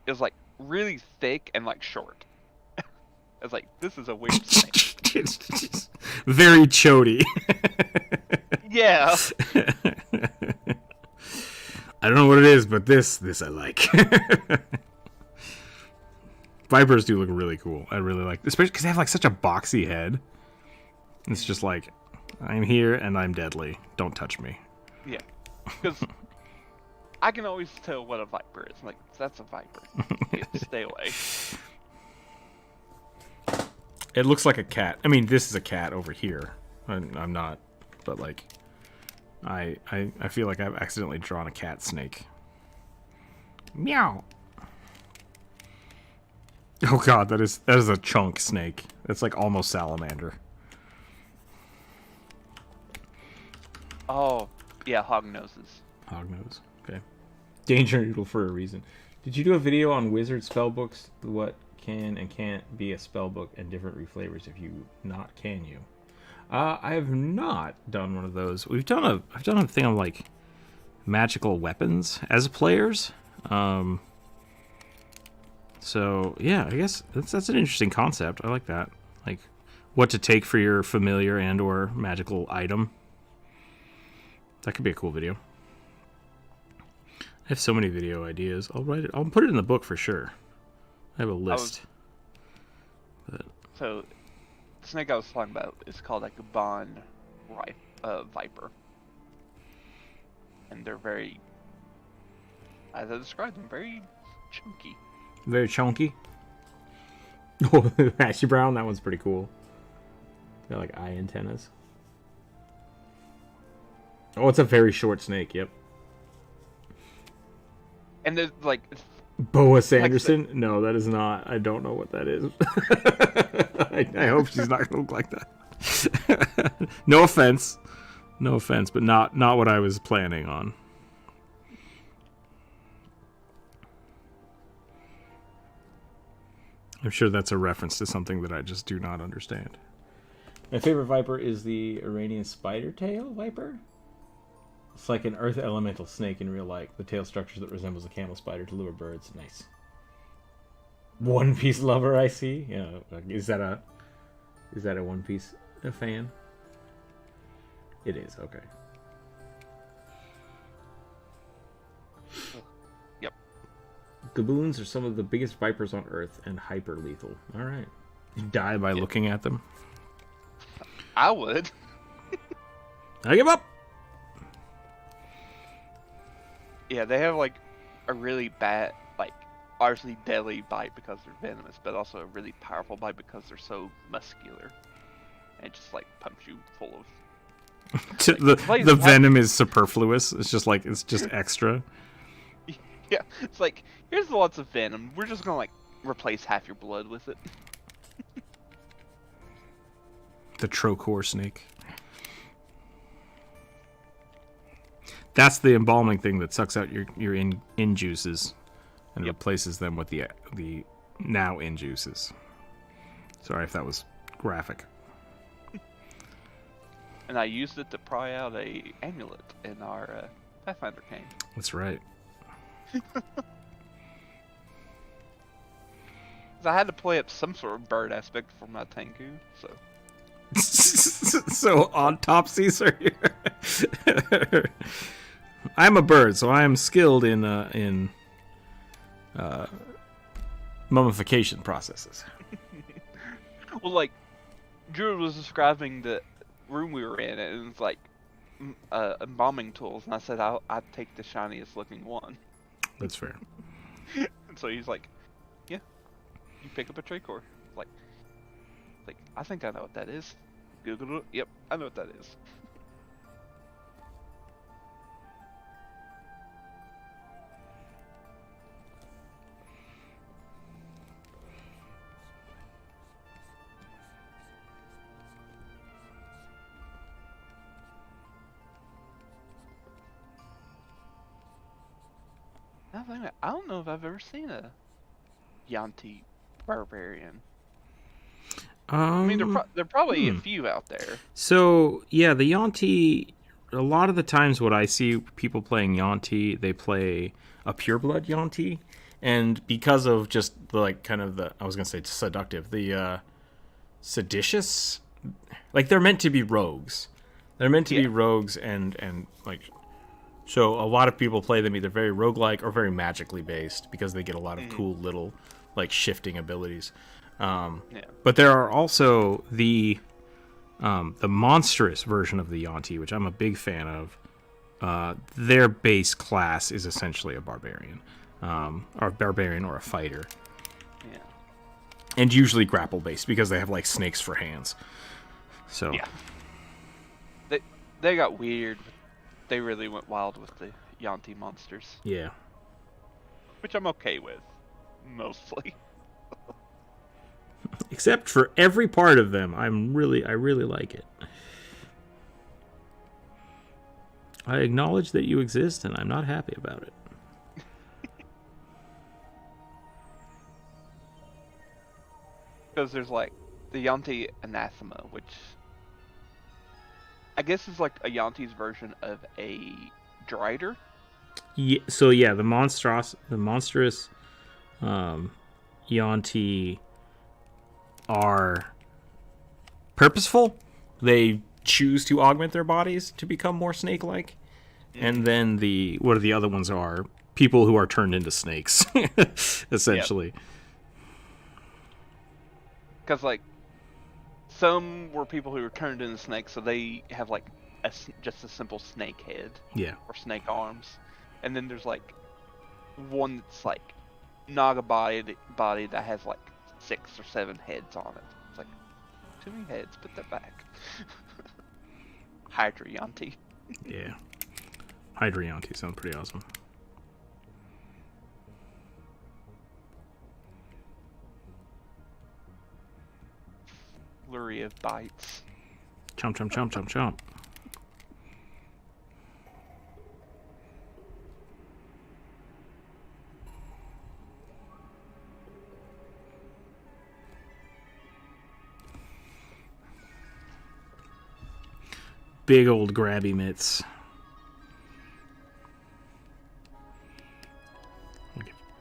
It was like really thick and like short. I was like, this is a weird snake. It's just very chody. Yeah. I don't know what it is, but this I like. Vipers do look really cool. I really like, especially because they have like such a boxy head. It's just like, I'm here and I'm deadly. Don't touch me. Yeah. Because I can always tell what a viper is. Like, that's a viper. Yeah, stay away. It looks like a cat. I mean, this is a cat over here. I'm not, but like, I feel like I've accidentally drawn a cat snake. Meow. Oh god, that is a chunk snake. That's like almost salamander. Oh, yeah, hog noses. Hognose. Okay. Danger noodle for a reason. Did you do a video on wizard spellbooks? What can and can't be a spellbook and different reflavors if you not can you? I have not done one of those. I've done a thing on like magical weapons as players. So yeah, I guess that's an interesting concept. I like that. Like what to take for your familiar and or magical item. That could be a cool video. I have so many video ideas. I'll write it. I'll put it in the book for sure. I have a list. So, the snake I was talking about is called a Gabon viper. And they're very, as I described them, very chunky. Very chunky. Oh, Ashy Brown, that one's pretty cool. Got like eye antennas. Oh, it's a very short snake, yep. And there's like... Boa Sanderson? No, that is not. I don't know what that is. I hope she's not going to look like that. No offense. No offense, but not what I was planning on. I'm sure that's a reference to something that I just do not understand. My favorite viper is the Iranian spider tail viper. It's like an earth elemental snake in real life. The tail structure that resembles a camel spider to lure birds. Nice. One Piece lover, I see. Yeah, is that a One Piece fan? It is. Okay. Yep. Gaboons are some of the biggest vipers on Earth and hyper lethal. All right. You die by looking at them. I would. I give up. Yeah, they have like a really bad, like, obviously deadly bite because they're venomous, but also a really powerful bite because they're so muscular. And it just like pumps you full of. The venom is superfluous. It's just extra. Yeah, it's like, here's lots of venom. We're just gonna like replace half your blood with it. The Trocor snake. That's the embalming thing that sucks out your in juices and replaces them with the now in juices. Sorry if that was graphic. And I used it to pry out a amulet in our Pathfinder game. That's right. I had to play up some sort of bird aspect for my Tengu, so. So autopsies are here. I'm a bird, so I am skilled in mummification processes. Well, like, Drew was describing the room we were in, and it's like embalming tools, and I said I'd take the shiniest looking one. That's fair. And so he's like, "Yeah, you pick up a Tracor." Like, I think I know what that is. Google it. Yep, I know what that is. I don't know if I've ever seen a Yanti barbarian. I mean, there probably a few out there. So yeah, the Yanti a lot of the times what I see people playing Yuan-Ti, they play a pureblood Yuan-Ti, and because of just the, like, kind of the, I was gonna say seductive, the seditious, like, they're meant to be rogues. They're meant to be rogues, and like, so a lot of people play them either very roguelike or very magically based because they get a lot of cool little, like, shifting abilities. But there are also the monstrous version of the Yuan-Ti, which I'm a big fan of. Their base class is essentially a barbarian, or a fighter, and usually grapple based because they have, like, snakes for hands. So they got weird. They really went wild with the Yuan-Ti monsters. Yeah. Which I'm okay with, mostly. Except for every part of them, I really like it. I acknowledge that you exist, and I'm not happy about it. Because there's, like, the Yuan-Ti Anathema, which I guess is like a Yuan-Ti's version of a Drider. Yeah, so yeah, the monstrous Yuan-Ti are purposeful. They choose to augment their bodies to become more snake-like. And then the other ones are people who are turned into snakes, essentially. Because, like, some were people who were turned into snakes, so they have, like, just a simple snake head. Yeah. Or snake arms. And then there's, like, one that's, like, Naga body that has, like, 6 or 7 heads on it. It's like, too many heads, put that back. Hydra Yuan-Ti. Yeah. Hydra Yuan-Ti sounds pretty awesome. Flurry of bites. Chomp, chomp, chomp, chomp, chomp. Big old grabby mitts.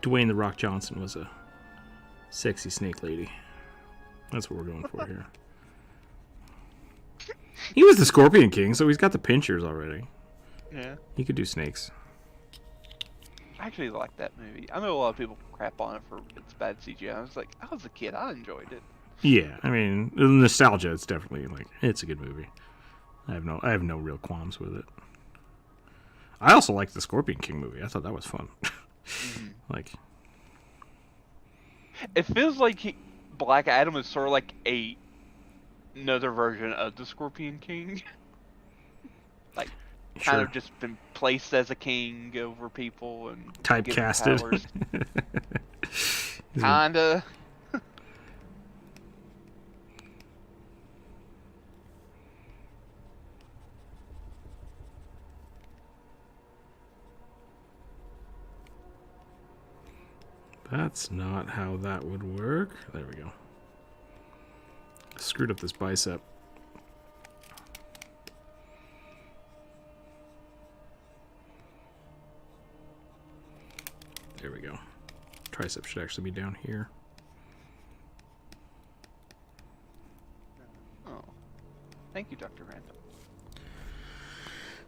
Dwayne The Rock Johnson was a sexy snake lady. That's what we're going for here. He was the Scorpion King, so he's got the pinchers already. Yeah. He could do snakes. I actually like that movie. I know a lot of people crap on it for its bad CGI. I was like, I was a kid, I enjoyed it. Yeah, I mean, the nostalgia, it's definitely, like, it's a good movie. I have no real qualms with it. I also liked the Scorpion King movie. I thought that was fun. Like, it feels like Black Adam is sort of like another version of the Scorpion King. Like, kind of just been placed as a king over people and typecasted. Kinda. That's not how that would work. There we go. Screwed up this bicep. There we go. Tricep should actually be down here. Oh. Thank you, Dr. Randall.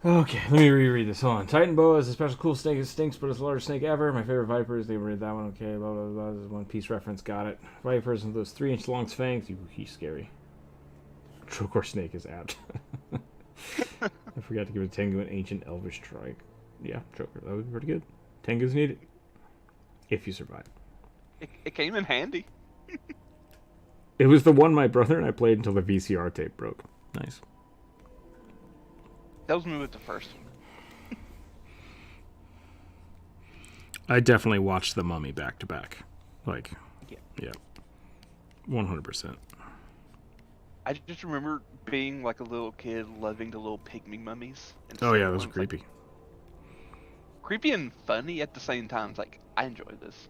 Okay, let me reread this. Hold on. Titan Boa is a special cool snake. It stinks, but it's the largest snake ever. My favorite vipers. They read that one. Okay, blah, blah, blah. This is One Piece reference. Got it. Vipers with those 3-inch long fangs. He's scary. Trocor snake is apt. I forgot to give a Tengu an ancient elvish trike. Yeah, Trocor. That would be pretty good. Tengu's needed. If you survive. It came in handy. It was the one my brother and I played until the VCR tape broke. Nice. That was me with the first one. I definitely watched The Mummy back to back. Like, yeah. 100%. I just remember being like a little kid loving the little pygmy mummies. Oh yeah, those were creepy. Like, creepy and funny at the same time. It's like, I enjoy this.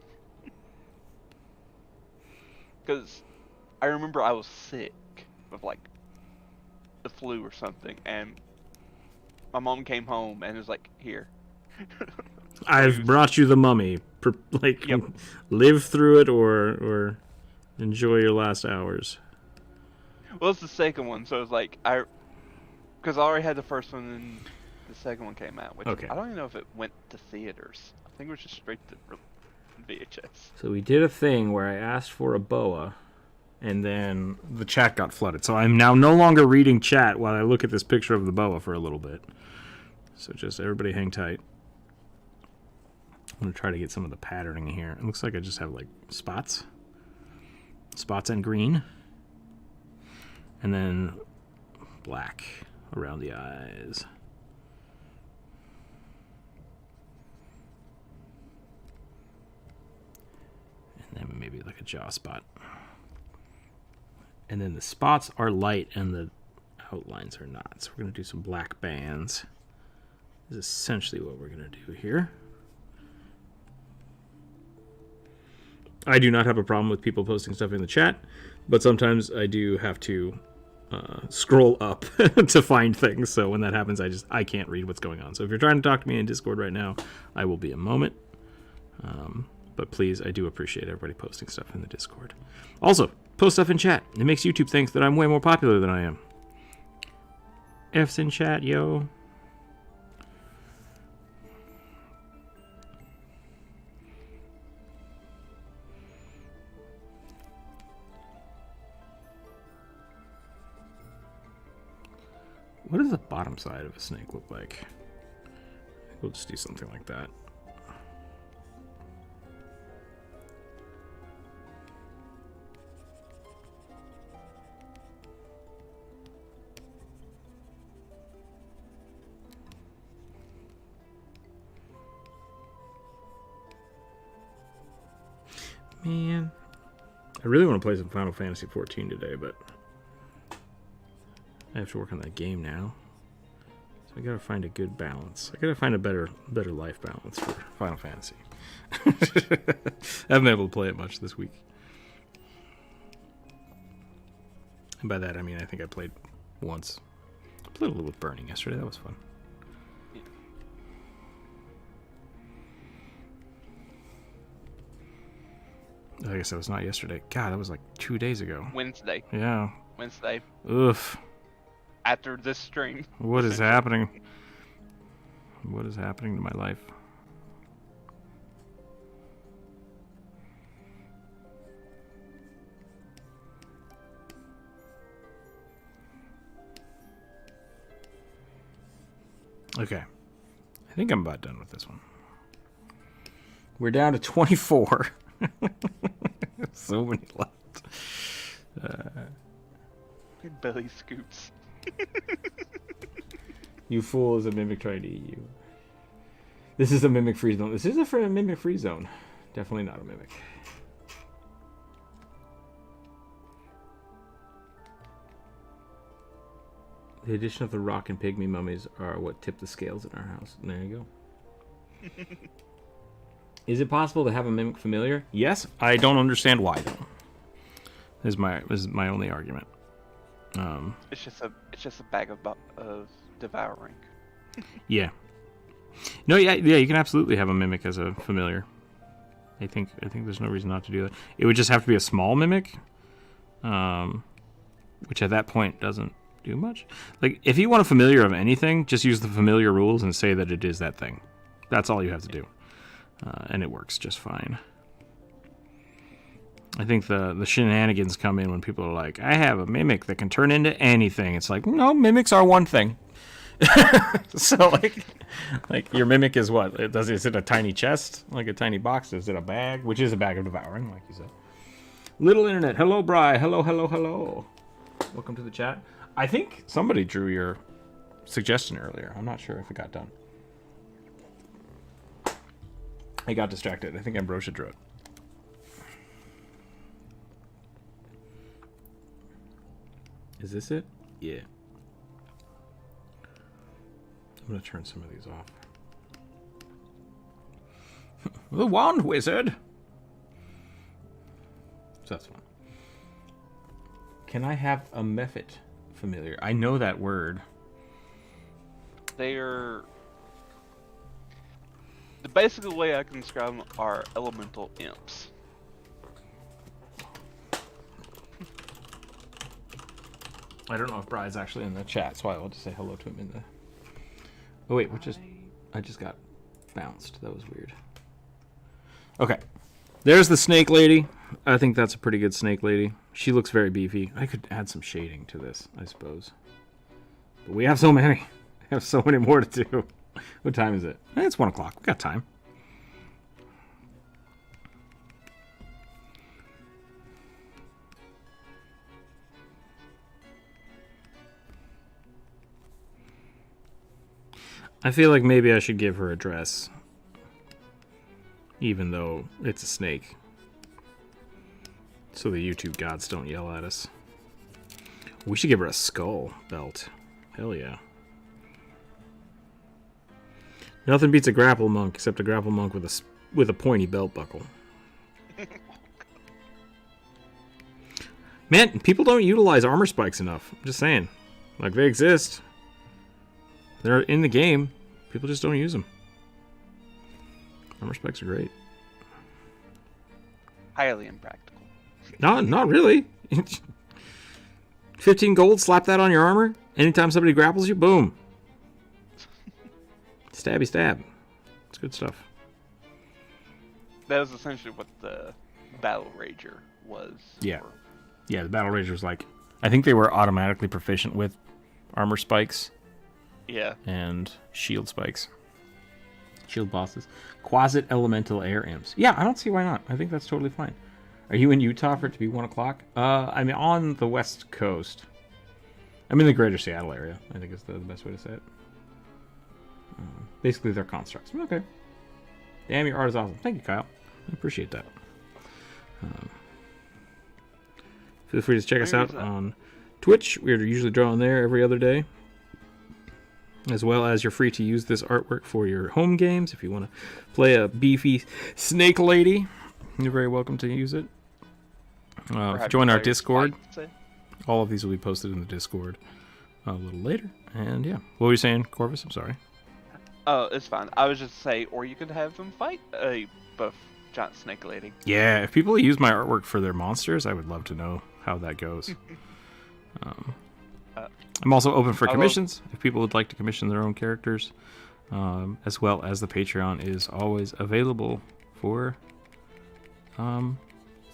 Because I remember I was sick with like the flu or something, and my mom came home and was like, "Here, I've brought you the mummy. Like, Yep. live through it or enjoy your last hours." Well, it's the second one, so it's like because I already had the first one and the second one came out, which Okay. I don't even know if it went to theaters. I think it was just straight to VHS. So we did a thing where I asked for a boa, and then the chat got flooded. So I'm now no longer reading chat while I look at this picture of the boa for a little bit. So just everybody hang tight. I'm going to try to get some of the patterning here. It looks like I just have like spots. Spots and green. And then black around the eyes. And then maybe like a jaw spot. And then the spots are light and the outlines are not. So we're going to do some black bands. This is essentially what we're going to do here. I do not have a problem with people posting stuff in the chat, but sometimes I do have to scroll up to find things. So when that happens, I can't read what's going on. So if you're trying to talk to me in Discord right now, I will be a moment. But please, I do appreciate everybody posting stuff in the Discord. Also, post stuff in chat. It makes YouTube think that I'm way more popular than I am. F's in chat, yo. What does the bottom side of a snake look like? We'll just do something like that. Man, I really want to play some Final Fantasy 14 today, but I have to work on that game now. So I gotta find a good balance. I gotta find a better life balance for Final Fantasy. I haven't been able to play it much this week. And by that I mean I think I played once. I played a little with Burning yesterday, that was fun. I guess that was not yesterday. God, that was like 2 days ago. Wednesday. Yeah. Wednesday. Oof. After this stream. What is happening? What is happening to my life? Okay. I think I'm about done with this one. We're down to 24. So many left. Belly scoops. You fool is a mimic trying to eat you. This is a mimic free zone. This is a mimic free zone. Definitely not a mimic. The addition of the rock and pygmy mummies are what tip the scales in our house. And there you go. Is it possible to have a mimic familiar? Yes. I don't understand why though. This is my only argument. It's just a bag of devouring. Yeah. No, yeah, you can absolutely have a mimic as a familiar. I think there's no reason not to do that. It would just have to be a small mimic, which at that point doesn't do much. Like, if you want a familiar of anything, just use the familiar rules and say that it is that thing. That's all you have to do. And it works just fine. I think the shenanigans come in when people are like, I have a mimic that can turn into anything. It's like, no, mimics are one thing. So like your mimic is what? Is it a tiny chest? Like a tiny box? Is it a bag? Which is a bag of devouring, like you said. Little Internet. Hello, Bri. Hello. Welcome to the chat. I think somebody drew your suggestion earlier. I'm not sure if it got done. I got distracted. I think Ambrosia drew it. Is this it? Yeah. I'm going to turn some of these off. The Wand Wizard! So that's fun. Can I have a Mephit familiar? I know that word. They're basically the way I can describe them are elemental imps. I don't know if Bride's actually in the chat, so I'll just say hello to him in the... Oh wait, I just got bounced. That was weird. Okay. There's the snake lady. I think that's a pretty good snake lady. She looks very beefy. I could add some shading to this, I suppose. But we have so many. We have so many more to do. What time is it? It's 1 o'clock. We got time. I feel like maybe I should give her a dress. Even though it's a snake. So the YouTube gods don't yell at us. We should give her a skull belt. Hell yeah. Nothing beats a grapple monk except a grapple monk with a pointy belt buckle. Man, people don't utilize armor spikes enough. I'm just saying. Like, they exist. They're in the game. People just don't use them. Armor spikes are great. Highly impractical. Not really. 15 gold, slap that on your armor. Anytime somebody grapples you, boom. Stabby stab. It's good stuff. That was essentially what the Battle Rager was. Yeah. Yeah, the Battle Rager was like... I think they were automatically proficient with armor spikes. Yeah. And shield spikes. Shield bosses. Quasit elemental air imps. Yeah, I don't see why not. I think that's totally fine. Are you in Utah for it to be 1 o'clock? I'm on the West Coast. I'm in the greater Seattle area, I think is the best way to say it. Basically, they're constructs. Okay. Damn, your art is awesome. Thank you, Kyle. I appreciate that. Feel free to check us out on Twitch. We're usually drawing there every other day. As well as you're free to use this artwork for your home games. If you want to play a beefy snake lady, you're very welcome to use it. If you join our Discord, all of these will be posted in the Discord a little later. And yeah, what were you saying, Corvus? I'm sorry. Oh, it's fine. I was just saying, or you could have them fight a buff giant snake lady. Yeah, if people use my artwork for their monsters, I would love to know how that goes. I'm also open for commissions if people would like to commission their own characters, as well as the Patreon is always available for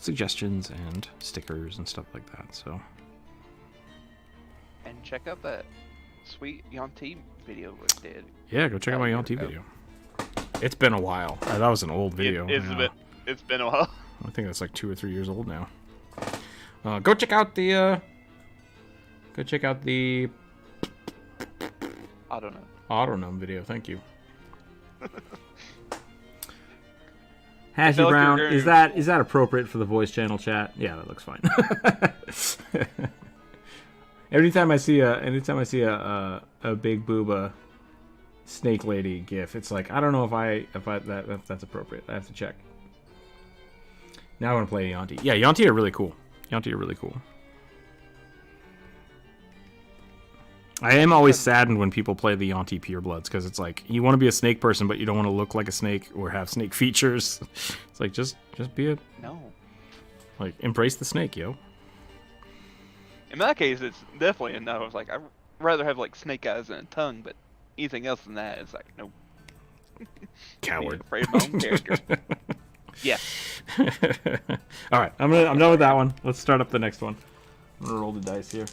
suggestions and stickers and stuff like that. So, and check out that sweet Yanti video we did. Yeah, go check out my Yanti video. It's been a while. That was an old video. It's been a while. I think that's like 2 or 3 years old now. Go check out the. Autonom video. Thank you. Hashy Brown, is that appropriate for the voice channel chat? Yeah, that looks fine. Anytime I see a big booba snake lady gif, it's like I don't know if that's appropriate. I have to check. Now I want to play Yanti. Yeah, Yanti are really cool. I am always saddened when people play the Yanti purebloods because it's like you want to be a snake person, but you don't want to look like a snake or have snake features. It's like just be embrace the snake, yo. In that case, it's definitely a no. It's like I'd rather have like snake eyes and a tongue, but anything else than that, it's like nope. Coward. Afraid of my own character. Yeah. All right, I'm done with that one. Let's start up the next one. I'm gonna roll the dice here.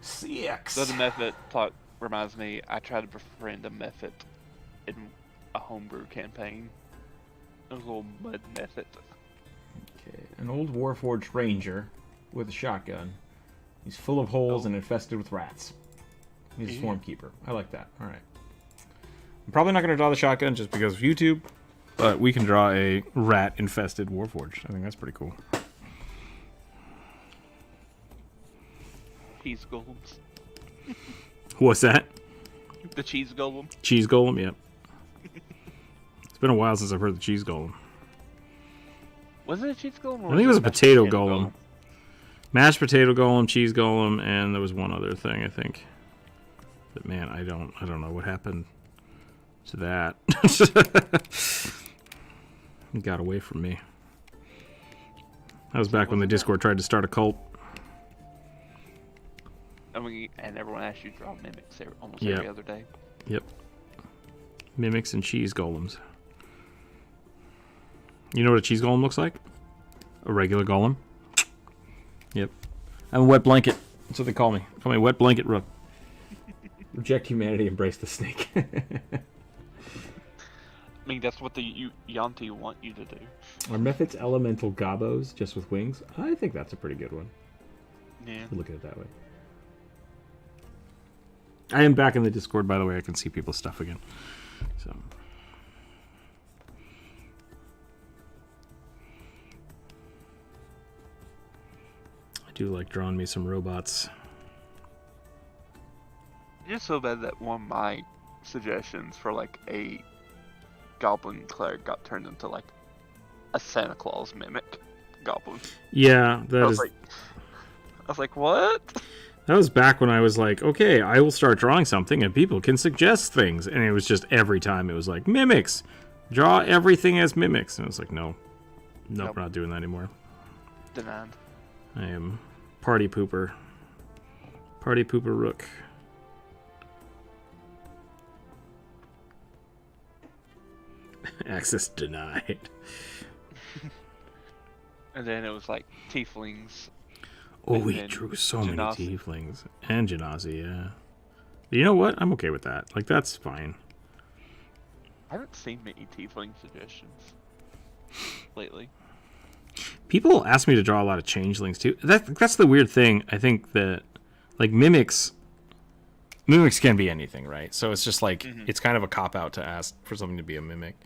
6. So the method plot reminds me, I tried to befriend a method in a homebrew campaign. It was a little mud method. Okay, an old Warforged Ranger with a shotgun. He's full of holes and infested with rats. He's a swarm keeper. I like that. All right. I'm probably not going to draw the shotgun just because of YouTube, but we can draw a rat-infested Warforged. I think that's pretty cool. Cheese golems. What's that? The cheese golem. Cheese golem, yep. It's been a while since I've heard the cheese golem. Was it a cheese golem? Or I think it was a potato golem. Mashed potato golem, cheese golem, and there was one other thing, I think. But man, I don't know what happened to that. It got away from me. That was back when the Discord tried to start a cult. And everyone asked you to draw mimics almost every other day. Yep. Mimics and cheese golems. You know what a cheese golem looks like? A regular golem. Yep. I'm a wet blanket. That's what they call me. Call me wet blanket Rook. Reject humanity, embrace the snake. I mean, that's what the Yanti want you to do. Are Mephits elemental gobos just with wings? I think that's a pretty good one. Yeah. Look at it that way. I am back in the Discord, by the way. I can see people's stuff again. So. I do like drawing me some robots. It's so bad that one of my suggestions for like a goblin cleric got turned into like a Santa Claus mimic goblin. Yeah, I was like, what? That was back when I was like, okay, I will start drawing something and people can suggest things. And it was just every time it was like, mimics. Draw everything as mimics. And I was like, nope, we're not doing that anymore. Denied. I am party pooper. Party pooper Rook. Access denied. And then it was like tieflings. Oh, we drew so many tieflings. And Genasi, yeah. You know what? I'm okay with that. Like, that's fine. I haven't seen many tiefling suggestions lately. People ask me to draw a lot of changelings, too. That's the weird thing. I think that, like, mimics can be anything, right? So it's just like, it's kind of a cop-out to ask for something to be a mimic.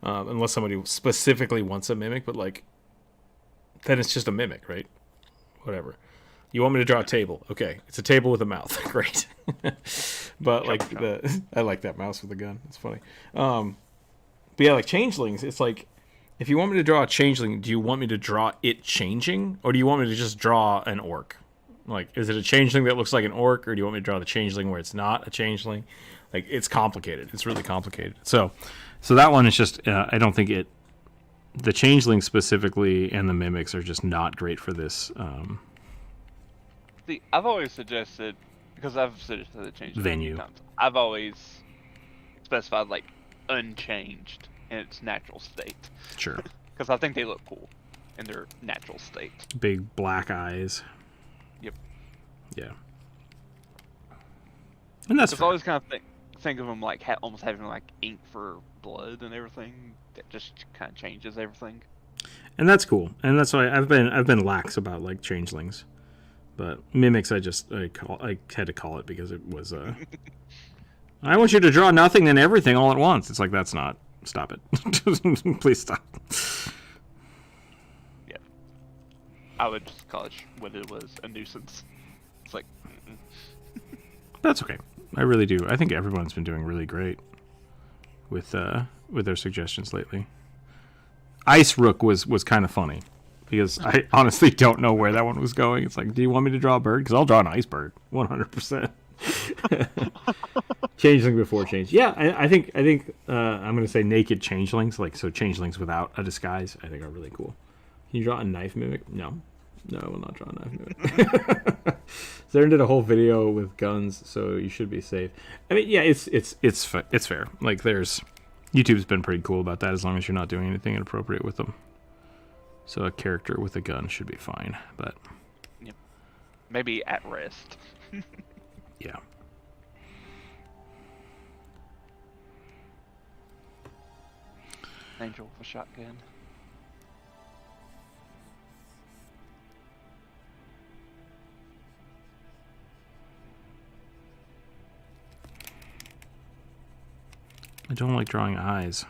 Unless somebody specifically wants a mimic, but, like, then it's just a mimic, right? Whatever. You want me to draw a table? Okay, it's a table with a mouth. Great. But like I like that mouse with a gun. It's funny. But yeah, like changelings. It's like if you want me to draw a changeling, do you want me to draw it changing, or do you want me to just draw an orc? Like, is it a changeling that looks like an orc, or do you want me to draw the changeling where it's not a changeling? Like, it's complicated. It's really complicated. So that one is just. I don't think it. The changeling specifically and the mimics are just not great for this. See, I've always suggested, because I've suggested the changeling venue. Times, I've always specified like unchanged in its natural state. Sure. Because I think they look cool in their natural state. Big black eyes. Yep. Yeah. And that's. I always kind of think of them like almost having like ink for blood and everything. That just kind of changes everything. And that's cool. And that's why I've been lax about like changelings. But mimics, I had to call it because it was. I want you to draw nothing and everything all at once. It's like, that's not. Stop it. Please stop. Yeah. I would just call it what it was, a nuisance. It's like. That's okay. I really do. I think everyone's been doing really great with their suggestions lately. Ice Rook was kind of funny. Because I honestly don't know where that one was going. It's like, do you want me to draw a bird? Because I'll draw an ice bird, 100%. Changeling before change. Yeah, I think I'm going to say naked changelings, like so changelings without a disguise. I think are really cool. Can you draw a knife mimic? No, I will not draw a knife mimic. Zaren did a whole video with guns, so you should be safe. I mean, yeah, it's fair. Like, YouTube's been pretty cool about that as long as you're not doing anything inappropriate with them. So a character with a gun should be fine, but... Yep. Maybe at rest. Yeah. Angel with a shotgun. I don't like drawing eyes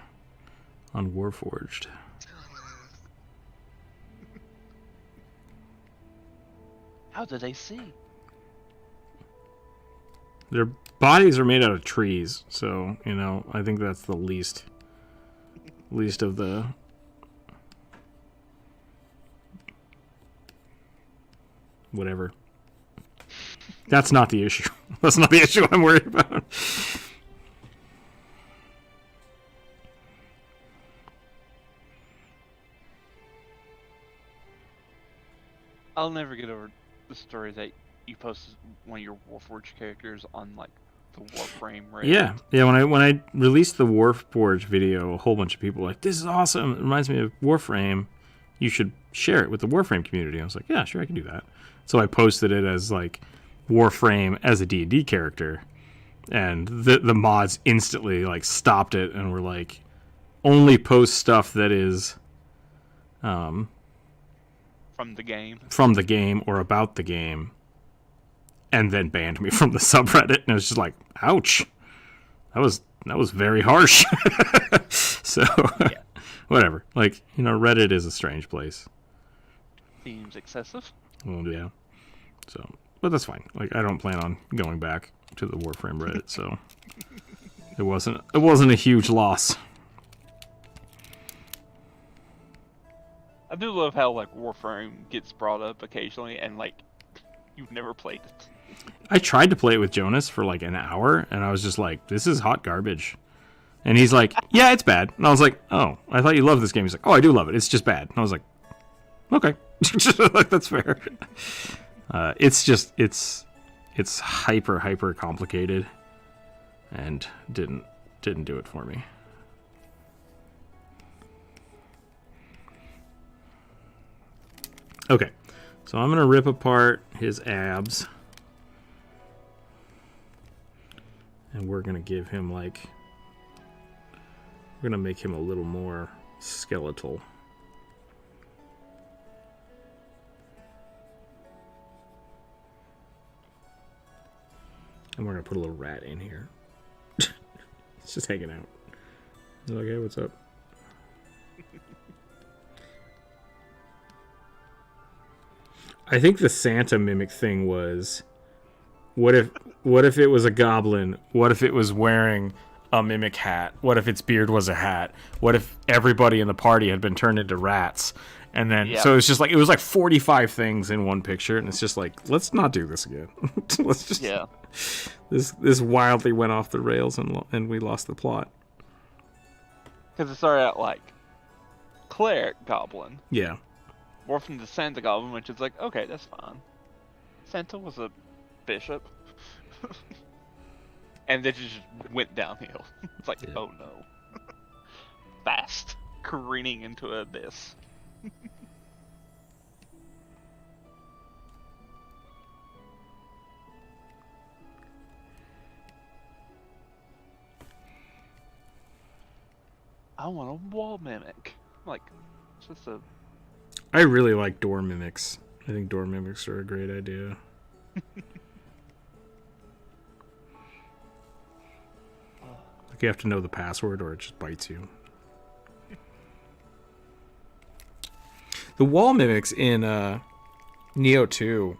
on Warforged. How do they see? Their bodies are made out of trees, so, you know, I think that's the least of the... whatever. That's not the issue. That's not the issue I'm worried about. I'll never get over the story that you posted one of your Warforged characters on like the Warframe Reddit. Yeah. When I released the Warforged video, a whole bunch of people were like, "This is awesome. It reminds me of Warframe. You should share it with the Warframe community." I was like, "Yeah, sure, I can do that." So I posted it as like Warframe as a D&D character, and the mods instantly like stopped it and were like, "Only post stuff that is From the game or about the game," and then banned me from the subreddit. And it was just like, ouch, that was very harsh. So Yeah. Whatever. Like, Reddit is a strange place. Seems excessive. Well, yeah. So, but that's fine. Like, I don't plan on going back to the Warframe Reddit, so it wasn't a huge loss. I do love how like Warframe gets brought up occasionally, and like you've never played it. I tried to play it with Jonas for like an hour, and I was just like, "This is hot garbage." And he's like, "Yeah, it's bad." And I was like, "Oh, I thought you loved this game." He's like, "Oh, I do love it. It's just bad." And I was like, "Okay, like that's fair." It's hyper complicated, and didn't do it for me. Okay, so I'm gonna rip apart his abs, and we're gonna give him like, we're gonna make him a little more skeletal. And we're gonna put a little rat in here. It's just hanging out. Okay, what's up? I think the Santa mimic thing was, what if it was a goblin? What if it was wearing a mimic hat? What if its beard was a hat? What if everybody in the party had been turned into rats? And then, so it's just like, it was like 45 things in one picture, and it's just like, let's not do this again. Let's just, this wildly went off the rails, and we lost the plot. Because it started out like cleric goblin. Yeah. Morphed into Santa goblin, which is like, okay, that's fine. Santa was a bishop. And then it just went downhill. It's like, oh no. Fast. Careening into an abyss. I want a wall mimic. Like, it's just a... I really like door mimics. I think door mimics are a great idea. Like, you have to know the password or it just bites you. The wall mimics in Neo 2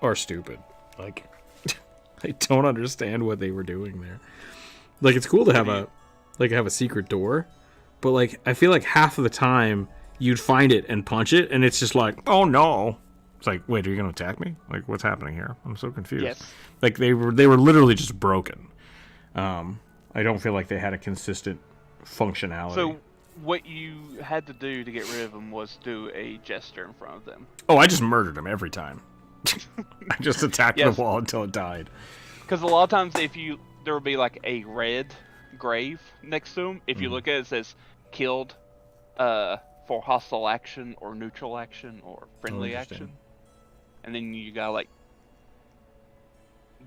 are stupid. Like, I don't understand what they were doing there. Like, it's cool to have a secret door, but like, I feel like half of the time you'd find it and punch it, and it's just like, oh no. It's like, wait, are you going to attack me? Like, what's happening here? I'm so confused. Yes. Like, they were literally just broken. I don't feel like they had a consistent functionality. So, what you had to do to get rid of them was do a gesture in front of them. Oh, I just murdered them every time. I just attacked the wall until it died. Because a lot of times, there would be like a red grave next to them. If you look at it, it says killed for hostile action or neutral action or friendly action. And then you gotta like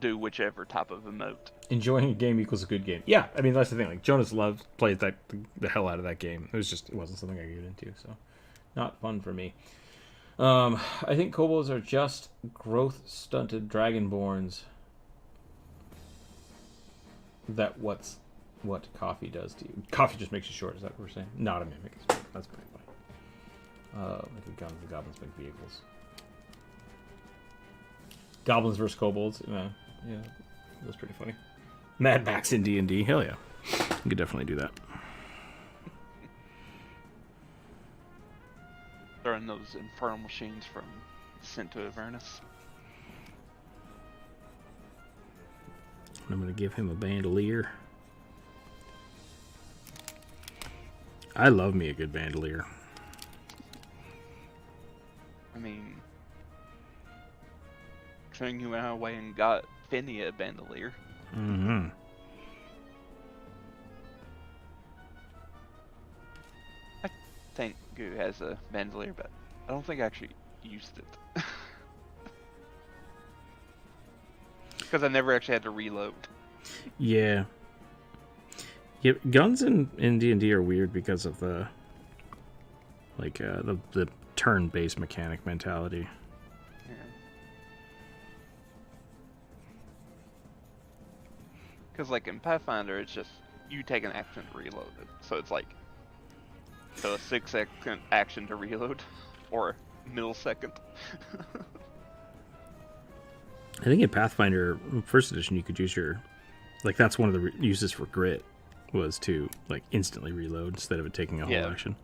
do whichever type of emote. Enjoying a game equals a good game. Yeah, I mean, that's the thing. Like, Jonas played the hell out of that game. It wasn't something I could get into, so not fun for me. I think kobolds are just growth-stunted dragonborns. What coffee does to you. Coffee just makes you short, is that what we're saying? Not a mimic. That's pretty funny. Like the goblins make vehicles. Goblins versus kobolds. Yeah, that's pretty funny. Mad Max in D&D. Hell yeah. You could definitely do that. Throwing those infernal machines from sent to Avernus. I'm going to give him a bandolier. I love me a good bandolier. I mean, considering you went away and got Finny a bandolier. Mm-hmm. I think Goo has a bandolier, but I don't think I actually used it. Because I never actually had to reload. Yeah. Yeah, guns in D&D are weird because of the the turn-based mechanic mentality. Yeah. Because like in Pathfinder, it's just you take an action to reload it. So it's like a 6-second action to reload, or millisecond. I think in Pathfinder First Edition you could use your, like, that's one of the uses for grit, was to like instantly reload instead of it taking a whole action.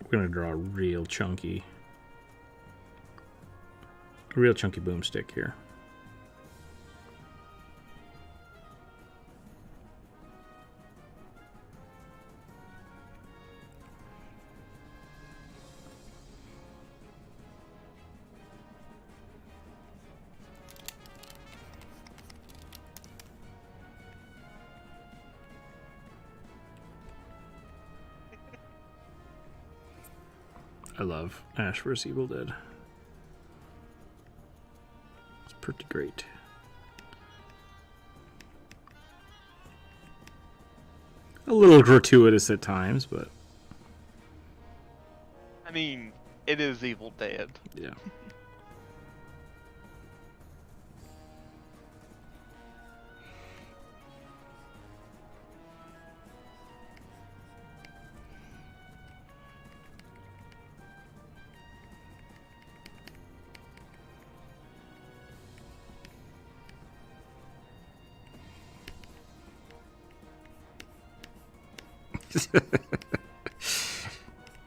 We're gonna draw a real chunky boomstick here. I love Ash vs. Evil Dead. It's pretty great. A little gratuitous at times, but I mean, it is Evil Dead. yeah.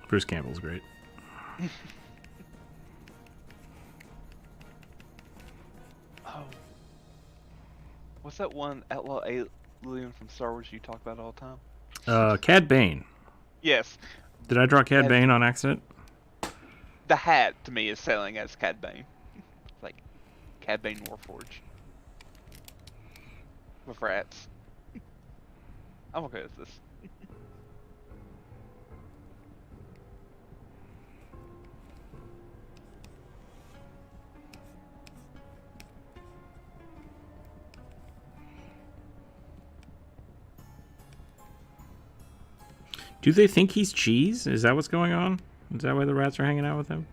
Bruce Campbell's great. Oh. What's that one outlaw alien from Star Wars you talk about all the time? Cad Bane. Yes. Did I draw Cad Bane on accident? The hat, to me, is selling as Cad Bane. It's like Cad Bane Warforged. With rats. I'm okay with this. Do they think he's cheese? Is that what's going on? Is that why the rats are hanging out with him?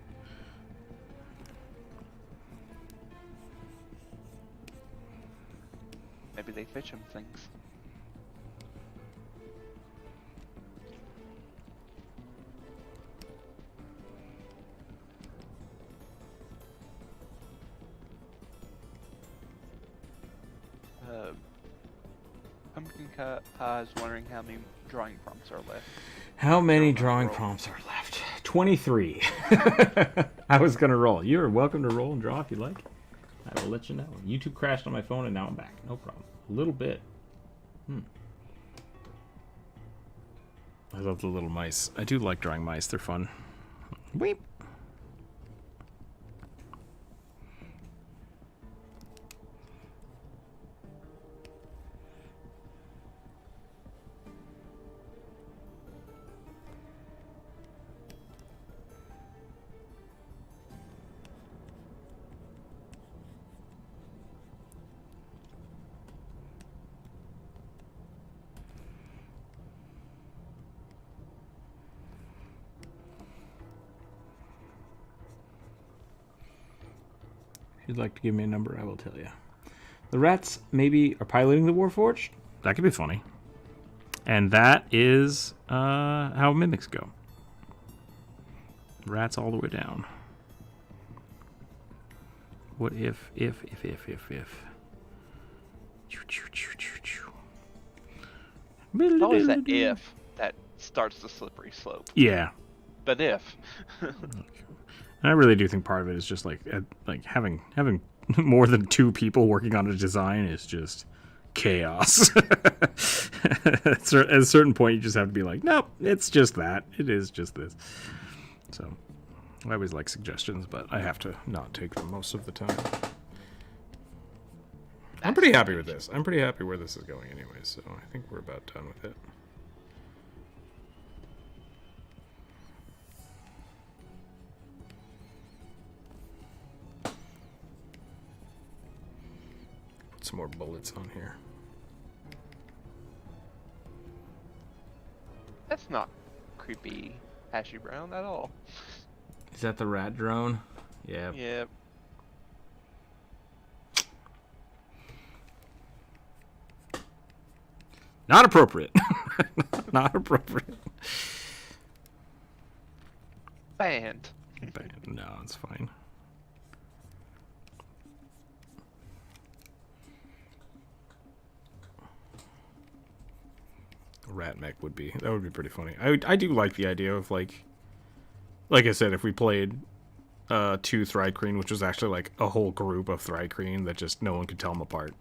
Maybe they fetch him things. Pumpkin Pie is wondering how many drawing prompts are left. How many drawing prompts are left? 23. I was going to roll. You're welcome to roll and draw if you like. I will let you know. YouTube crashed on my phone and now I'm back. No problem. A little bit. I love the little mice. I do like drawing mice. They're fun. Weep. If you'd like to give me a number, I will tell you. The rats maybe are piloting the Warforged. That could be funny. And that is how mimics go. Rats all the way down. What if? It's always that if that starts the slippery slope. Yeah. But if. And I really do think part of it is just like having more than 2 people working on a design is just chaos. At a certain point, you just have to be like, nope, it's just that. It is just this. So I always like suggestions, but I have to not take them most of the time. I'm pretty happy with this. I'm pretty happy where this is going anyway, so I think we're about done with it. Put some more bullets on here. That's not creepy Ashy Brown at all. Is that the rat drone? Yeah. Yep. Not appropriate. Not appropriate. Banned. No, it's fine. Rat mech would be pretty funny. I do like the idea of like I said, if we played 2 Thri-kreen, which was actually like a whole group of Thri-kreen that just no one could tell them apart.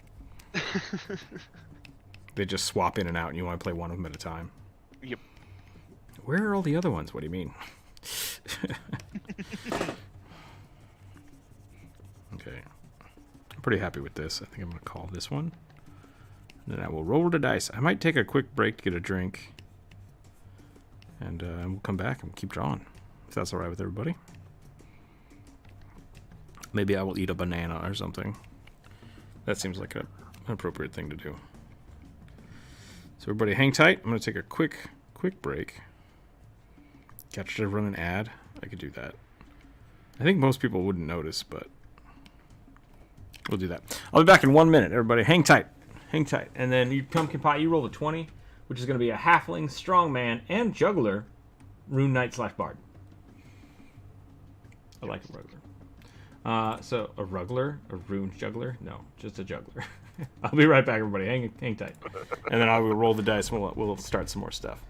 They just swap in and out, and you want to play one of them at a time. Yep. Where are all the other ones? What do you mean? Okay. I'm pretty happy with this. I think I'm going to call this one. And then I will roll the dice. I might take a quick break to get a drink. And we'll come back and keep drawing. If that's alright with everybody. Maybe I will eat a banana or something. That seems like an appropriate thing to do. So everybody hang tight. I'm going to take a quick break. Catch to run an ad. I could do that. I think most people wouldn't notice, but we'll do that. I'll be back in 1 minute. Everybody hang tight. Hang tight. And then you you roll a 20, which is going to be a halfling, strongman, and juggler, rune knight / bard. I like a ruggler. So a ruggler, a rune juggler? No, just a juggler. I'll be right back, everybody. Hang tight. And then I will roll the dice and we'll start some more stuff.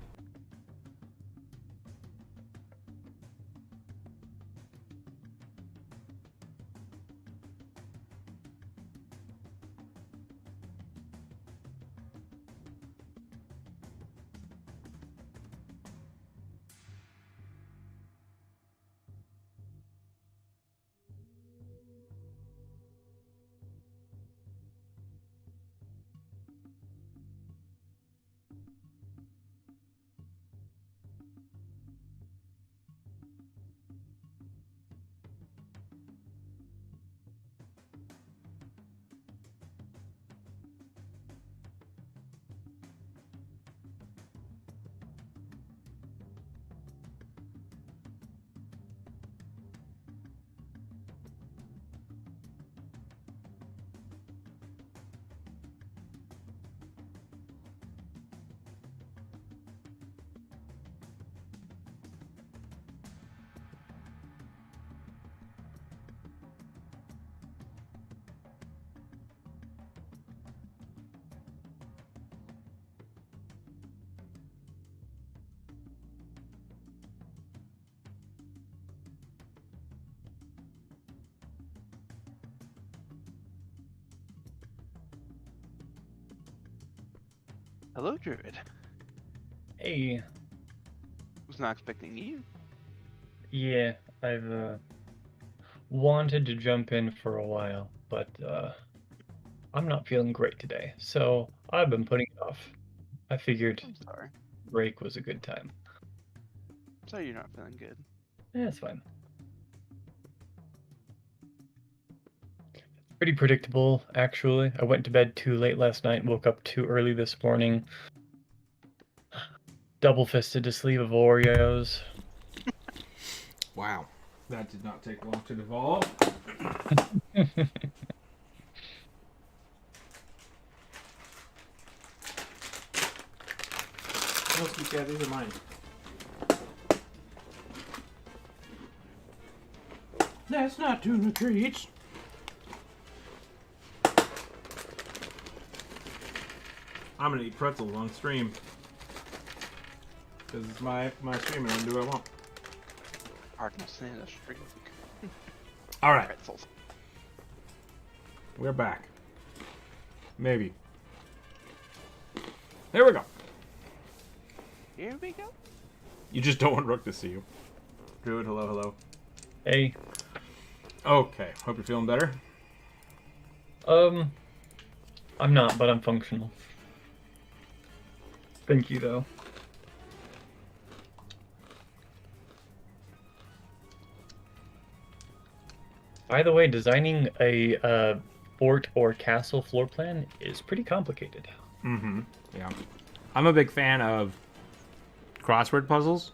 Hello, Druid. Hey, Was not expecting you. yeah, I've wanted to jump in for a while, but I'm not feeling great today, so I've been putting it off. I figured I'm sorry. break was a good time. Sorry you're not feeling good. Yeah, it's fine. Pretty predictable, actually. I went to bed too late last night, woke up too early this morning. Double-fisted a sleeve of Oreos. Wow. That did not take long to devolve. Yeah, these are mine. That's not tuna treats. I'm gonna eat pretzels on stream. Because it's my stream and I can do what I want. Cardinal sin a streak. Alright, Pretzels. we're back. Maybe. There we go. Here we go. You just don't want Rook to see you. Druid, hello, hello. Hey. Okay, hope you're feeling better. I'm not, but I'm functional. Thank you, though. By the way, designing a fort or castle floor plan is pretty complicated. Mm-hmm. Yeah. I'm a big fan of crossword puzzles.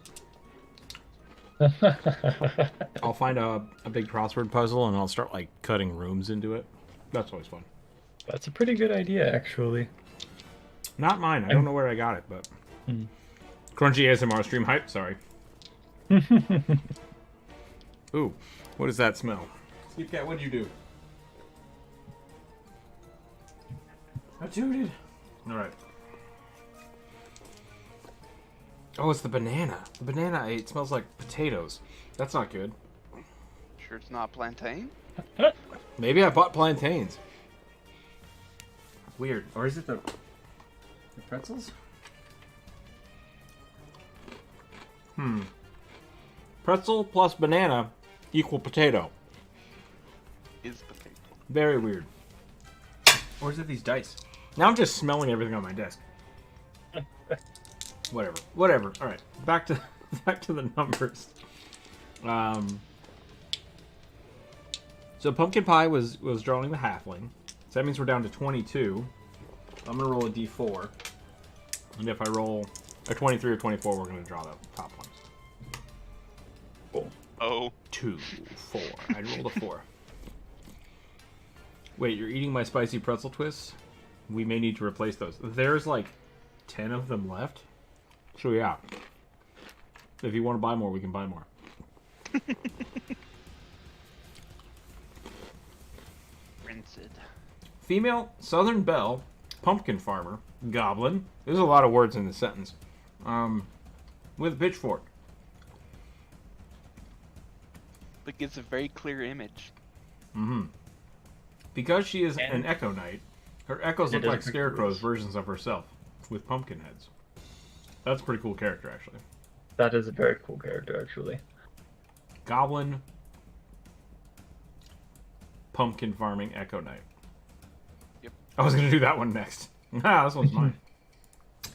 I'll find a big crossword puzzle and I'll start like cutting rooms into it. That's always fun. That's a pretty good idea, actually. Not mine. I don't know where I got it, but Crunchy ASMR stream hype. Sorry. Ooh, what does that smell? Sleep Cat, what'd you do? I tooted. All right. Oh, it's the banana. The banana I ate smells like potatoes. That's not good. Sure it's not plantain? Maybe I bought plantains. Weird. Or is it the pretzels? Pretzel plus banana equal potato. Is potato. Very weird. Or is it these dice? Now I'm just smelling everything on my desk. Whatever. All right, back to the numbers. So pumpkin pie was drawing the halfling. So that means we're down to 22. I'm gonna roll a d4, and if I roll a 23 or 24, we're gonna draw the top ones. Cool. Oh. 2, 4. I rolled a 4. Wait, you're eating my spicy pretzel twists? We may need to replace those. There's like 10 of them left. So yeah. If you want to buy more, we can buy more. Rinsed. Female, Southern Belle, pumpkin farmer, goblin. There's a lot of words in this sentence. With a pitchfork. But gives a very clear image. Mm-hmm. Because she is an echo knight, her echoes look like scarecrows versions of herself, with pumpkin heads. That's a pretty cool character, actually. That is a very cool character, actually. Goblin, pumpkin farming echo knight. Yep. I was going to do that one next. Ah, this one's mine.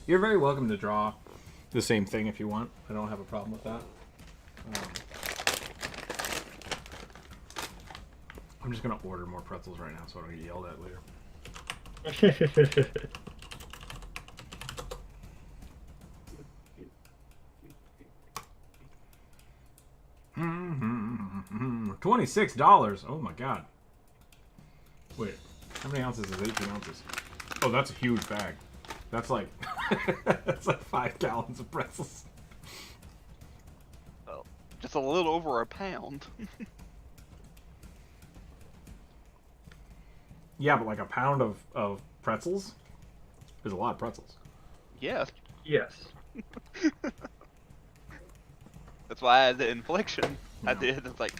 You're very welcome to draw the same thing if you want. I don't have a problem with that. I'm just going to order more pretzels right now so I don't get yelled at later. $26. Oh my god. Wait, how many ounces is 18 ounces? Oh, that's a huge bag. That's like that's like 5 gallons of pretzels. Well, just a little over a pound. Yeah, but like a pound of pretzels is a lot of pretzels. Yes. Yes. That's why I had the inflection. Yeah. I did. It's like.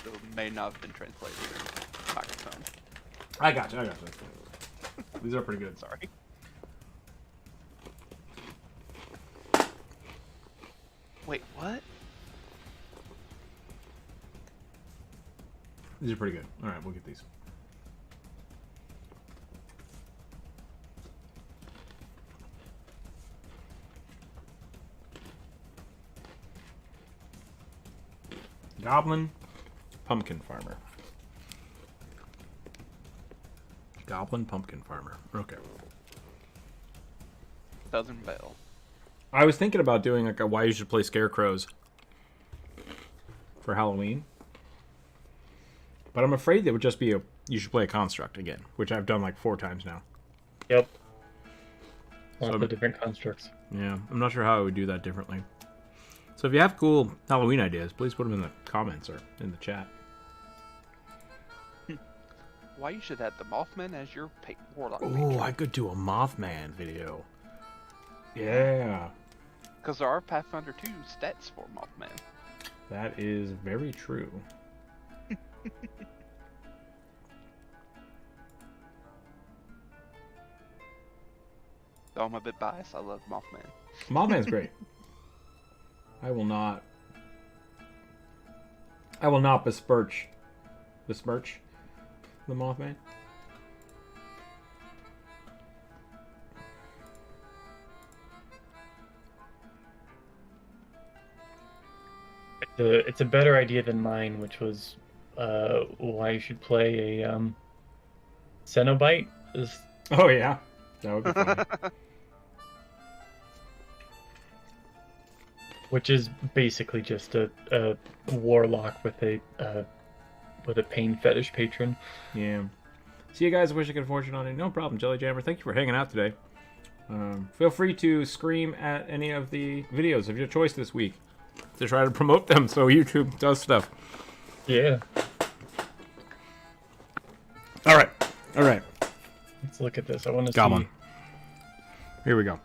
It may not have been translated to microphone. I got you. These are pretty good. Sorry. Wait, what? These are pretty good. All right, we'll get these. Goblin, pumpkin farmer. Goblin, pumpkin farmer. Okay. Southern Belle. I was thinking about doing like a why you should play scarecrows for Halloween. But I'm afraid it would just be you should play a construct again, which I've done like 4 times now. Yep. Lots So- of different constructs. Yeah, I'm not sure how I would do that differently. So if you have cool Halloween ideas, please put them in the comments or in the chat. why you should have the Mothman as your warlock Oh, patron. I could do a Mothman video. Yeah. Because there are Pathfinder 2 stats for Mothman. That is very true. Though I'm a bit biased, I love Mothman. Mothman's great. I will not besmirch the Mothman. It's a better idea than mine, which was why you should play a Cenobite. Oh yeah, that would be fun. Which is basically just a warlock with a pain fetish patron. Yeah. See you guys. Wish I could fortune on it. No problem, Jelly Jammer. Thank you for hanging out today. Feel free to scream at any of the videos of your choice this week to try to promote them so YouTube does stuff. Yeah. All right. Let's look at this. I want to Got see. one. Here we go.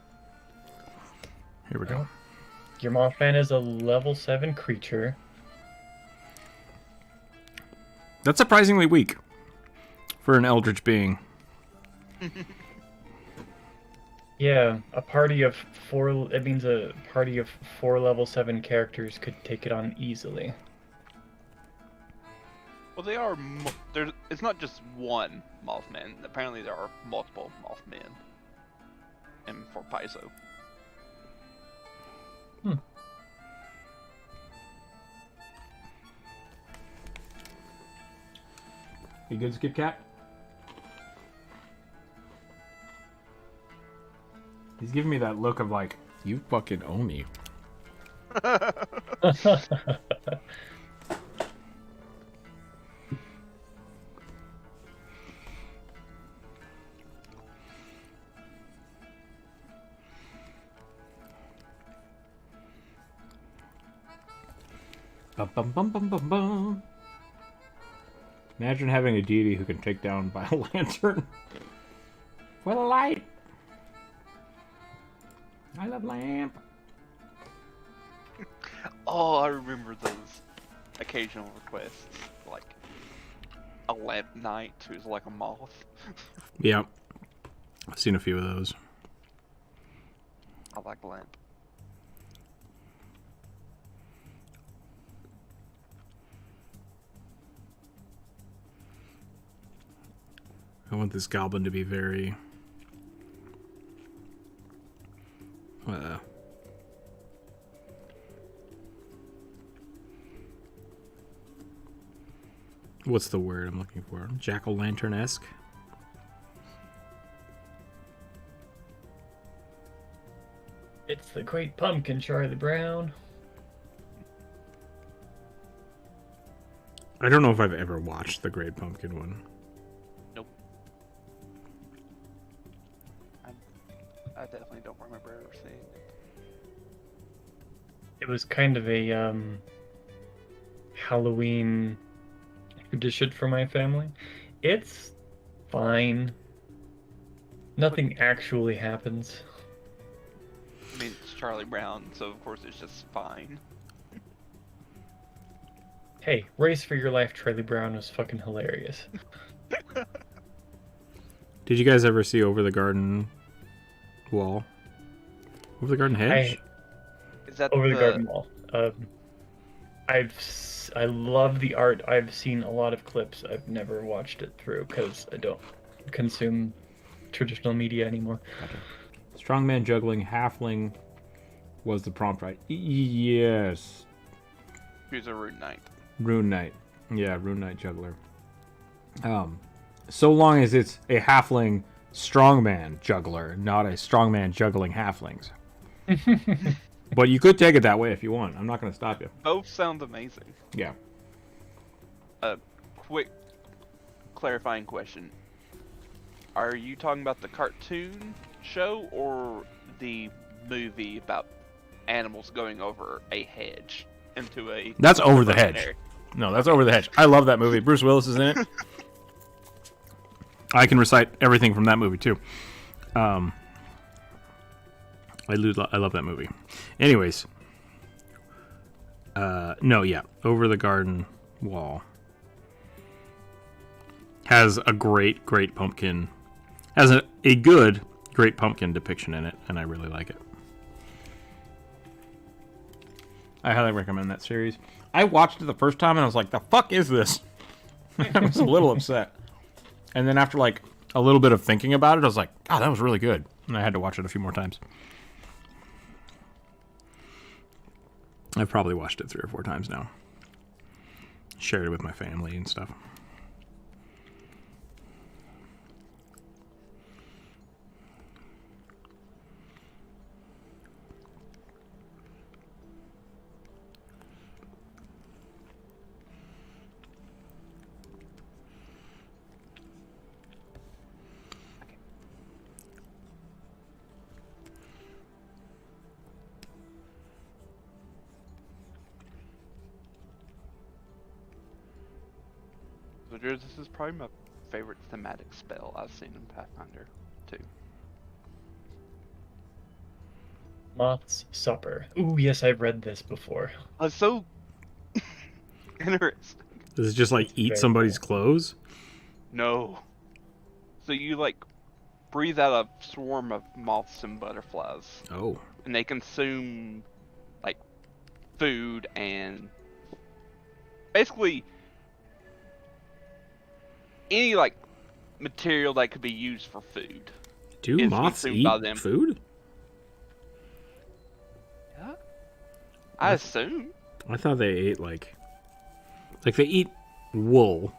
Your Mothman is a level 7 creature. That's surprisingly weak for an eldritch being. Yeah, a party of 4. It means a party of 4 level 7 characters could take it on easily. Well, they are. It's not just one Mothman. Apparently, there are multiple Mothmen. And for Paizo. You good, Skip Cat? He's giving me that look of like, you fucking owe me. Bum, bum, bum, bum, bum, bum. Imagine having a deity who can take down by a lantern. For the light. I love lamp. Oh, I remember those occasional requests, like a lamp knight who's like a moth. Yeah, I've seen a few of those. I like lamp. I want this goblin to be very... what's the word I'm looking for? Jack-o'-lantern-esque? It's the Great Pumpkin, Charlie Brown. I don't know if I've ever watched the Great Pumpkin one. Nope. I definitely don't remember ever seeing it. It was kind of a Halloween tradition for my family. It's fine. Nothing actually happens. I mean, it's Charlie Brown, so of course it's just fine. Hey, Race for Your Life, Charlie Brown was fucking hilarious. Did you guys ever see Over the Garden Wall? Over the Garden Hedge? Is that Over the Garden Wall. I love the art. I've seen a lot of clips. I've never watched it through because I don't consume traditional media anymore. Gotcha. Strongman juggling halfling was the prompt, right? Yes. Here's a Rune Knight. Rune Knight. Yeah, Rune Knight juggler. So long as it's a halfling strongman juggler, not a strongman juggling halflings. But you could take it that way if you want. I'm not going to stop you. Both sound amazing. Yeah. A quick clarifying question. Are you talking about the cartoon show or the movie about animals going over a hedge into a... That's Over the Hedge. No, that's Over the Hedge. I love that movie. Bruce Willis is in it. I can recite everything from that movie too. I love that movie. Anyways, no, yeah, Over the Garden Wall has a great pumpkin, has a good great pumpkin depiction in it, and I really like it. I highly recommend that series. I watched it the first time and I was like, the fuck is this? I was a little upset. And then after like a little bit of thinking about it, I was like, oh, that was really good. And I had to watch it a few more times. I've probably watched it 3 or 4 times now. Shared it with my family and stuff. So Drew, this is probably my favorite thematic spell I've seen in Pathfinder 2. Moth's Supper. Ooh, yes, I've read this before. It's so interesting. Does it just like eat somebody's clothes? No. So you like breathe out a swarm of moths and butterflies. Oh. And they consume like food and basically any like material that could be used for food. Do is moths consumed eat by them. food? Yeah. I assume. I thought they ate like they eat wool.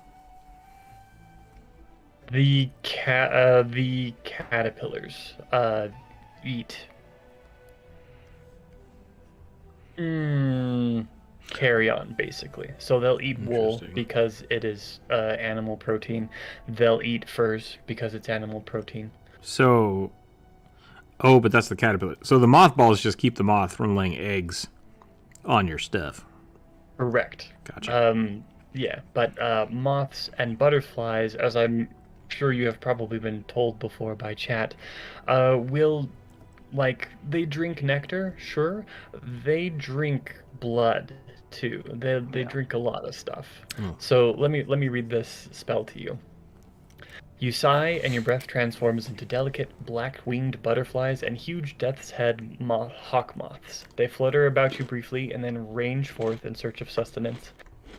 The caterpillars eat carrion, basically. So they'll eat wool Interesting. because it is animal protein. They'll eat furs because it's animal protein. So, oh, but that's the caterpillar. So the mothballs just keep the moth from laying eggs on your stuff. Correct. Gotcha. Yeah, but moths and butterflies, as I'm sure you have probably been told before by chat, will, like, they drink nectar, sure. They drink blood too. They drink a lot of stuff. Oh. So let me read this spell to you. You sigh, and your breath transforms into delicate, black-winged butterflies and huge death's head hawk moths. They flutter about you briefly and then range forth in search of sustenance.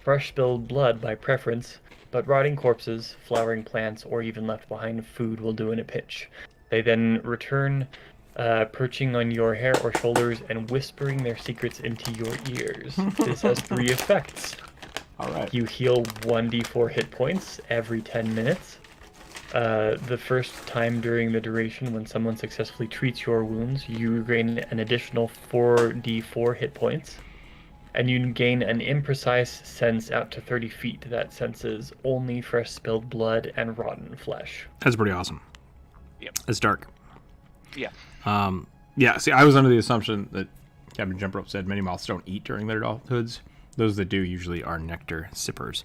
Fresh spilled blood by preference, but rotting corpses, flowering plants, or even left behind food will do in a pinch. They then return, perching on your hair or shoulders and whispering their secrets into your ears. This has 3 effects. All right. You heal 1d4 hit points every 10 minutes. The first time during the duration when someone successfully treats your wounds, you gain an additional 4d4 hit points. And you gain an imprecise sense out to 30 feet that senses only fresh spilled blood and rotten flesh. That's pretty awesome. Yep. It's dark. Yeah. Yeah, see, I was under the assumption that Captain Jump Rope said many moths don't eat during their adulthoods. Those that do usually are nectar sippers.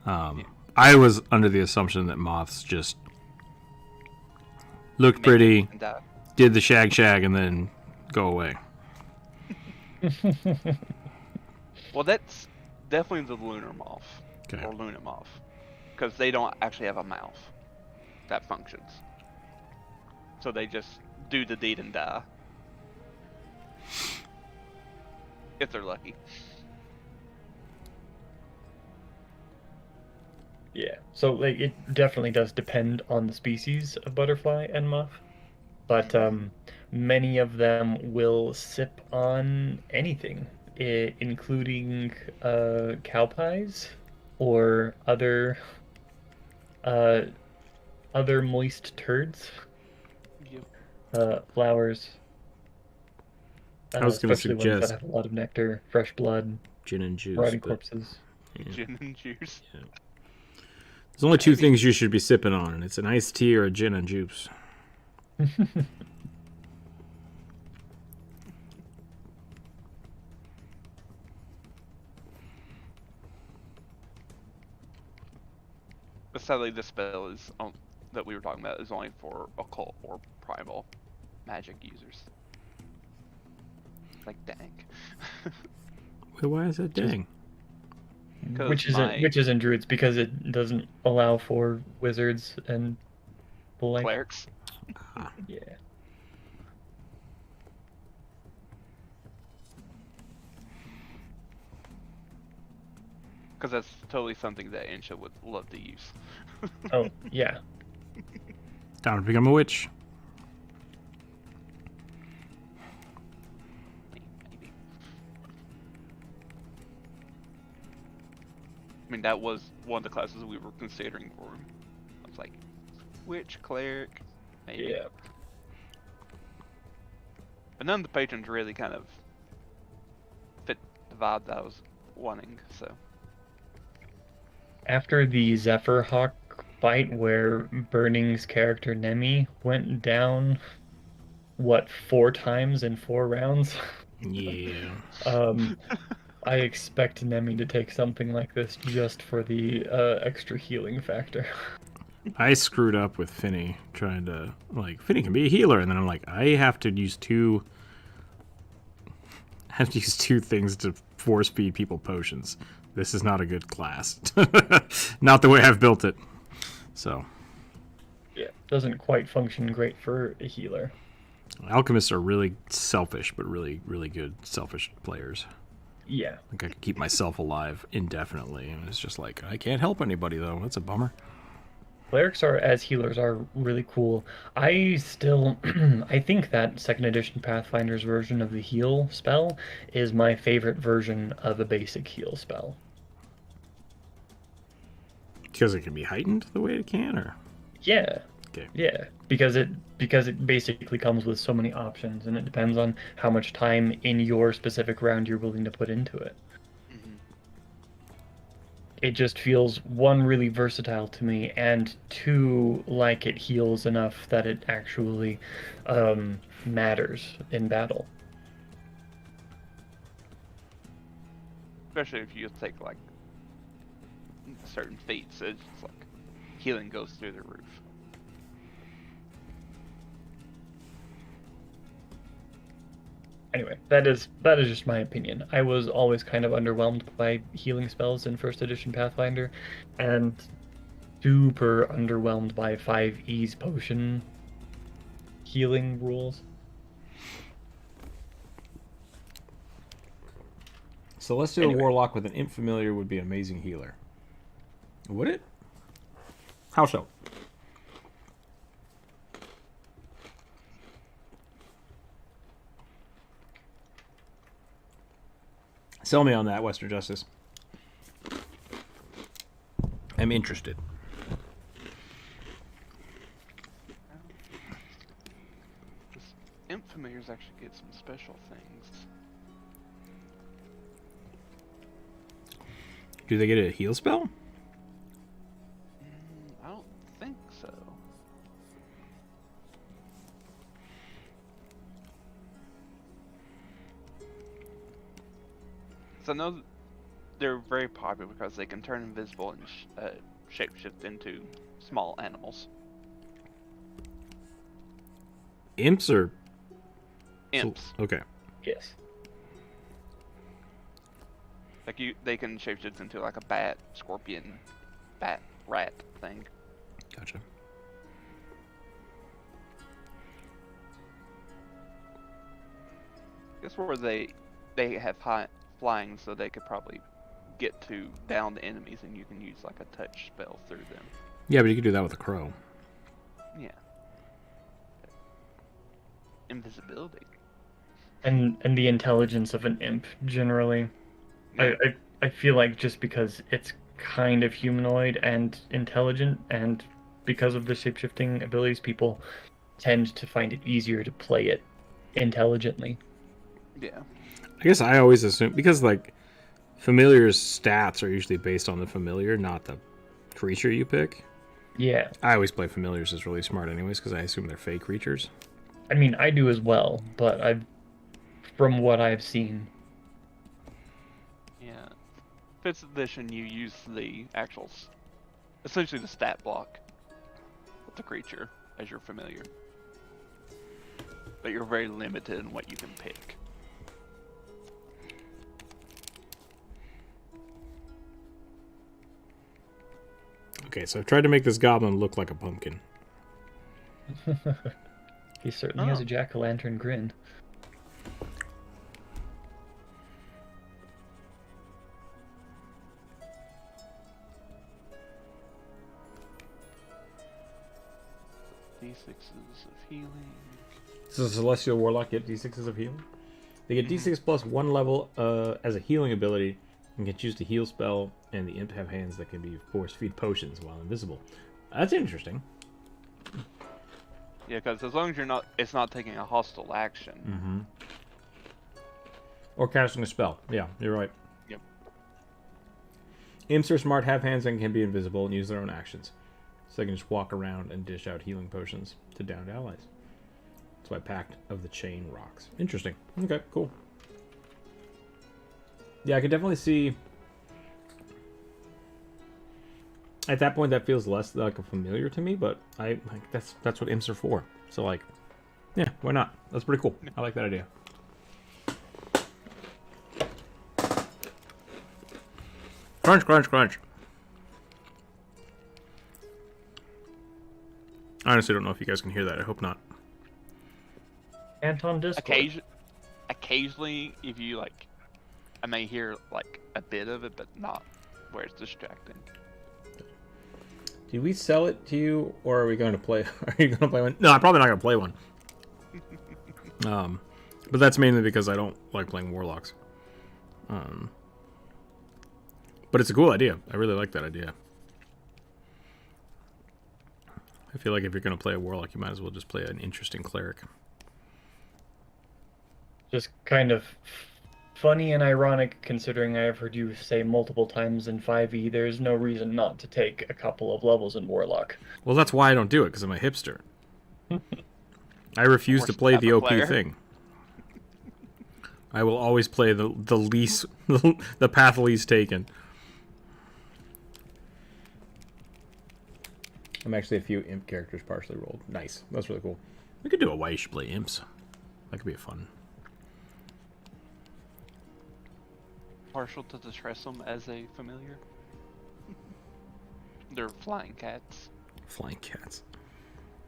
I was under the assumption that moths just looked pretty, did the shag, and then go away. Well, that's definitely the lunar moth. Okay. Or luna moth. Because they don't actually have a mouth that functions. So they just do the deed and die. If they're lucky. Yeah, so like it definitely does depend on the species of butterfly and moth, but many of them will sip on anything, including cow pies or other moist turds, flowers. I was going to especially ones suggest that have a lot of nectar, fresh blood, gin and juice. rotting but, corpses. yeah. Gin and juice. Yeah. There's only 2 things you should be sipping on, and it's an iced tea or a gin and juice. But sadly, this spell is that we were talking about is only for occult or primal magic users. Like, dang. Wait, why is that dang? Which isn't druids because it doesn't allow for wizards and the like. Clerics. Yeah. Because that's totally something that Insha would love to use. Oh, yeah. Time to become a witch. Maybe. I mean, that was one of the classes we were considering for him. I was like, witch, cleric, maybe. Yeah. But none of the patrons really kind of fit the vibe that I was wanting, so. After the Zephyr Hawk fight where Burning's character Nemi went down, what, 4 times in 4 rounds? Yeah. I expect Nemi to take something like this just for the extra healing factor. I screwed up with Finny trying to, like, Finny can be a healer, and then I'm like, I have to use two things to force feed people potions. This is not a good class. Not the way I've built it. So. Yeah, doesn't quite function great for a healer. Alchemists are really selfish, but really, really good selfish players. Yeah. Like, I can keep myself alive indefinitely, and it's just like, I can't help anybody, though. That's a bummer. Clerics as healers are really cool. I still, I think that 2nd edition Pathfinder's version of the heal spell is my favorite version of a basic heal spell. Because it can be heightened the way it can, or? Yeah. Okay. Yeah, because it basically comes with so many options, and it depends on how much time in your specific round you're willing to put into it. It just feels, 1, really versatile to me, and 2, like it heals enough that it actually matters in battle. Especially if you take, like, certain feats, it's just like healing goes through the roof. Anyway, that is just my opinion. I was always kind of underwhelmed by healing spells in 1st edition Pathfinder, and super underwhelmed by 5e's potion healing rules. So let's do a warlock with an imp familiar would be an amazing healer. Would it? How so? Sell me on that, Western Justice. I'm interested. This imp familiars actually get some special things. Do they get a heal spell? I don't think so. So I know they're very popular because they can turn invisible and shapeshift into small animals. Imps or Imps. Okay. Yes. Like they can shapeshift into like a bat, scorpion, bat, rat thing. Gotcha. I guess where they have high flying, so they could probably get to downed enemies, and you can use like a touch spell through them. Yeah, but you could do that with a crow. Yeah. Invisibility. And the intelligence of an imp generally. Yeah. I feel like just because it's kind of humanoid and intelligent, and because of the shapeshifting abilities, people tend to find it easier to play it intelligently. Yeah. I guess I always assume, because like familiar's stats are usually based on the familiar, not the creature you pick. Yeah. I always play familiars as really smart anyways, because I assume they're fake creatures. I mean, I do as well, but from what I've seen. Yeah. 5th edition, you use the actual, essentially the stat block the creature as your familiar. But you're very limited in what you can pick. Okay, so I've tried to make this goblin look like a pumpkin. He certainly has a jack-o'-lantern grin. D6s of healing. So Celestial Warlock get D6s of healing. They get D6 plus 1 level as a healing ability and can choose to heal spell, and the imp have hands that can be force feed potions while invisible. That's interesting. Yeah, because as long as it's not taking a hostile action. Mm-hmm. Or casting a spell. Yeah, you're right. Yep. Imps are smart, have hands, and can be invisible and use their own actions. So they can just walk around and dish out healing potions to downed allies. That's why Pact of the Chain rocks. Interesting. Okay, cool. Yeah, I could definitely see... At that point, that feels less like a familiar to me, but that's what imps are for. So, like, yeah, why not? That's pretty cool. I like that idea. Crunch, crunch, crunch. I honestly don't know if you guys can hear that. I hope not. Anton Discord. Occasionally, if you like, I may hear like a bit of it, but not where it's distracting. Did we sell it to you, or are we going to play? Are you going to play one? No, I'm probably not going to play one. But that's mainly because I don't like playing warlocks. But it's a cool idea. I really like that idea. I feel like if you're going to play a warlock, you might as well just play an interesting cleric. Just kind of funny and ironic, considering I've heard you say multiple times in 5e, there's no reason not to take a couple of levels in Warlock. Well, that's why I don't do it, because I'm a hipster. I refuse to play the OP thing. I will always play the least, the path least taken. I'm actually a few imp characters partially rolled. Nice. That's really cool. We could do a why you should play imps. That could be fun. Partial to the Tressum as a familiar. They're flying cats. Flying cats.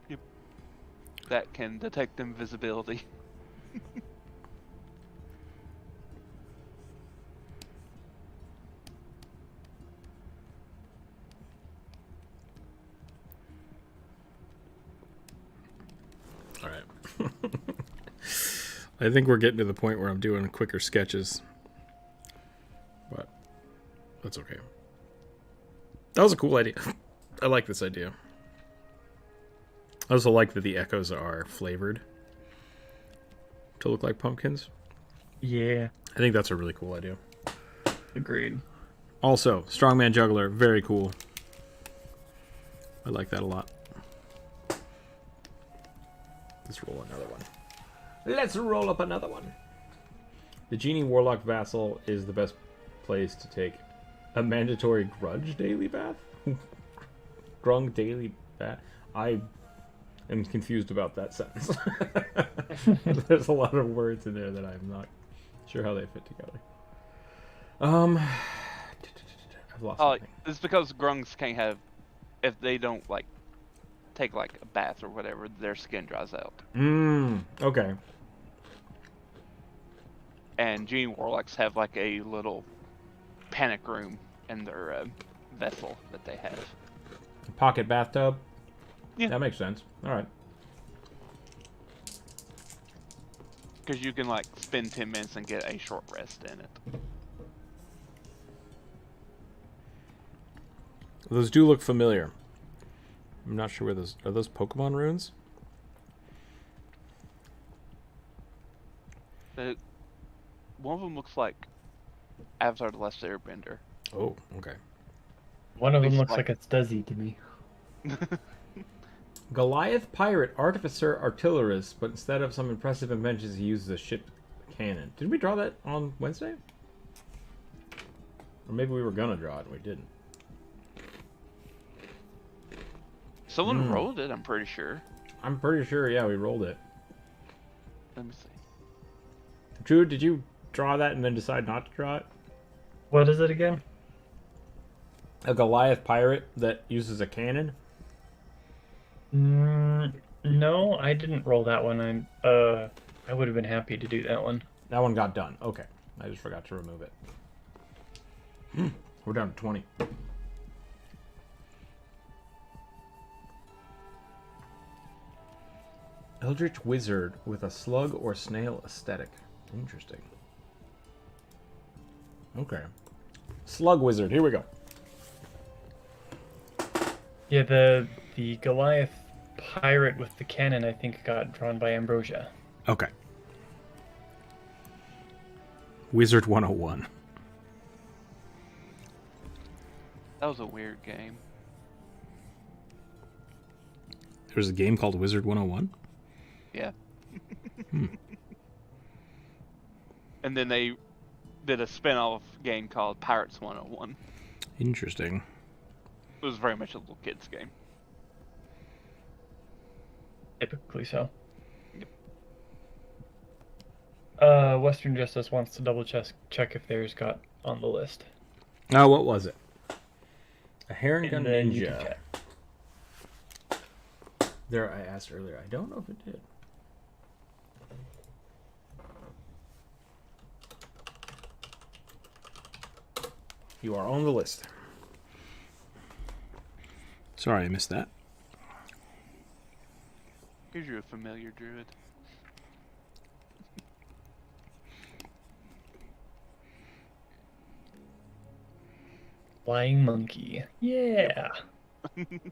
Yep. That can detect invisibility. Alright. I think we're getting to the point where I'm doing quicker sketches. But that's okay. That was a cool idea. I like this idea. I also like that the echoes are flavored to look like pumpkins. Yeah. I think that's a really cool idea. Agreed. Also, Strongman Juggler, very cool. I like that a lot. Let's roll another one. Let's roll up another one. The Genie Warlock Vassal is the best place to take a mandatory grudge daily bath? Grung daily bath? I am confused about that sentence. There's a lot of words in there that I'm not sure how they fit together. I've lost something. It's because grungs can't have, if they don't like take like a bath or whatever, their skin dries out. Okay. And Genie Warlocks have like a little panic room in their vessel that they have. Pocket bathtub? Yeah. That makes sense. Alright. Because you can like spend 10 minutes and get a short rest in it. Those do look familiar. I'm not sure where those... Are those Pokemon runes? One of them looks like Avatar: The Last Airbender. Oh, okay. One of them looks like it's Duzzy to me. Goliath Pirate Artificer Artillerist, but instead of some impressive inventions, he uses a ship cannon. Did we draw that on Wednesday? Or maybe we were gonna draw it and we didn't. Someone rolled it, I'm pretty sure. I'm pretty sure, yeah, we rolled it. Let me see. Drew, did you draw that and then decide not to draw it? What is it again? A Goliath pirate that uses a cannon? No, I didn't roll that one. I would have been happy to do that one. That one got done. Okay. I just forgot to remove it. We're down to 20. Eldritch Wizard with a slug or snail aesthetic. Interesting. Okay. Slug Wizard. Here we go. Yeah, the Goliath pirate with the cannon, I think, got drawn by Ambrosia. Okay. Wizard 101. That was a weird game. There's a game called Wizard 101? Yeah. And then they did a spin-off game called Pirates 101. Interesting. It was very much a little kid's game. Typically so. Western Justice wants to double check if theirs got on the list. Oh, what was it? A Heron Gun And then you Ninja. can check. There, I asked earlier. I don't know if it did. You are on the list. Sorry, I missed that. Because you're a familiar druid. Flying Monkey. Yeah.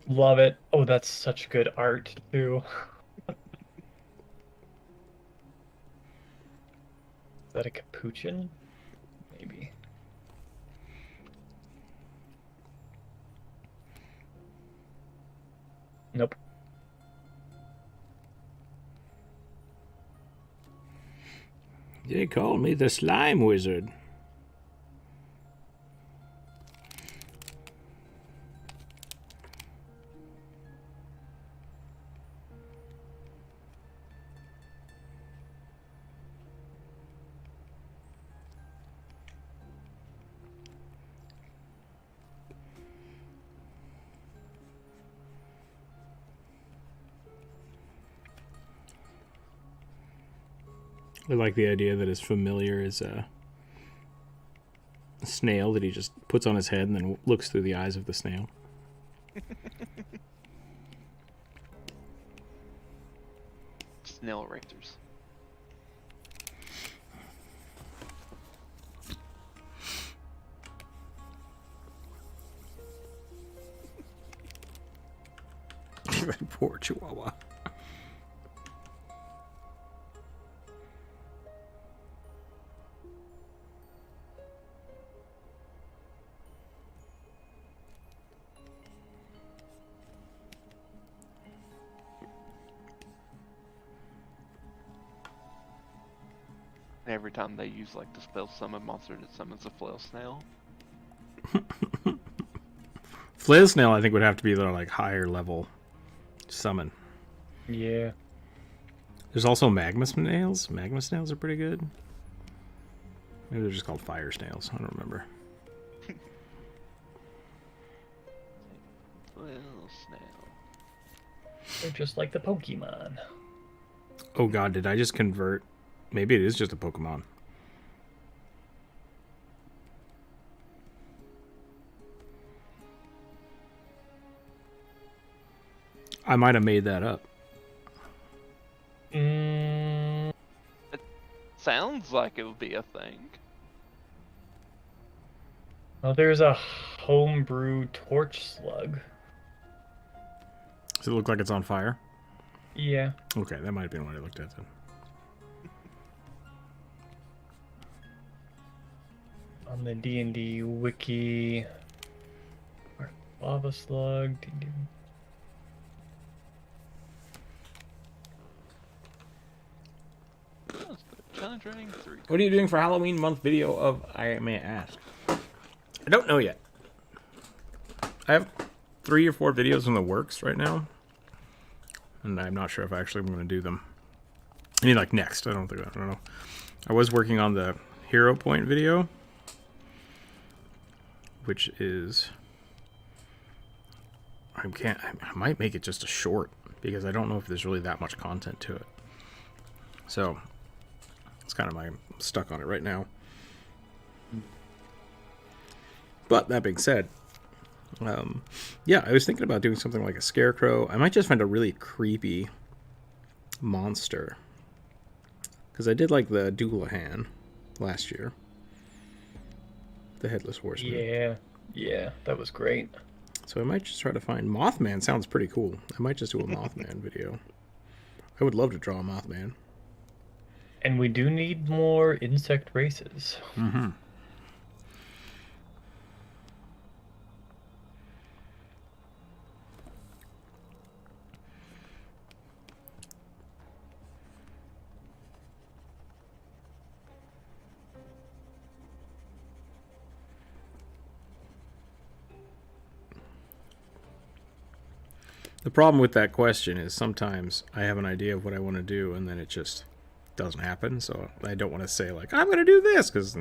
Love it. Oh, that's such good art, too. Is that a capuchin? Maybe. Nope. They call me the Slime Wizard. I like the idea that his familiar is a snail that he just puts on his head and then looks through the eyes of the snail. Snail racers. Poor Chihuahua. Every time they use like the spell summon monster, it summons a flail snail. Flail snail, I think, would have to be the like higher level summon. Yeah. There's also magma snails. Magma snails are pretty good. Maybe they're just called fire snails. I don't remember. Flail snail. They're just like the Pokemon. Oh god, did I just convert? Maybe it is just a Pokemon. I might have made that up. Mm, It sounds like it would be a thing. well, there's a homebrew torch slug. Does it look like it's on fire? Yeah. Okay, that might have been what I looked at then. On the D&D wiki. Lava slug. Challenge rating 3. What are you doing for Halloween month video of I May Ask? I don't know yet. I have 3 or 4 videos in the works right now. and I'm not sure if I actually am going to do them. I mean, like next. I don't know. I was working on the hero point video, which is I might make it just a short because I don't know if there's really that much content to it. So it's kind of I'm stuck on it right now. But that being said, yeah, I was thinking about doing something like a scarecrow. I might just find a really creepy monster. Because I did like the Doulahan last year. The Headless Horseman. Yeah, that was great. So I might just try to find... Mothman sounds pretty cool. I might just do a Mothman video. I would love to draw a Mothman. And we do need more insect races. Mm-hmm. The problem with that question is sometimes I have an idea of what I want to do and then it just doesn't happen. So I don't want to say like, I'm going to do this because it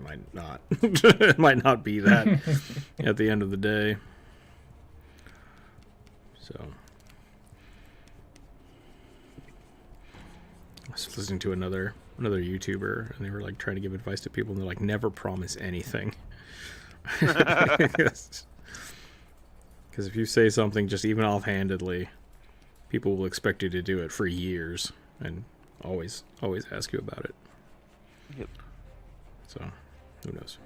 might not. It might not be that at the end of the day. So I was listening to another YouTuber and they were like trying to give advice to people and they're like, never promise anything. Because if you say something just even offhandedly, people will expect you to do it for years and always ask you about it. Yep. So, who knows?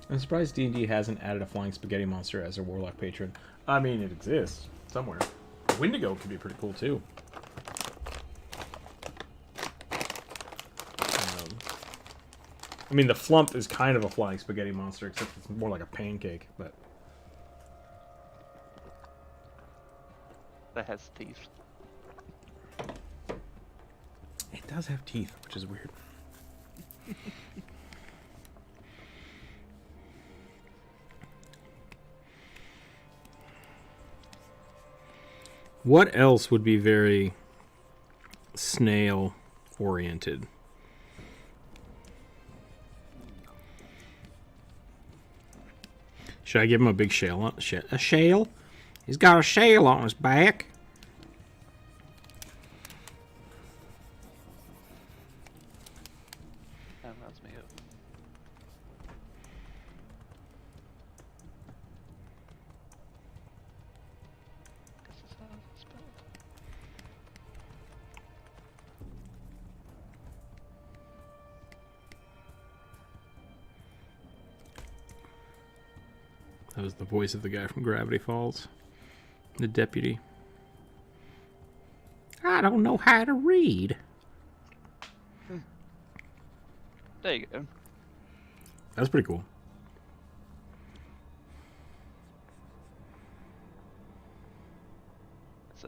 I'm surprised D&D hasn't added a flying spaghetti monster as a warlock patron. I mean, it exists somewhere. Wendigo could be pretty cool too. I mean, the Flump is kind of a flying spaghetti monster, except it's more like a pancake, but... That has teeth. It does have teeth, which is weird. What else would be very snail-oriented? Should I give him a big shell? A shell? He's got a shell on his back. That reminds me of. Guess that's how it's spelled. That was the voice of the guy from Gravity Falls. The deputy. I don't know how to read. There you go. That's pretty cool. It's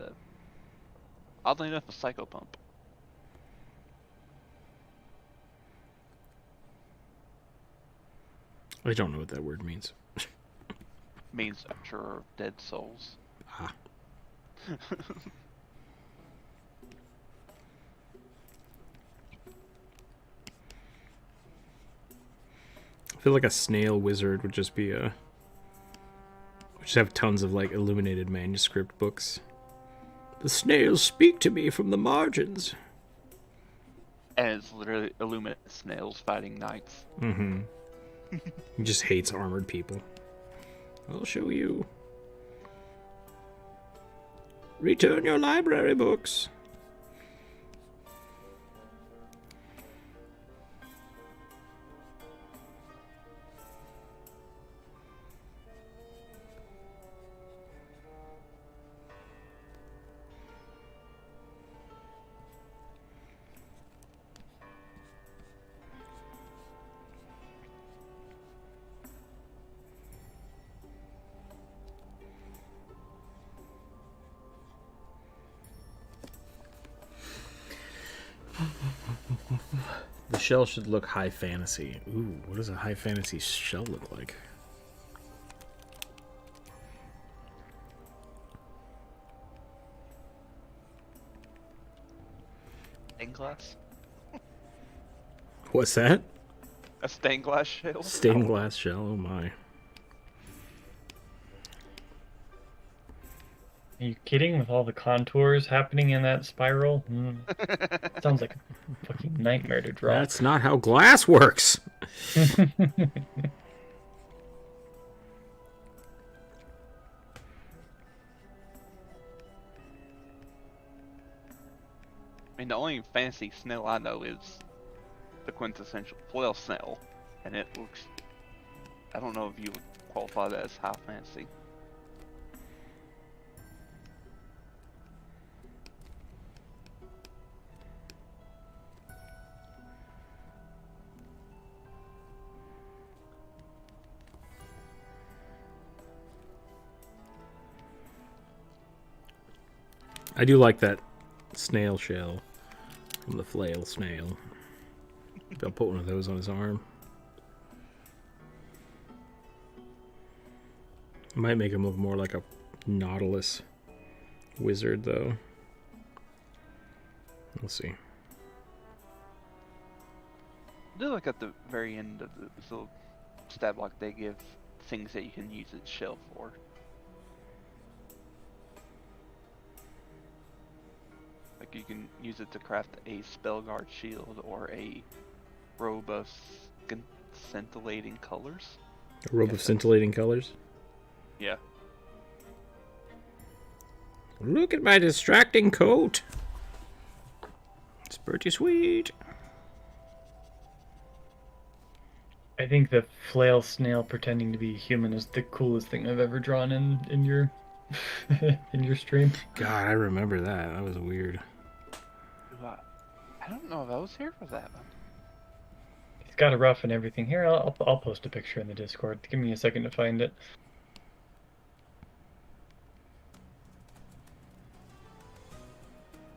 oddly enough, a psychopump. I don't know what that word means. Means Archer of Dead Souls. Ah. I feel like a snail wizard would just be would just have tons of like illuminated manuscript books. The snails speak to me from the margins. And it's literally illuminate snails fighting knights. Mm-hmm. He just hates armored people. I'll show you. Return your library books. The shell should look high fantasy. Ooh, what does a high fantasy shell look like? Stained glass. What's that? A stained glass shell. Stained glass shell, oh my. Are you kidding with all the contours happening in that spiral? Sounds like a fucking nightmare to draw. That's not how glass works. I mean, the only fancy snail I know is the quintessential flail snail, and it looks. I don't know if you would qualify that as high fantasy. I do like that snail shell from the flail snail. I'll put one of those on his arm. Might make him look more like a Nautilus wizard, though. We'll see. I do like at the very end of the little stat block they give things that you can use its shell for. Like you can use it to craft a spell guard shield or a robe of scintillating colors. A robe of scintillating colors? Yeah. Look at my distracting coat. It's pretty sweet. I think the flail snail pretending to be human is the coolest thing I've ever drawn in your in your stream. God, I remember that. That was weird. I don't know if I was here for that one. He's got a ruff and everything. Here, I'll post a picture in the Discord. Give me a second to find it.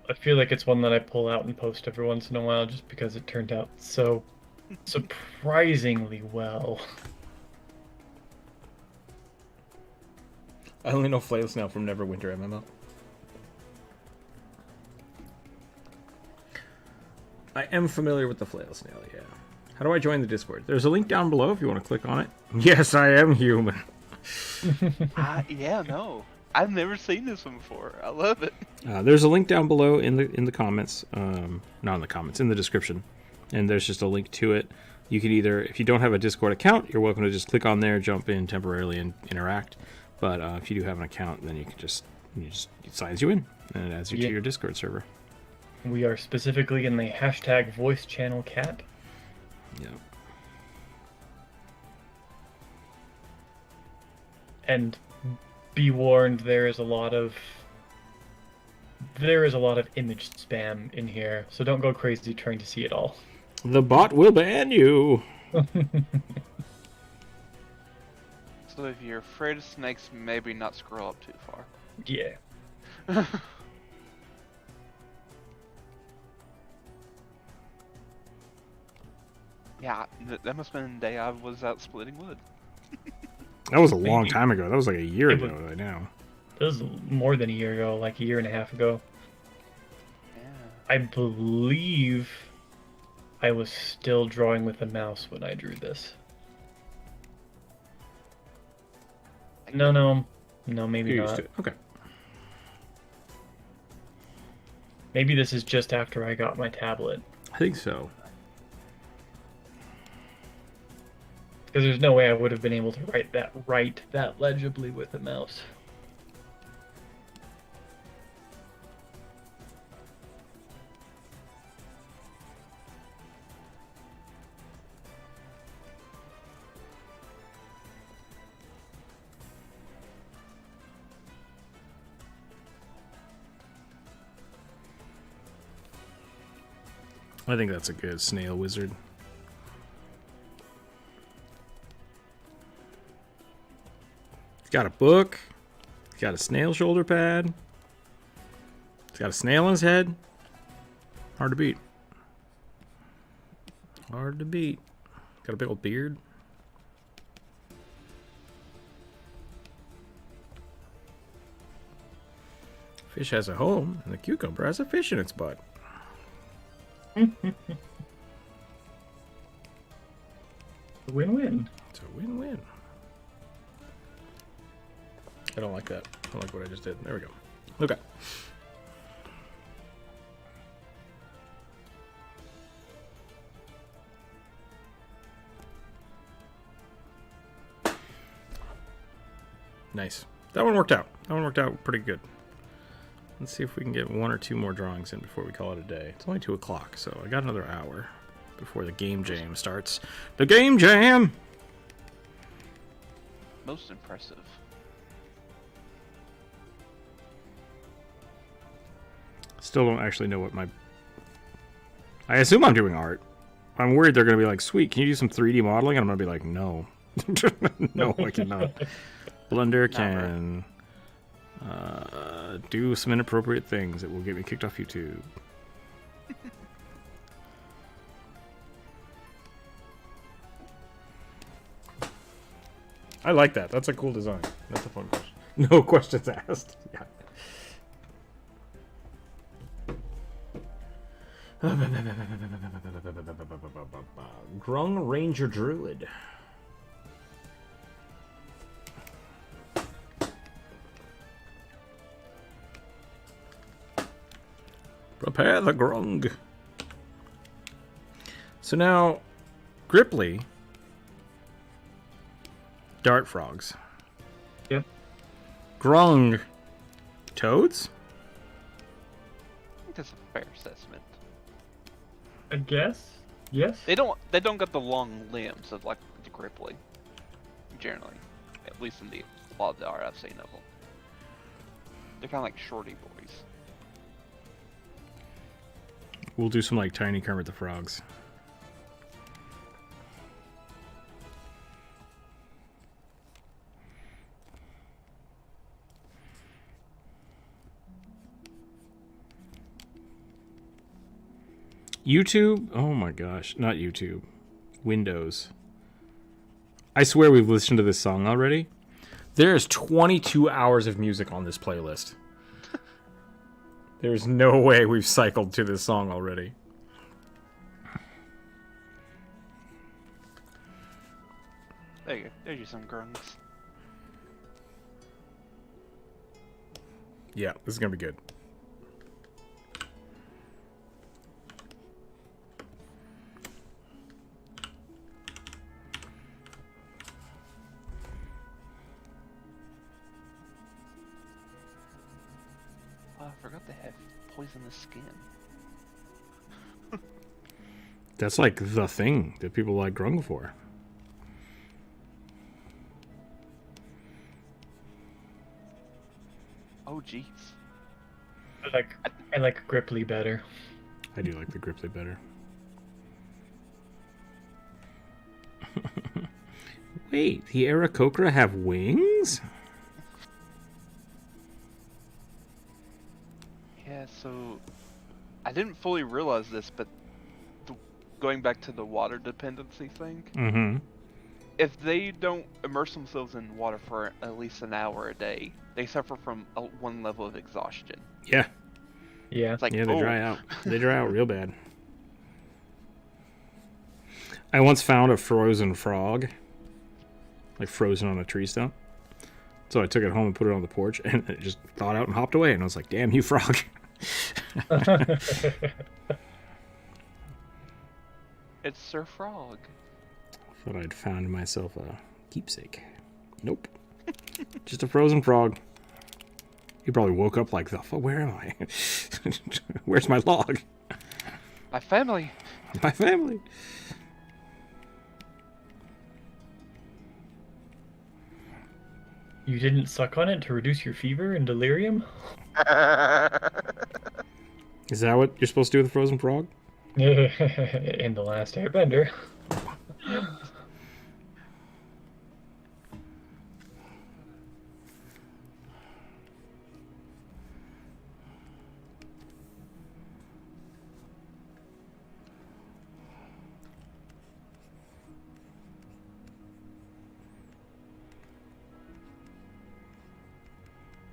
I feel like it's one that I pull out and post every once in a while just because it turned out so surprisingly well. I only know flail snail from Neverwinter MMO. I am familiar with the flail snail, yeah. How do I join the Discord? There's a link down below if you want to click on it. Yes, I am human. Yeah, no. I've never seen this one before. I love it. There's a link down below in the comments. Not in the comments, in the description. And there's just a link to it. You can either, if you don't have a Discord account, you're welcome to just click on there, jump in temporarily, and interact. But if you do have an account, then you can it signs you in, and it adds you to your Discord server. We are specifically in the hashtag voice channel cat. Yeah. And be warned, there is a lot of image spam in here, so don't go crazy trying to see it all. The bot will ban you. So if you're afraid of snakes, maybe not scroll up too far. Yeah. Yeah, that must have been the day I was out splitting wood. That was a long time ago. That was like a year ago right now. It was more than a year ago, like a year and a half ago. Yeah. I believe I was still drawing with a mouse when I drew this. No, maybe You're not. used to it. Okay. Maybe this is just after I got my tablet. I think so. Because there's no way I would have been able to write that legibly with a mouse. I think that's a good snail wizard. He's got a book. He's got a snail shoulder pad. He's got a snail on his head. Hard to beat. Hard to beat. Got a big old beard. Fish has a home, and the cucumber has a fish in its butt. Win-win. It's a win-win. I don't like that. I don't like what I just did. There we go. Okay. Nice. That one worked out. That one worked out pretty good. Let's see if we can get 1 or 2 more drawings in before we call it a day. It's only 2 o'clock, so I got another hour before the game jam starts. The game jam! Most impressive. Still don't actually know what my... I assume I'm doing art. I'm worried they're going to be like, sweet, can you do some 3D modeling? And I'm going to be like, no. No, I cannot. Blender can do some inappropriate things that will get me kicked off YouTube. I like that. That's a cool design. That's a fun question. No questions asked. Yeah. Grung Ranger Druid. Prepare the grung. So now, Gripply, dart frogs. Yep. Grung, toads. I think that's a fair assessment. I guess. Yes. They don't got the long limbs of like the Gripply. Generally, at least in a lot of the art I've seen of them. They're kind of like shorty boys. We'll do some like tiny Kermit the Frogs. YouTube? Oh my gosh. Not YouTube. Windows. I swear we've listened to this song already. There's 22 hours of music on this playlist. There's no way we've cycled to this song already. There you go. There's you some grunts. Yeah, this is gonna be good. Oh, I forgot they have poisonous skin. That's like the thing that people like Grung for. Oh, jeez. I like Gripply better. I do like the Gripply better. Wait, the Aarakocra have wings? Yeah, so I didn't fully realize this, but going back to the water dependency thing, Mm-hmm. if they don't immerse themselves in water for at least an hour a day, they suffer from one level of exhaustion. Yeah. Yeah. It's like, Yeah, they oh. dry out. They dry out real bad. I once found a frozen frog, like frozen on a tree stump. So I took it home and put it on the porch, and it just thawed out and hopped away. And I was like, damn you, frog. It's Sir Frog. Thought I'd found myself a keepsake. Nope. Just a frozen frog. He probably woke up like, where am I? Where's my log? My family. My family. You didn't suck on it to reduce your fever and delirium? Is that what you're supposed to do with a frozen frog? In the last Airbender.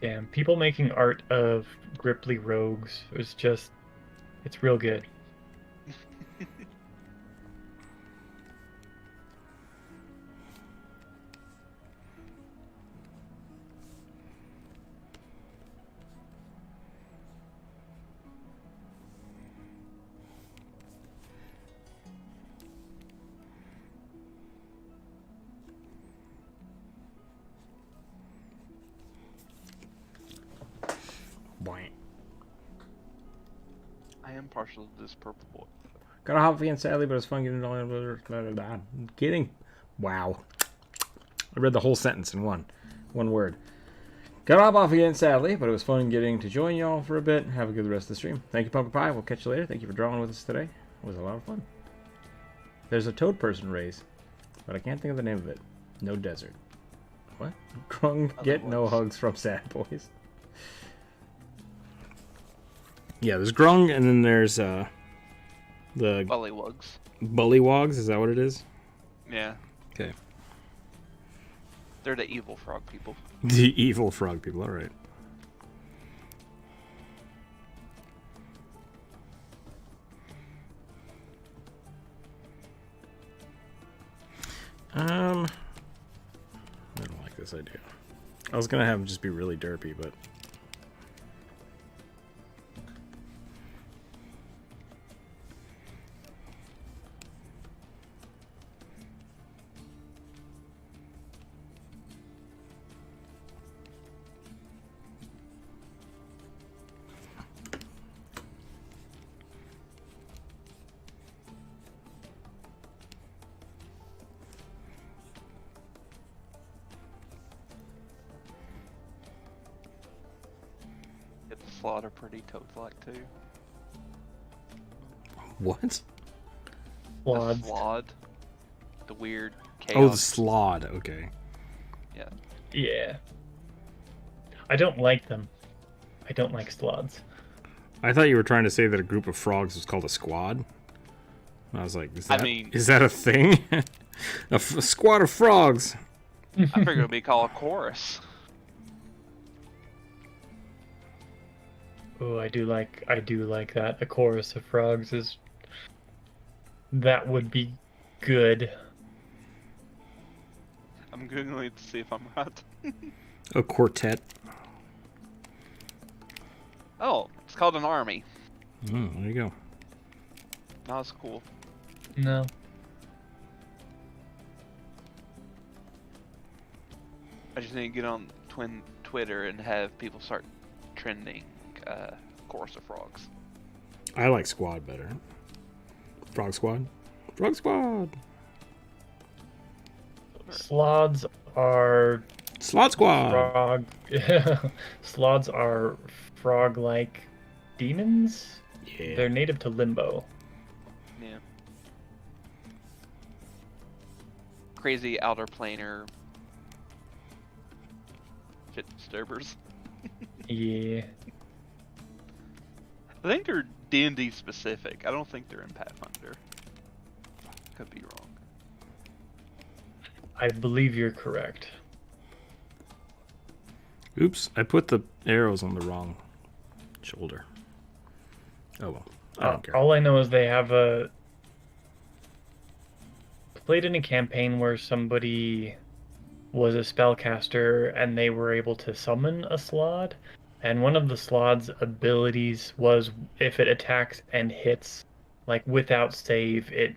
Damn, people making art of Gripply rogues is just, it's real good. Boing. I am partial to this purple boy. Got a hop again, sadly, but it's fun getting. Wow. I read the whole sentence in one word. Got off again, sadly, but it was fun getting to join y'all for a bit. Have a good rest of the stream. Thank you, Pumpkin Pie. We'll catch you later. Thank you for drawing with us today. It was a lot of fun. There's a toad person raise, but I can't think of the name of it. No desert. What? Grung, get no hugs from sad boys. Yeah, there's Grung, and then there's the Bullywugs. Bullywugs. Is that what it is? Yeah, Okay. they're the evil frog people. The evil frog people. All right. I don't like this idea. I was gonna have him just be really derpy, but Get the slaughter pretty toad-like too. what? The Flawed. slod. The weird chaos. Oh, the slod. Okay. Yeah. Yeah. I don't like them. I don't like slods. I thought you were trying to say that a group of frogs was called a squad. And I was like, is that, is that a thing? A squad of frogs. I figured it'd be called a chorus. Oh, I do like that. A chorus of frogs is, that would be good. I'm googling to see if I'm right. A quartet. Oh, it's called an army. There you go. That was cool. No. I just need to get on Twitter and have people start trending chorus of frogs. I like squad better. Frog squad. Frog squad. Slods are Slot squad. frog. Slods are frog-like demons. Yeah. They're native to Limbo. Yeah. Crazy outer planar shit disturbers. Yeah. I think they're D&D specific. I don't think they're in Pathfinder. Could be wrong. I believe you're correct. Oops, I put the arrows on the wrong shoulder. Oh well. I don't care. All I know is they have played in a campaign where somebody was a spellcaster and they were able to summon a slod, and one of the slod's abilities was if it attacks and hits, like without save, it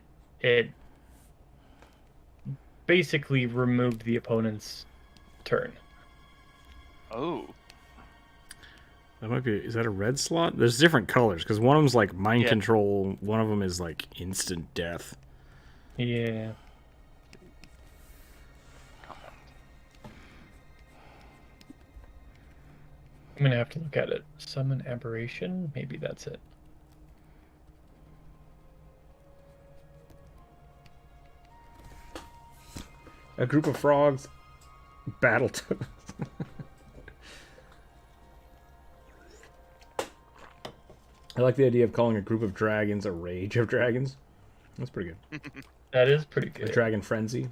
basically removed the opponent's turn. Oh. That might be. Is that a red slot? There's different colors because one of them's like mind Yeah. control. One of them is like instant death. Yeah. I'm gonna have to look at it. Summon aberration? Maybe that's it. A group of frogs. Battle toads. I like the idea of calling a group of dragons a rage of dragons. That's pretty good. That is pretty A good. dragon frenzy.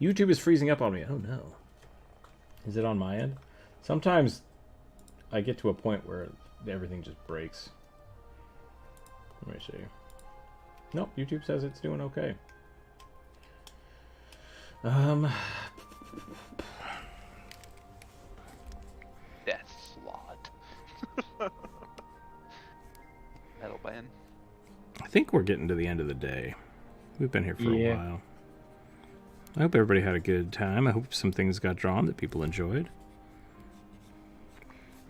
YouTube is freezing up on me. Oh no. Is it on my end? Sometimes I get to a point where everything just breaks. Let me see. Nope, YouTube says it's doing okay. Death slot. Metal band. I think we're getting to the end of the day. We've been here for a Yeah. while. I hope everybody had a good time. I hope some things got drawn that people enjoyed.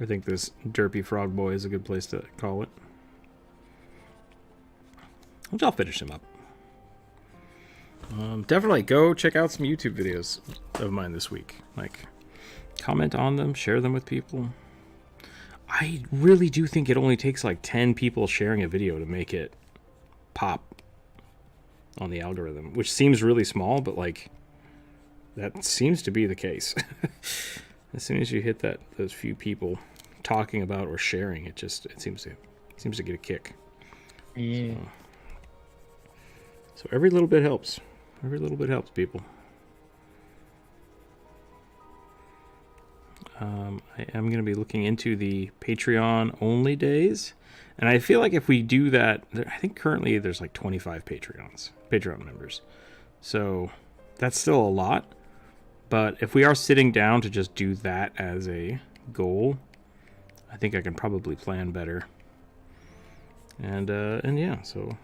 I think this Derpy Frog Boy is a good place to call it. Which I'll finish him up. Definitely go check out some YouTube videos of mine this week. Like, comment on them, share them with people. I really do think it only takes like 10 people sharing a video to make it pop on the algorithm, which seems really small, but like that seems to be the case. As soon as you hit those few people talking about or sharing, it seems to get a kick. Yeah. So every little bit helps. Every little bit helps, people. I am going to be looking into the Patreon only days, and I feel like if we do that, I think currently there's like 25 Patreon members, so that's still a lot. But if we are sitting down to just do that as a goal, I think I can probably plan better. And yeah, so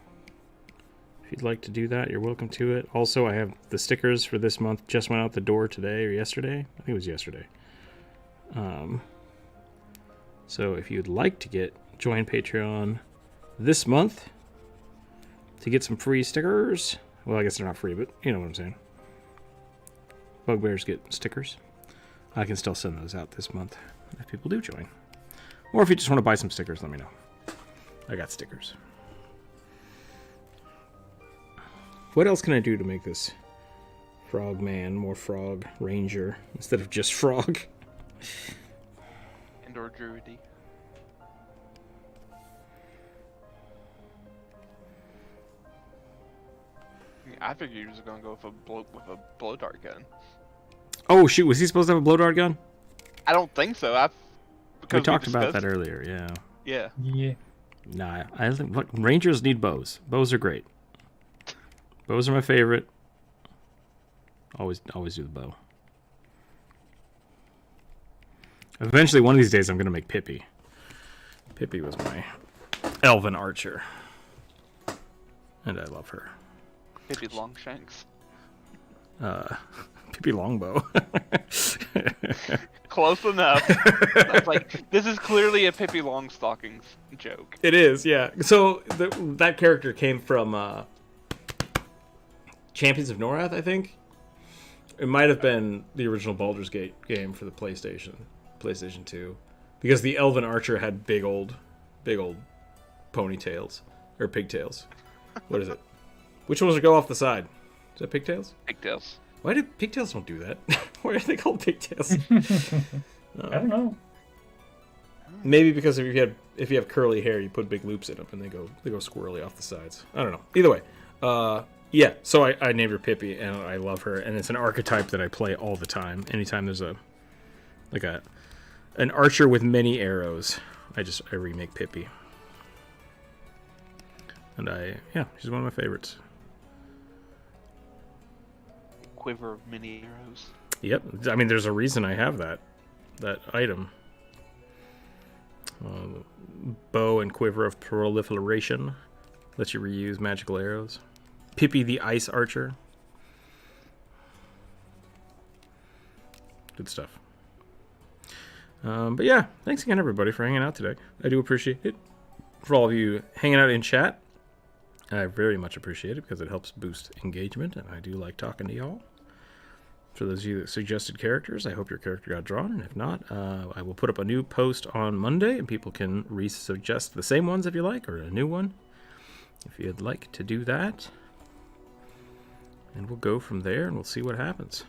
if you'd like to do that, you're welcome to it. Also, I have the stickers for this month just went out the door today or yesterday. I think it was yesterday. So if you'd like to join Patreon this month to get some free stickers, well, I guess they're not free, but you know what I'm saying. Bugbears get stickers. I can still send those out this month if people do join. Or if you just want to buy some stickers, let me know. I got stickers. What else can I do to make this Frogman more Frog Ranger instead of just Frog? Indoor druidy. I figured you was gonna go with a blow dart gun. Oh shoot, was he supposed to have a blow dart gun? I don't think so. We talked about that earlier, yeah. Yeah. Yeah. Nah, I think Rangers need bows. Bows are great. Bows are my favorite. Always do the bow. Eventually, one of these days, I'm gonna make Pippi. Pippi was my elven archer, and I love her. Pippi Longshanks. Pippi Longbow. Close enough. I was like, this is clearly a Pippi Longstockings joke. It is, yeah. So that character came from Champions of Norath, I think. It might have been the original Baldur's Gate game for the PlayStation 2, because the elven archer had big old ponytails or pigtails. What is it? Which ones would go off the side? Is that pigtails? Pigtails. Why do pigtails don't do that? Why are they called pigtails? I don't know. Maybe because if you have curly hair, you put big loops in them and they go squirrely off the sides. I don't know. Either way, yeah. So I named her Pippi, and I love her, and it's an archetype that I play all the time. Anytime there's an archer with many arrows, I remake Pippi, and she's one of my favorites. Quiver of many arrows. Yep. I mean, there's a reason I have that item. Bow and Quiver of Proliferation lets you reuse magical arrows. Pippi the Ice Archer. Good stuff. But yeah, thanks again, everybody, for hanging out today. I do appreciate it. For all of you hanging out in chat, I very much appreciate it because it helps boost engagement, and I do like talking to y'all. For those of you that suggested characters, I hope your character got drawn, and if not, I will put up a new post on Monday, and people can re-suggest the same ones if you like, or a new one, if you'd like to do that. And we'll go from there, and we'll see what happens.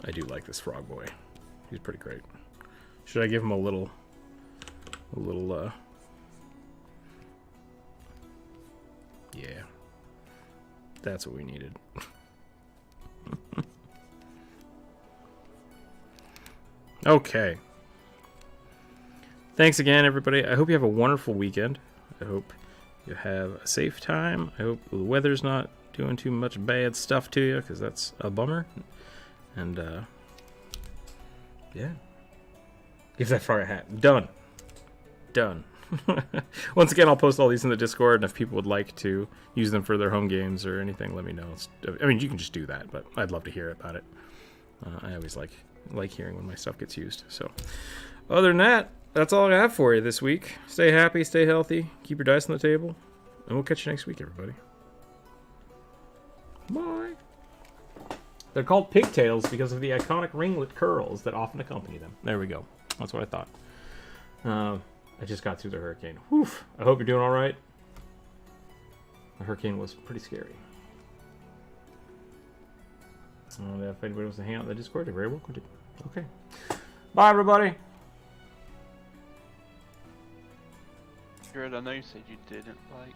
I do like this frog boy. He's pretty great. Should I give him a little, yeah. That's what we needed. Okay. Thanks again, everybody. I hope you have a wonderful weekend. I hope you have a safe time. I hope the weather's not doing too much bad stuff to you, because that's a bummer. And, yeah. Give that frog a hat. Done. Done. Once again, I'll post all these in the Discord, and if people would like to use them for their home games or anything, let me know. I mean, you can just do that, but I'd love to hear about it. I always like hearing when my stuff gets used. So, other than that, that's all I have for you this week. Stay happy, stay healthy, keep your dice on the table, and we'll catch you next week, everybody. Bye. They're called pigtails because of the iconic ringlet curls that often accompany them. There we go. That's what I thought. I just got through the hurricane. Whew. I hope you're doing all right. The hurricane was pretty scary. If anybody wants to hang out in the Discord, you're very welcome to. Okay. Bye, everybody. Jared, I know you said you didn't like